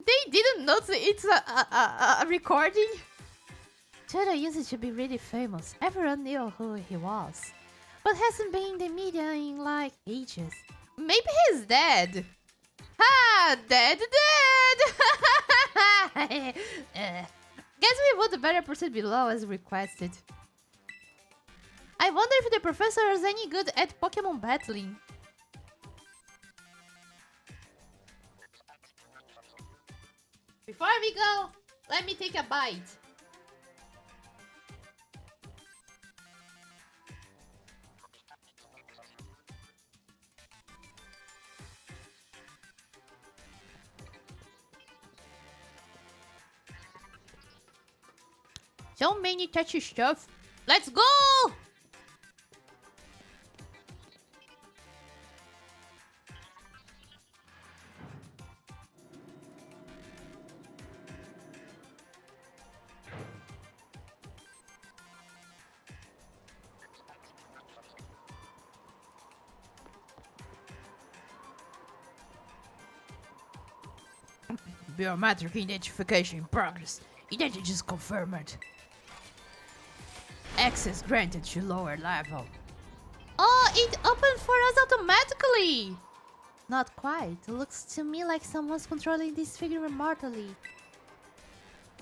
They didn't notice it's a recording. Turo used to be really famous. Everyone knew who he was. But hasn't been in the media in like ages. Maybe he's dead. Ha! Dead! Guess we would better proceed below as requested. I wonder if the professor is any good at Pokemon battling. Before we go, let me take a bite. So many touchy stuff. Let's go! Biometric identification in progress. Identity is confirmed. Access granted to lower level. Oh, it opened for us automatically! Not quite. Looks to me like someone's controlling this figure remotely.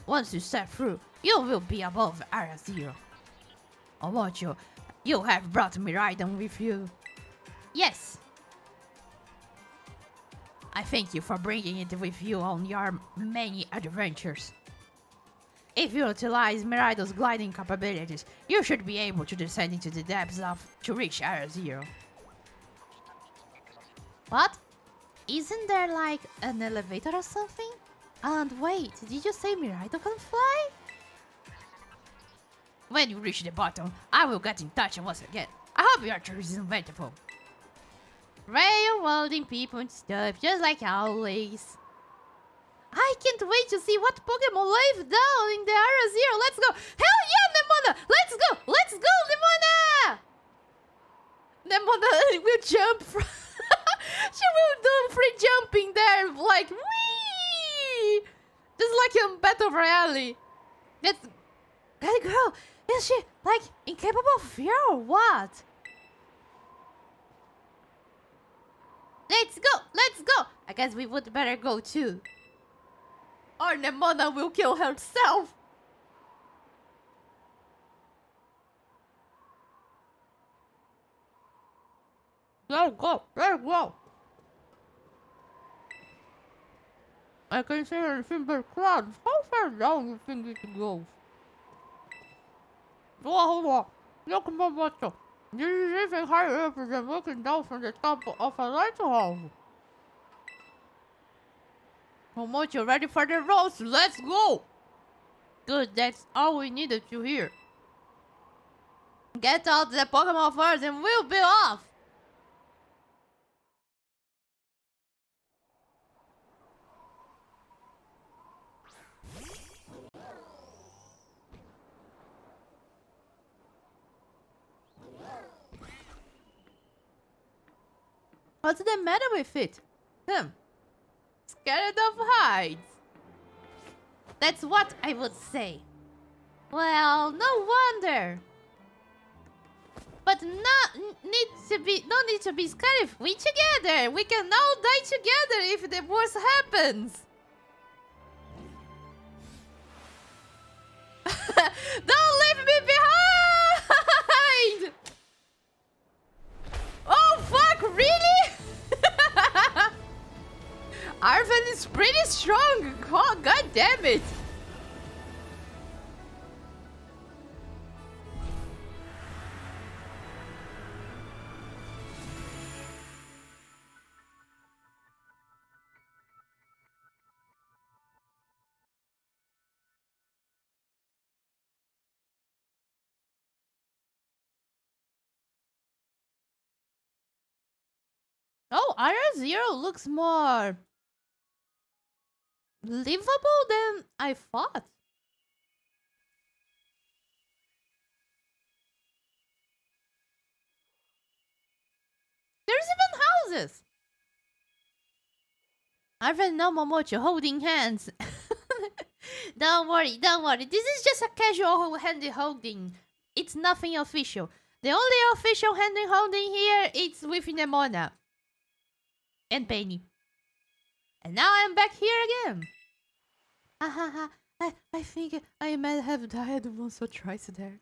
Once you step through, you will be above Area Zero. Momochi, you have brought Miraidon with you. Yes. I thank you for bringing it with you on your many adventures. If you utilize Miraidon's gliding capabilities, you should be able to descend into the depths to reach Area Zero. What? Isn't there like an elevator or something? And wait, did you say Miraidon can fly? When you reach the bottom, I will get in touch once again. I hope your trip is eventful. Railroading people and stuff, just like always. I can't wait to see what Pokemon live down in the Area Zero. Let's go! Hell yeah, Nemona! Let's go! Let's go, Nemona! Nemona will jump from... She will do free jumping there, like, whee! Just like in Battle Royale. That girl, is she, like, incapable of fear or what? Let's go! Let's go! I guess we would better go too. Or Nemona will kill herself. Let's go! Let's go! I can see anything but clouds. How far down you think it goes? Hold on. Look, Momochi. This is even higher up than looking down from the top of a lighthouse. Momochi, ready for the roast? Let's go! Good, that's all we needed to hear. Get out the Pokemon first and we'll be off! What's the matter with it? Scared of heights. That's what I would say. Well, no wonder. But no need to be scared if we together. We can all die together if the worst happens. Don't leave me behind! Oh fuck, really? Arven is pretty strong. Oh, god damn it. Oh, Area Zero looks more livable than I thought. There's even houses. Arven and Momochi holding hands. Don't worry, don't worry. This is just a casual hand holding. It's nothing official. The only official hand holding here is with Nemona and Penny. And now I'm back here again. I think I might have died once or twice there.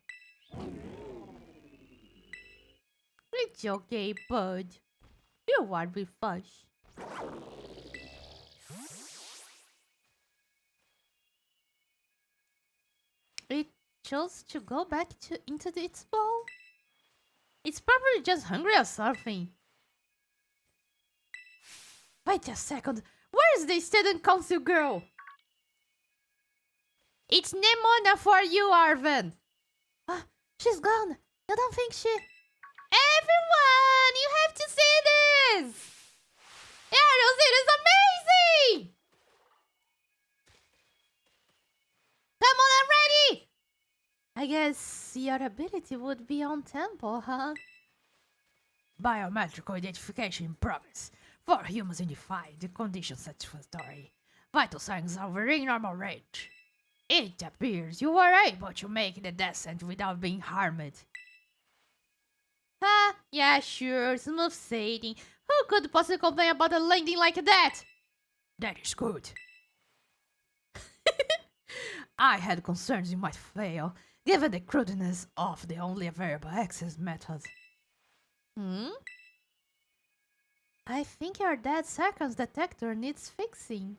It's okay, bud. You are with us. It chose to go back into its bowl. It's probably just hungry or something. Wait a second. Where's the student council girl? It's Nemona for you, Arven. She's gone. You don't think she... Everyone, you have to see this. Ariel, it is amazing. Come on, I'm ready. I guess your ability would be on tempo, huh? Biometrical identification in progress. For humans unified, the condition satisfactory. Vital signs are within normal range. It appears you were able to make the descent without being harmed. Yeah, sure, smooth sailing. Who could possibly complain about a landing like that? That is good. I had concerns you might fail, given the crudeness of the only available access method. I think your dead seconds detector needs fixing.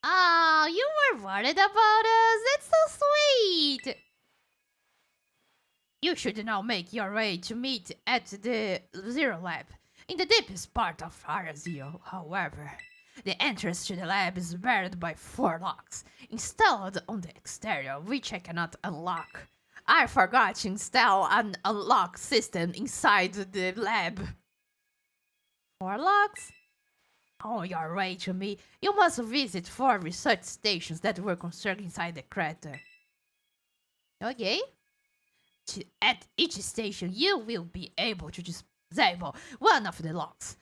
Oh, you were worried about us? It's so sweet! You should now make your way to meet at the Zero Lab, in the deepest part of Area Zero, however. The entrance to the lab is barred by 4 locks, installed on the exterior, which I cannot unlock. I forgot to install an unlock system inside the lab. 4 locks? On your way to me, you must visit 4 research stations that were constructed inside the crater. Okay. At each station, you will be able to disable one of the locks.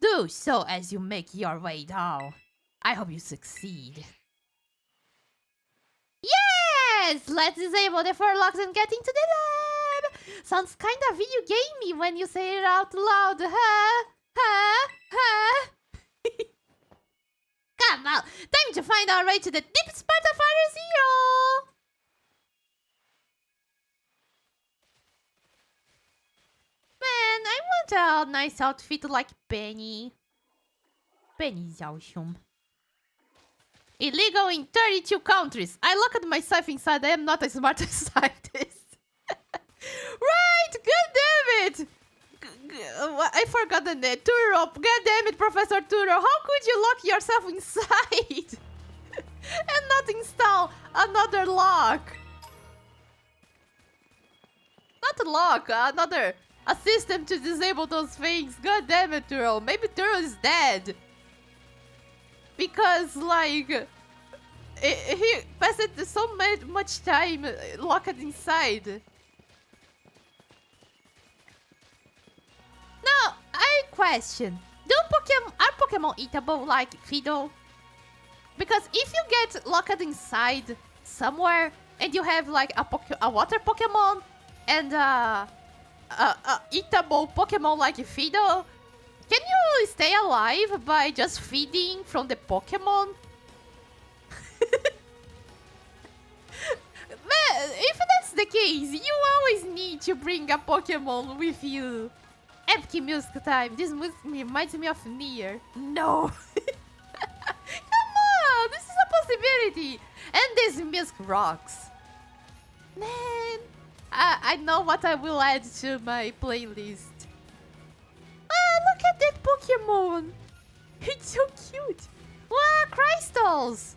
Do so as you make your way down. I hope you succeed. Yes! Let's disable the 4 locks and get into the lab! Sounds kinda video gamey when you say it out loud, huh? Come on, time to find our way to the deepest part of Area Zero! Man, I want a nice outfit like Penny. Penny's awesome. Illegal in 32 countries. I locked myself inside. I am not a smart scientist. Right! God damn it! I forgot the name. Turo. God damn it, Professor Turo. How could you lock yourself inside? And not install another lock? Not a lock, a system to disable those things. God damn it, Turo. Maybe Turo is dead. Because, like, he passed so much time locked inside. Now, I question. Are Pokemon eatable like Fiddle? Because if you get locked inside somewhere and you have like a water Pokemon and a eatable Pokemon like Fiddle, can you stay alive by just feeding from the Pokemon? Man, if that's the case, you always need to bring a Pokemon with you. Epic music time. This music reminds me of Nier. No. Come on, this is a possibility. And this music rocks. Man, I know what I will add to my playlist. Look at that Pokemon. It's so cute. Wow, crystals.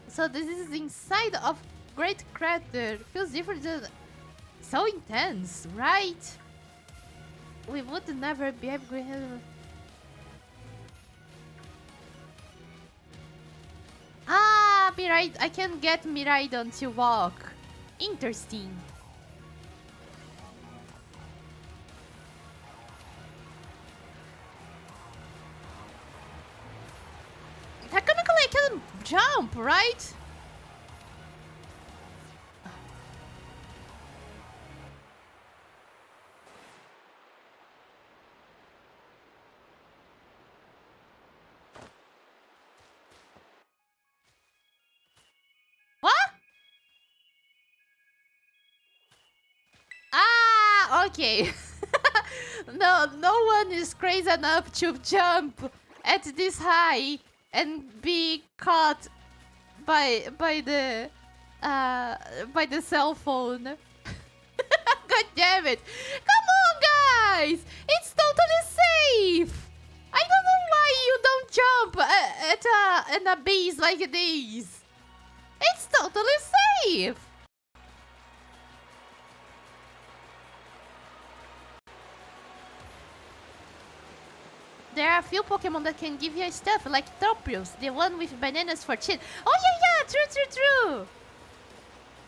So this is inside of Great Crater. Feels different than... So intense, right? We would never be able to... I can get Miraidon to walk. Interesting. Technically I can jump, right? Okay. No one is crazy enough to jump at this high and be caught by the cell phone. God damn it! Come on, guys! It's totally safe. I don't know why you don't jump at a base like this. It's totally safe. There are a few Pokemon that can give you stuff, like Tropius, the one with bananas for chin. Oh yeah, true.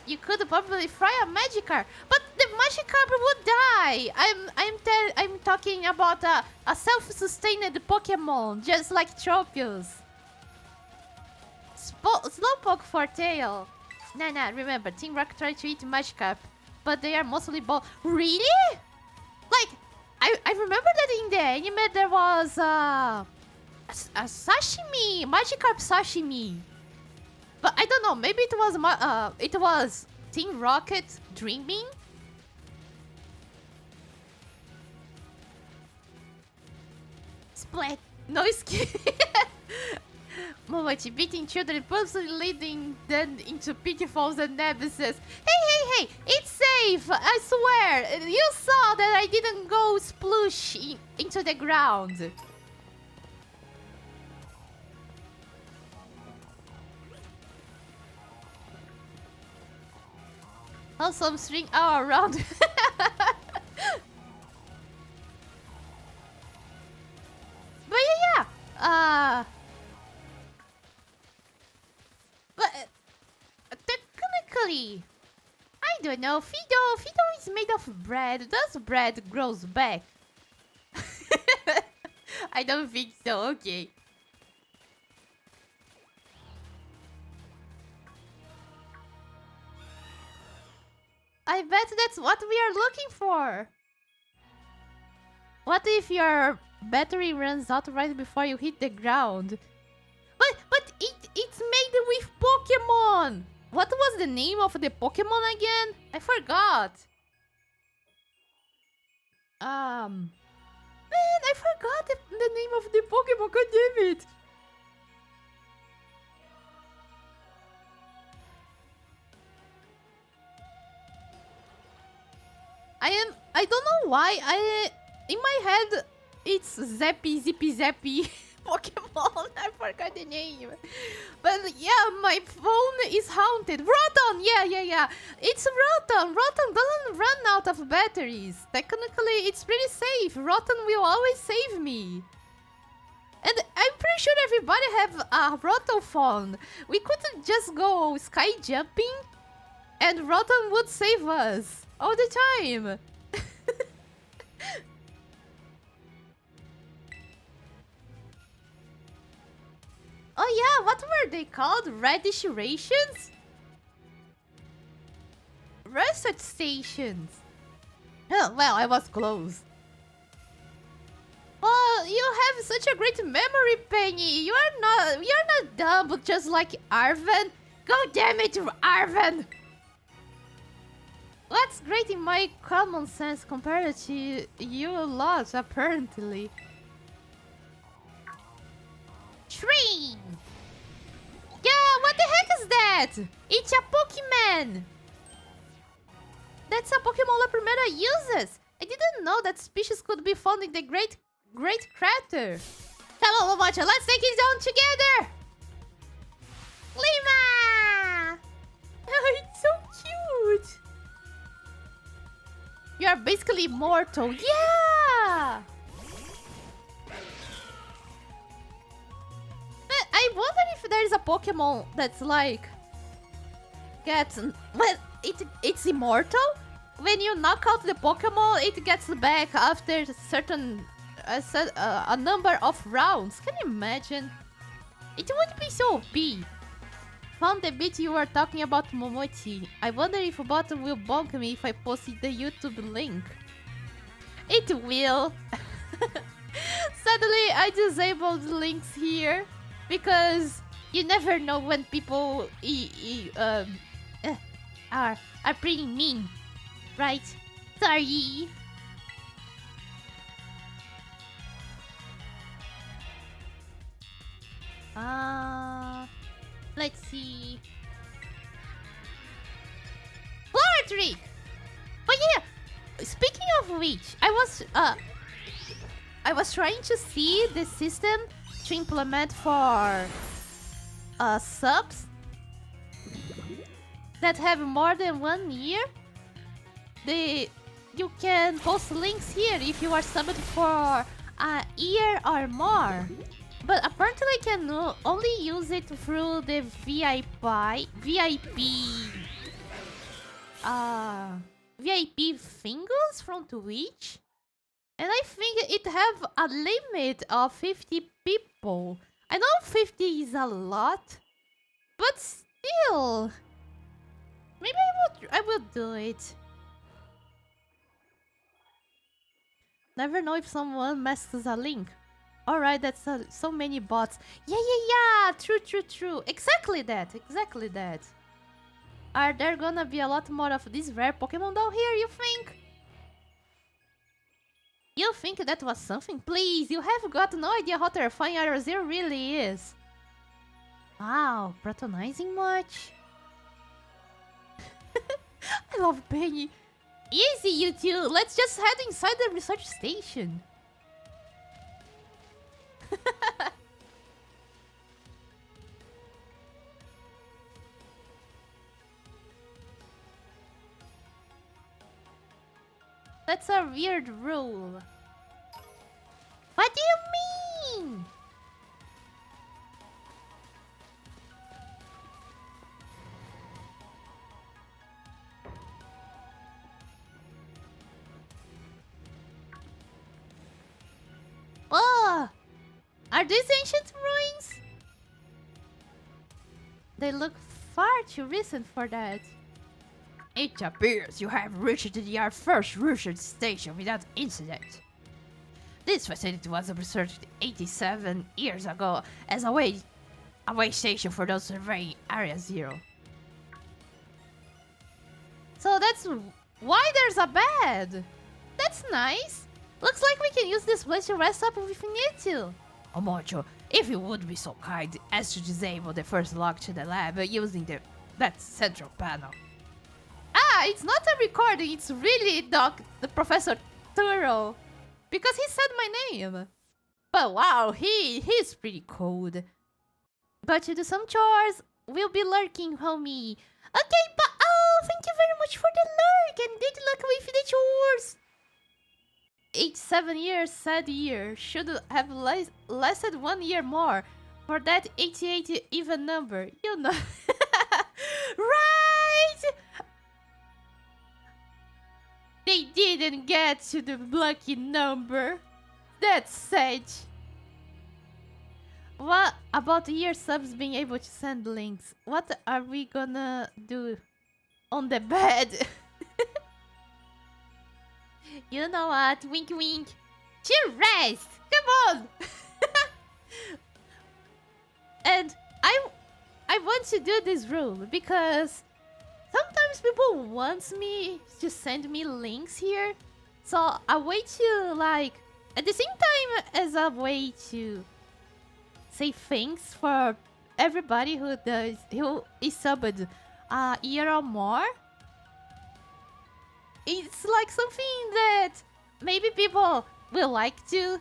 You could probably fry a Magikarp, but the Magikarp would die. I'm talking about a self-sustained Pokemon, just like Tropius. Slowpoke for tail. Nah, remember, Team Rocket tried to eat Magikarp, but they are mostly ball. Really? Like, I remember that in the anime there was a sashimi, Magikarp sashimi. But I don't know, maybe it was Team Rocket dreaming? Splat! No skin! Momochi beating children, purposely leading them into pitfalls and abysses. Hey! It's safe! I swear! You saw that I didn't go sploosh into the ground. Some string all around. But yeah. But technically, I don't know. Fido is made of bread. Does bread grows back? I don't think so. Okay. I bet that's what we are looking for. What if your battery runs out right before you hit the ground? But it's made with Pokemon. What was the name of the Pokemon again? I forgot. Man, I forgot the name of the Pokemon. God damn it. I don't know why in my head it's Zippy Pokemon. I forgot the name. But yeah, my phone is haunted. Rotom! Yeah. It's Rotom. Rotom doesn't run out of batteries. Technically, it's pretty safe. Rotom will always save me. And I'm pretty sure everybody have a Rotom phone. We could just go sky jumping and Rotom would save us all the time. Oh yeah, what were they called? Radish rations? Research stations. Oh, well, I was close. Oh, you have such a great memory, Penny. You're not dumb, but just like Arven. Go damn it, Arven! What's great in my common sense compared to you lot, apparently. Train! Yeah, what the heck is that? It's a Pokemon! That's a Pokemon La Primera uses! I didn't know that species could be found in the Great Crater. Come on, Momochi, let's take it down together! Lima! Oh, it's so cute! You're basically immortal. Yeah! I wonder if there's a Pokemon that's like... Well, it's immortal? When you knock out the Pokemon, it gets back after a number of rounds. Can you imagine? It would be so OP. Found the bit you were talking about, Momochi. I wonder if a bot will bonk me if I post the YouTube link. It will. Suddenly, I disabled links here because you never know when people are pretty mean, right? Sorry. Let's see. Flower trick! But yeah, speaking of which, I was trying to see the system to implement for subs that have more than 1 year. You can post links here if you are subbed for a year or more. But apparently I can only use it through the VIP VIP fingers from Twitch. And I think it have a limit of 50 people. I know 50 is a lot, but still, maybe I will do it. Never know if someone messes a link. Alright, that's so many bots. Yeah. True. Exactly that. Are there gonna be a lot more of these rare Pokemon down here, you think? You think that was something? Please, you have got no idea how terrifying R0 really is. Wow, protonizing much? I love Penny. Easy, you two. Let's just head inside the research station. That's a weird rule. What do you mean? Oh! Are these ancient ruins? They look far too recent for that. It appears you have reached the first research station without incident. This facility was researched 87 years ago as a way station for those surveying Area Zero. So that's why there's a bed. That's nice. Looks like we can use this place to rest up if we need to. Momochi, if you would be so kind as to disable the first lock to the lab using that central panel. Ah, it's not a recording, it's really the Professor Turo. Because he said my name. But wow, he's pretty cold. Got to do some chores. We'll be lurking, homie. Okay, but thank you very much for the lurk and good luck with the chores. 87 years, sad year. Should have lasted 1 year more. For that 88 even number, you know. Right! They didn't get to the lucky number. That's sad. What about year subs being able to send links? What are we gonna do on the bed? You know what? Wink wink. Chill rest. Come on. And I want to do this rule because sometimes people want me to send me links here. So a way to like at the same time as a way to say thanks for everybody who is subbed a year or more. It's like something that maybe people will like to,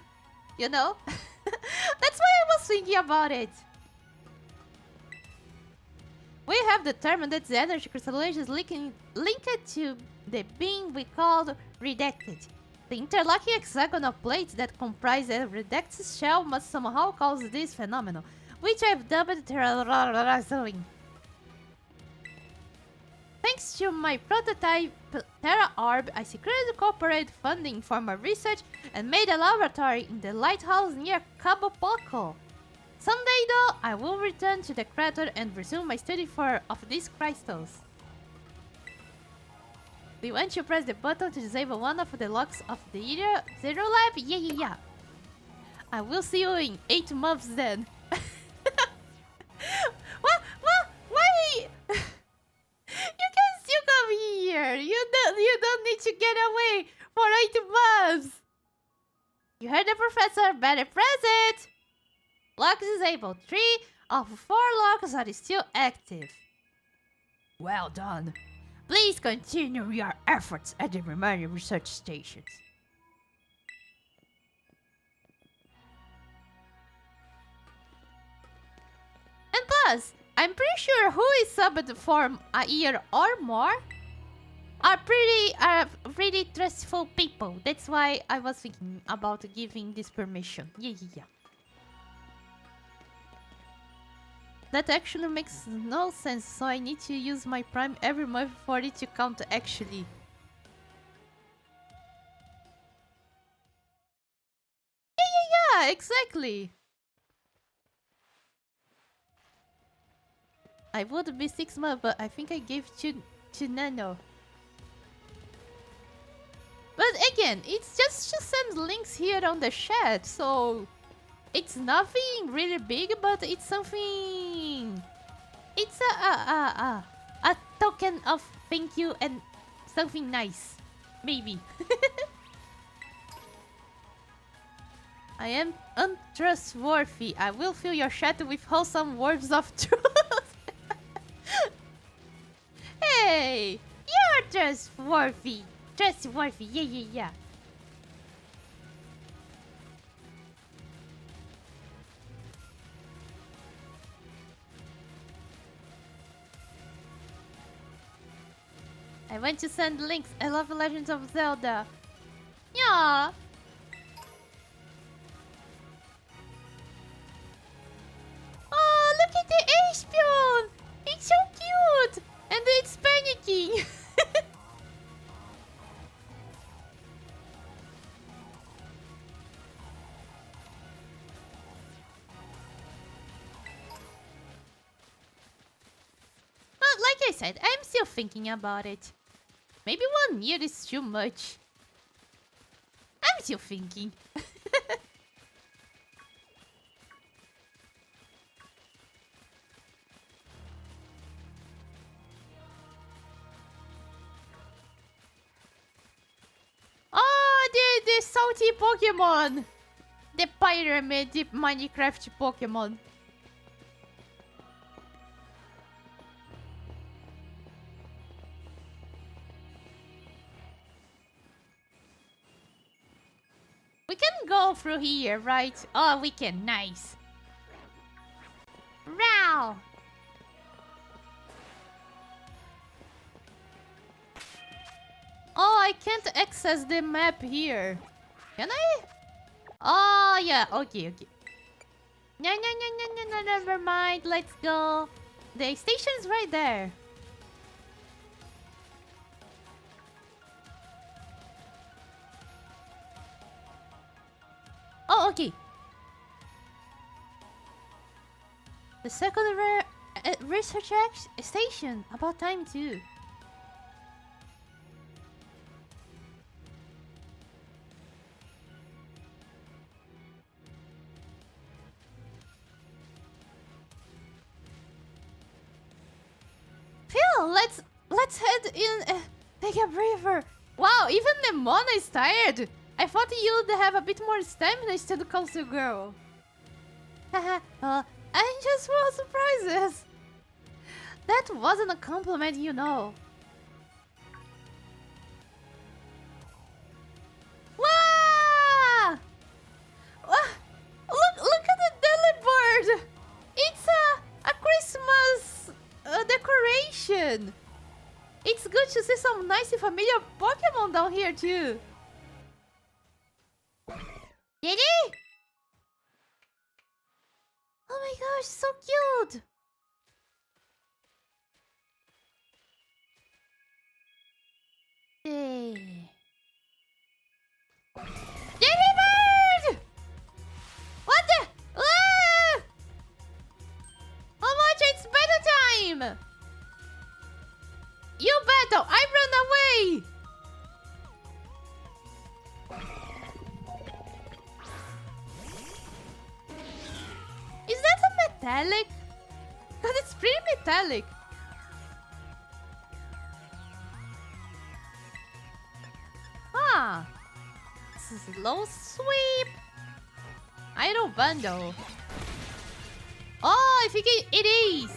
you know? That's why I was thinking about it. We have determined that the energy crystallization is linked to the being we called redacted. The interlocking hexagonal plates that comprise a redacted shell must somehow cause this phenomenon, which I've dubbed terrorizing. Thanks to my prototype Terra Orb, I secured corporate funding for my research and made a laboratory in the lighthouse near Cabo Poco. Someday though, I will return to the crater and resume my study of these crystals. Do you want to press the button to disable one of the locks of the Zero Lab? Yeah. I will see you in 8 months then. What? Why? You can still come here. You don't need to get away for 8 months. You heard the professor. Better press it. Lock disabled. 3 of 4 locks are still active. Well done. Please continue your efforts at the remaining research stations. And plus, I'm pretty sure who is subbed for a year or more are pretty trustful people. That's why I was thinking about giving this permission. Yeah. That actually makes no sense, so I need to use my prime every month for it to count actually. Yeah, exactly. I would be 6 months, but I think I gave to Nano. But again, it's just to send links here on the chat, so it's nothing really big, but it's something. It's a token of thank you and something nice, maybe. I am untrustworthy. I will fill your chat with wholesome words of truth. Hey, you're trustworthy. Trustworthy, yeah. I want to send links. I love Legends of Zelda. Yeah. Oh, look at the Aspion! It's so cute! And it's panicking! But like I said, I'm still thinking about it. Maybe 1 year is too much. I'm still thinking. Oh, the salty Pokemon! The pyramid, the Minecraft Pokemon. We can go through here, right? Oh, we can. Nice. Row! Oh, I can't access the map here. Can I? Oh, yeah. Okay. No, never mind. Let's go. The station's right there. Oh, okay. The second research station. About time, too. Phil, let's head in. Take a breather. Wow, even the Mona is tired. I thought you'd have a bit more stamina instead of Council Girl. Haha, I'm just full of surprises. That wasn't a compliment, you know. Wow! Look at the Delibird! It's a Christmas decoration. It's good to see some nice and familiar Pokemon down here too. Did he? Oh my gosh, so cute! Hey. Delibird! What the? Ah! Momochi, it's battle time! You battle, I run away! Is that a metallic? Because it's pretty metallic. Ah. Slow sweep. Idle bundle. Oh, I think it is.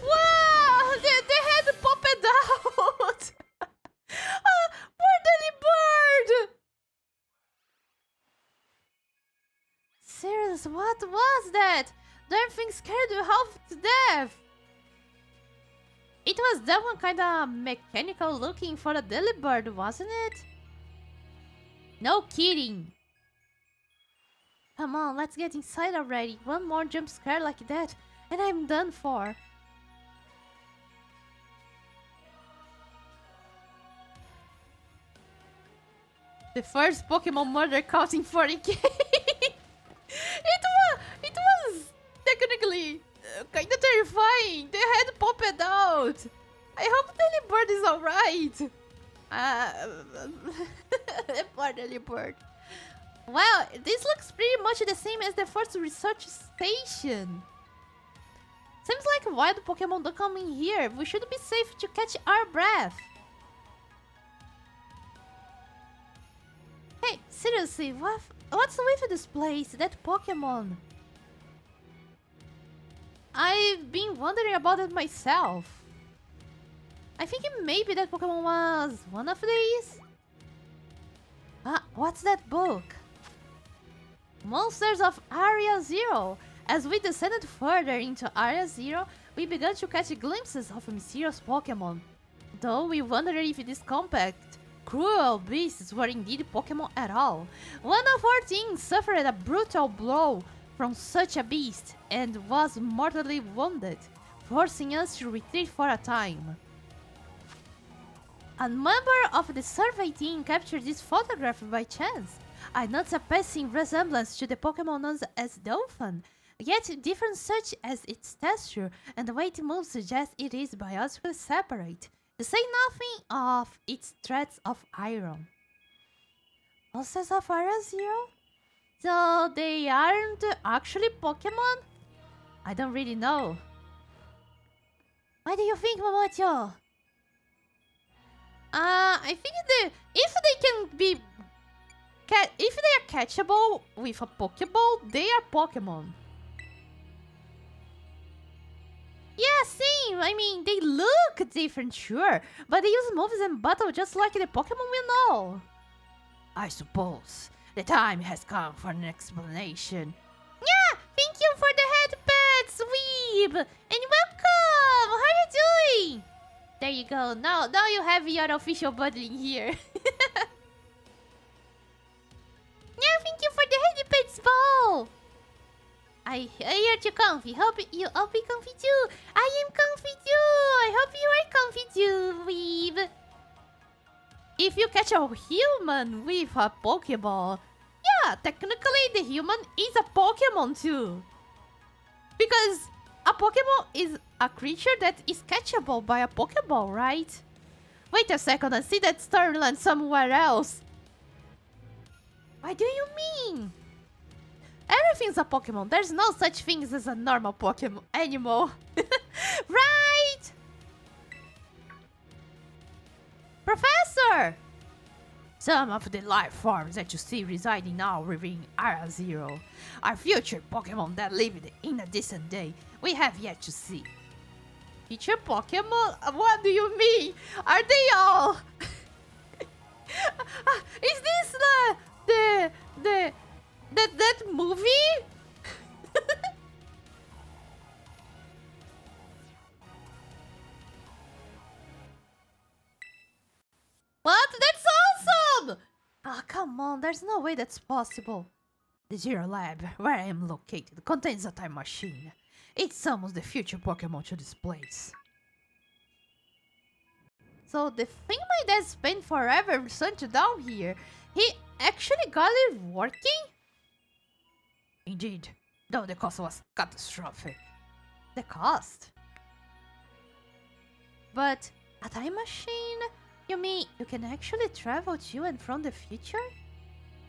Wow, the head popped out. Poor Delibird. What was that? That thing scared you half to death. It was that one kinda mechanical looking for a delibird, wasn't it? No kidding. Come on, let's get inside already. One more jump scare like that, and I'm done for. The first Pokemon murder counting 40k. it was technically kinda terrifying. The head popped out. I hope Delibird is alright. Poor Delibird. Well, this looks pretty much the same as the first research station. Seems like wild Pokemon don't come in here. We should be safe to catch our breath. Hey, seriously, what's with this place? That Pokemon? I've been wondering about it myself. I think maybe that Pokemon was one of these. Ah, what's that book? Monsters of Area Zero. As we descended further into Area Zero, we began to catch glimpses of mysterious Pokemon. Though we wondered if these compact, cruel beasts were indeed Pokemon at all. One of our teams suffered a brutal blow from such a beast and was mortally wounded, forcing us to retreat for a time. A member of the survey team captured this photograph by chance. I noticed a passing resemblance to the Pokemon known as Dolphin, yet difference such as its texture and the way it moves suggests it is biologically separate, to say nothing of its threats of iron. Monsters of Area Zero? So they aren't actually Pokemon? I don't really know. What do you think, Momochi? I think if they are catchable with a Pokeball, they are Pokemon. Yeah, same. I mean, they look different, sure, but they use moves and battle just like the Pokemon we know. I suppose the time has come for an explanation. Yeah, thank you for the headpats, Weeb, and welcome. How are you doing? There you go. Now you have your official bundling here. Yeah, thank you for the headpats, Paul. I hear you comfy. Hope you all be comfy too. I am comfy too. I hope you are comfy too, Weeb. If you catch a human with a Pokeball, yeah, technically the human is a Pokemon too. Because a Pokemon is a creature that is catchable by a Pokeball, right? Wait a second, I see that Starland somewhere else. What do you mean? Everything's a Pokemon. There's no such thing as a normal Pokemon animal. Right? Professor! Some of the life forms that you see residing now within Area Zero are future Pokemon that lived in a distant day we have yet to see. Future Pokemon? What do you mean? Are they all? Is this that movie? What? That's awesome! Ah, come on, there's no way that's possible. The Zero Lab, where I am located, contains a time machine. It summons the future Pokemon to this place. So the thing my dad spent forever researching down here, he actually got it working? Indeed, though the cost was catastrophic. The cost? But a time machine? You mean you can actually travel to and from the future?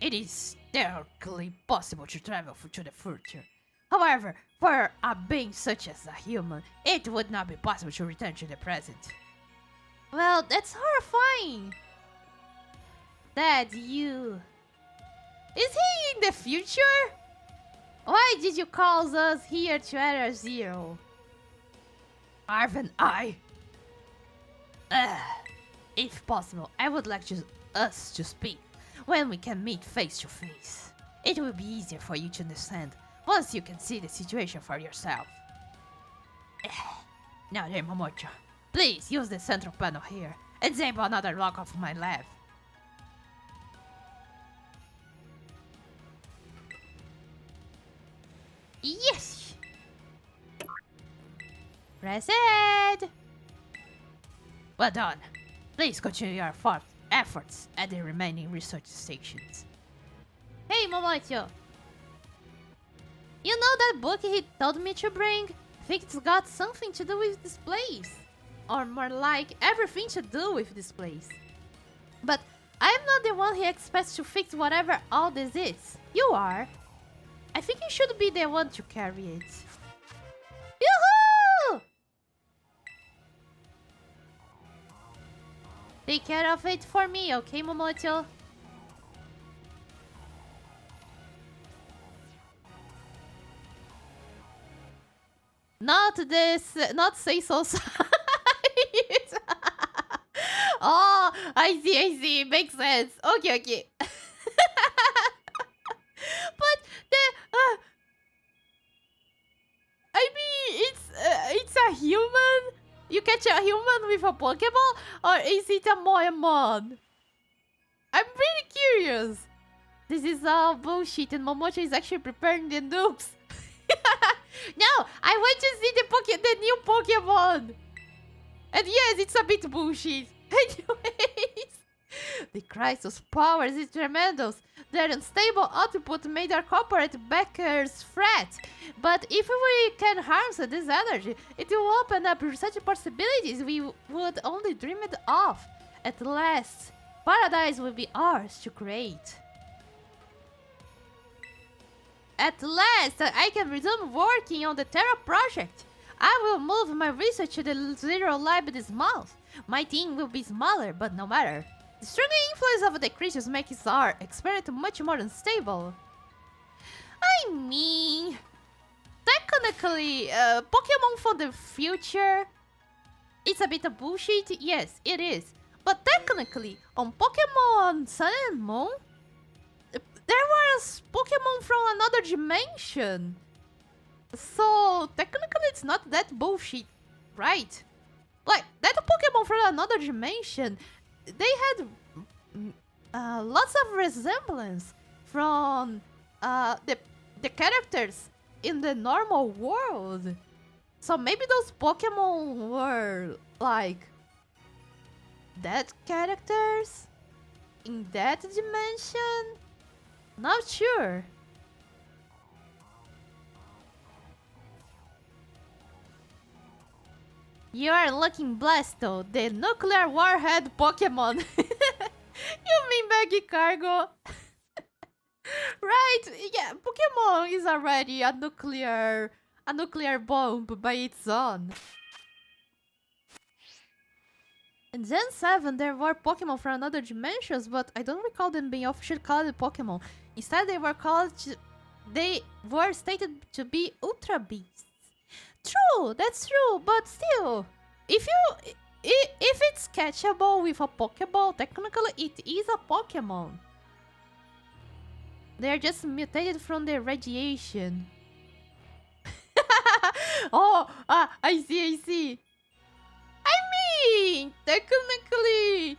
It is theoretically possible to travel to the future. However, for a being such as a human, it would not be possible to return to the present. Well, that's horrifying. Dad, you... Is he in the future? Why did you call us here to Area Zero? Arv and I... If possible, I would like us to speak when we can meet face to face. It will be easier for you to understand once you can see the situation for yourself. Now then, Momochi, please use the central panel here. Example another lock of my lab. Yes! Press it! Well done. Please continue your efforts at the remaining research stations. Hey, Momochi! You know that book he told me to bring? I think it's got something to do with this place. Or more like, everything to do with this place. But I'm not the one he expects to fix whatever all this is. You are. I think you should be the one to carry it. Yoo-hoo! Take care of it for me, okay, Momochi? Not this, not say so. Oh, I see, makes sense. Okay. But I mean, it's a human. You catch a human with a Pokeball, or is it a Moemon? I'm really curious. This is all bullshit, and Momochi is actually preparing the noobs. No, I want to see the new Pokemon. And yes, it's a bit bullshit. Anyways, the crisis powers is tremendous. Their unstable output made our corporate backers fret. But if we can harness this energy, it will open up such possibilities we would only dream it of. At last, paradise will be ours to create. At last, I can resume working on the Terra project. I will move my research to the Zero Lab this month. My team will be smaller, but no matter. The strong influence of the creatures makes our experiment much more unstable. I mean, technically, Pokemon for the future, it's a bit of bullshit. Yes, it is. But technically, on Pokemon Sun and Moon, there was Pokemon from another dimension. So, technically it's not that bullshit, right? Like, that Pokemon from another dimension, they had lots of resemblance from the characters in the normal world. So maybe those Pokemon were, like, that characters in that dimension? Not sure. You are looking blessed though, the nuclear warhead Pokemon. You mean Maggie Cargo? Right, yeah, Pokemon is already a nuclear bomb by its own. In Gen 7, there were Pokemon from another dimensions, but I don't recall them being officially called Pokemon. Instead, they were stated to be Ultra Beasts. True, that's true, but still, if it's catchable with a Pokeball, technically it is a Pokemon. They're just mutated from the radiation. Oh, I see. I mean, technically,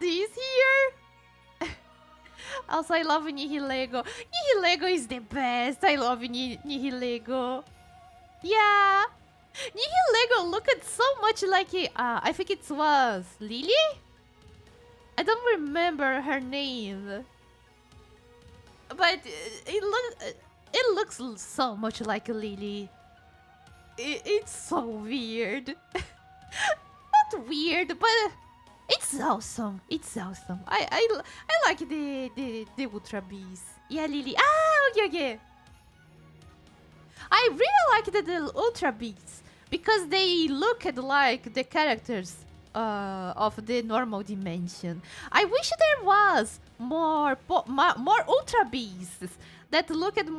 this here. Also, I love Nihilego. Nihilego is the best. I love Nihilego. Yeah, Nihilego looked so much like I think it was Lily. I don't remember her name, but it looks so much like Lily. It's so weird. Not weird, but it's awesome. It's awesome. I like the Ultra Bees. Yeah, Lily. Okay. I really like the Ultra Beasts because they look like the characters of the normal dimension. I wish there was more Ultra Beasts that looked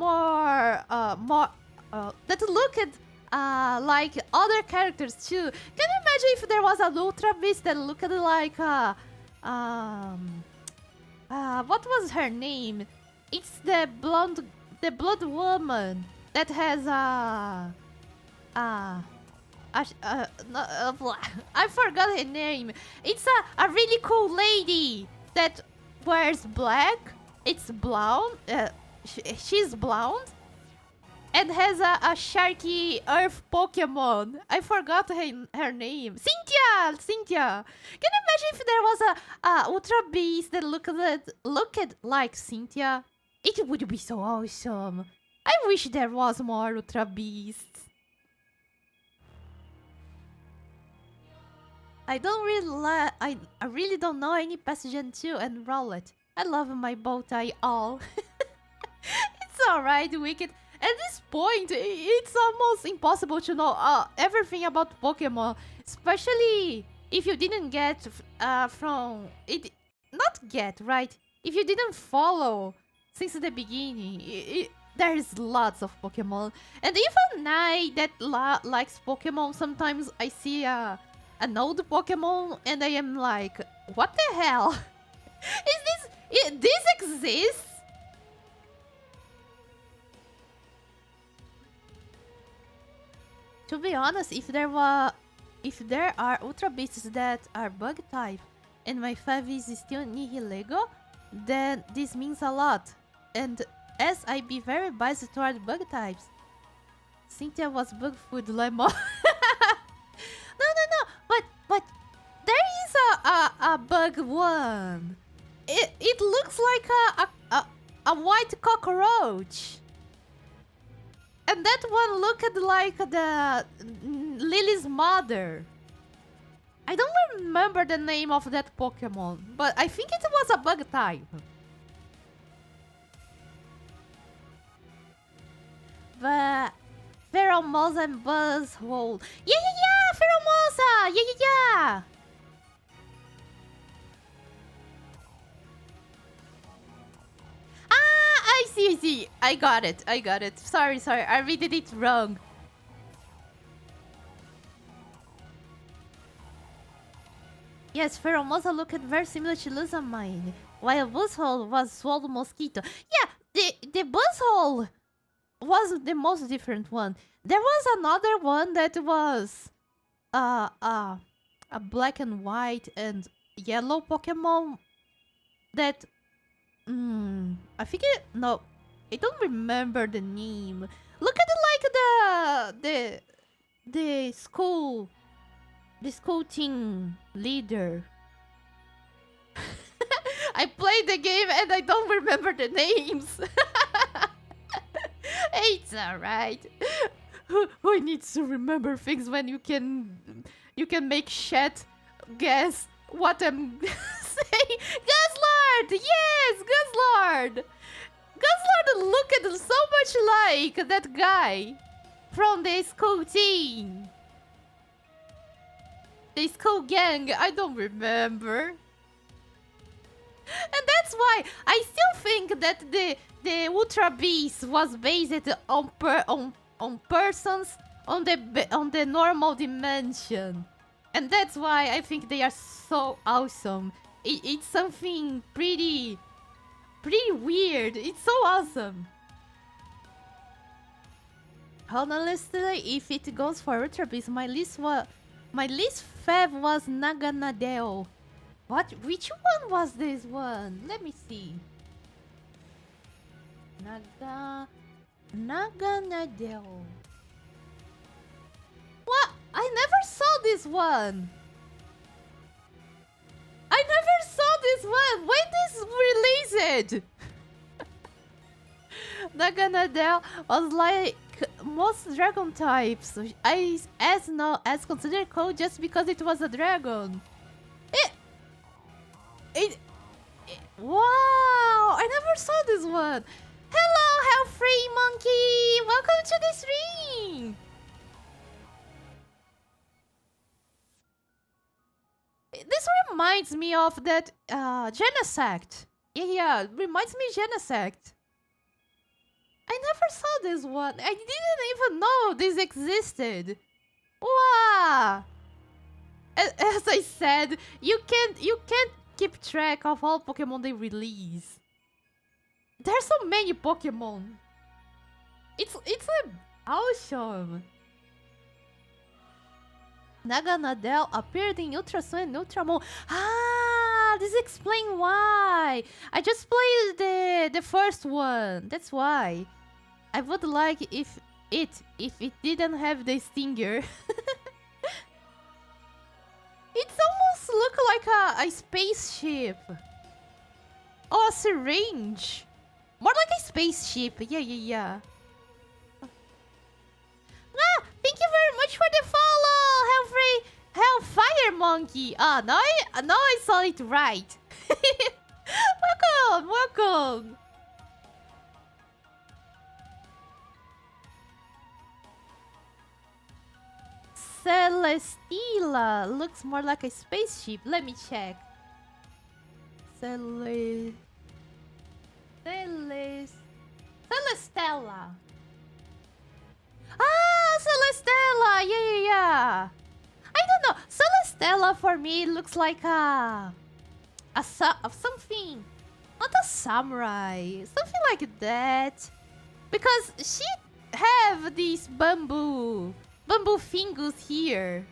like other characters too. Can you imagine if there was an Ultra Beast that looked like what was her name? It's the blonde the blood woman that has a no, I forgot her name. It's a really cool lady that wears black. It's blonde. She's blonde and has a sharky earth Pokemon. I forgot her name. Cynthia! Cynthia! Can you imagine if there was a Ultra Beast that looked like Cynthia? It would be so awesome. I wish there was more Ultra Beasts. I don't really I really don't know any Passagen 2 and Rowlet. I love my bow tie all. It's alright, Wicked. At this point, it's almost impossible to know everything about Pokemon. Especially if you didn't get from... it. Not get, right? If you didn't follow since the beginning. There's lots of Pokemon. And even I that likes Pokemon, sometimes I see an old Pokemon and I am like, what the hell? This exists? To be honest, if there are Ultra Beasts that are bug type and my 5 is still Nihilego, then this means a lot. And as I be very biased toward bug types, Cynthia was bug food lemon. No. But there is a bug one. It looks like a white cockroach. And that one looked like the Lily's mother. I don't remember the name of that Pokemon, but I think it was a bug type. But Pheromosa and Buzzwole. Yeah, Pheromosa! Yeah. I see. I got it. Sorry. I read it wrong. Yes, Pheromosa looked very similar to Luzamine, while Buzzwole was Swallow Mosquito. Yeah, the Buzzwole was the most different one. There was another one that was a black and white and yellow Pokemon that I think no, I don't remember the name. Look at it like the school team leader. I played the game and I don't remember the names. It's alright. Who needs to remember things when you can make chat guess what I'm saying? Guzzlord! Yes, Guzzlord! Guzzlord looked so much like that guy from the school team. The school gang, I don't remember. And that's why I still think that the Ultra Beast was based on persons on the normal dimension. And that's why I think they are so awesome. It's something pretty weird. It's so awesome. Honestly, if it goes for Ultra Beast, my least fav was Naganadeo. Which one was this one? Let me see. Naganadeo. What? I never saw this one. I never saw this one. When this released? Naganadel was like most dragon types. As considered cool just because it was a dragon. Wow! I never saw this one. Hello, Hellfree Monkey! Welcome to the stream! This reminds me of that Genesect. Yeah, reminds me of Genesect. I never saw this one. I didn't even know this existed. Wow! As I said, you can't keep track of all Pokemon they release. There's so many Pokemon. It's awesome. Naganadel appeared in Ultra Sun and Ultramon. Ah, this explains why. I just played the first one. That's why. I would like if it didn't have the stinger. It almost look like a spaceship. Or a syringe. More like a spaceship. Yeah. Ah, thank you very much for the follow, Hellfire Monkey. Ah, now I saw it right. Welcome. Celestila looks more like a spaceship. Let me check. Celestella. Ah, Celestella. Yeah. I don't know. Celestella for me looks like something, not a samurai, something like that, because she have these bamboo fingers here.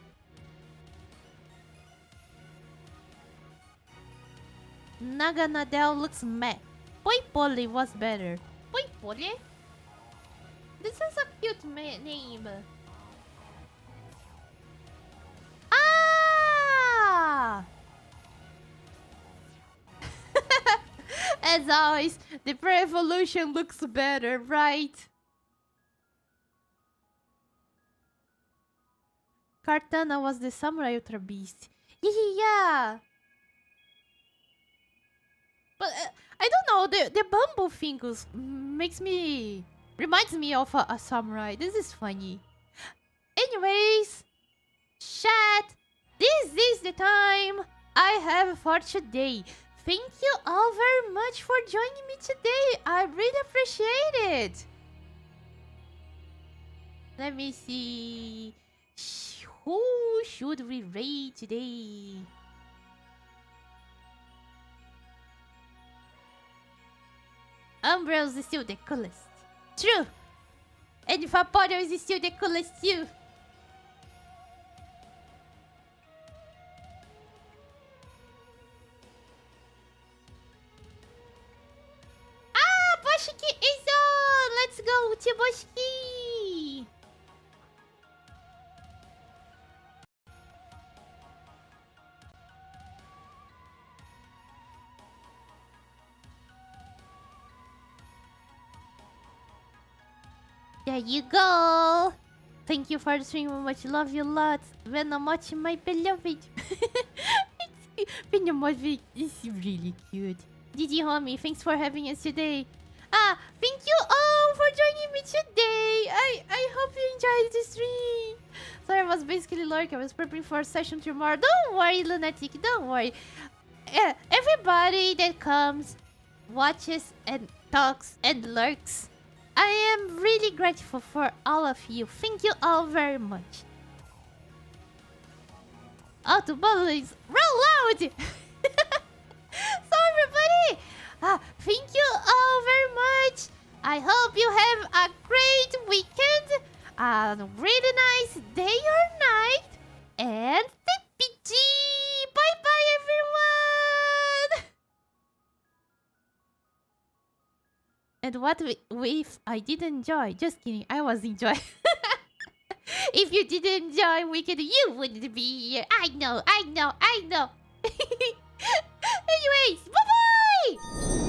Naganadel looks meh. Poipole was better. Poipole? This is a cute name. Ah! As always, the pre-evolution looks better, right? Kartana was the samurai ultra beast. Yeah. But I don't know, the bamboo fingers reminds me of a samurai. This is funny. Anyways, chat, this is the time I have for today. Thank you all very much for joining me today. I really appreciate it. Let me see. Who should we raid today? Umbreus is still the coolest. True. And Vaporeon is still the coolest too. Ah, Boshiki is on! Let's go to Boshiki! There you go! Thank you for the stream, Momochi. Love you lots. Momochi, my beloved. Momochi is really cute. GG homie, thanks for having us today. Ah, thank you all for joining me today. I hope you enjoyed the stream. Sorry, I was basically lurking. I was preparing for a session tomorrow. Don't worry, Lunatic. Don't worry. Everybody that comes, watches, and talks, and lurks, I am really grateful for all of you. Thank you all very much. Auto bubbles, roll out! So everybody, thank you all very much. I hope you have a great weekend, a really nice day or night, and TPG! Bye bye everyone! And what if I didn't enjoy? Just kidding, I was enjoying. If you didn't enjoy Wicked, you wouldn't be here. I know. Anyways, bye-bye!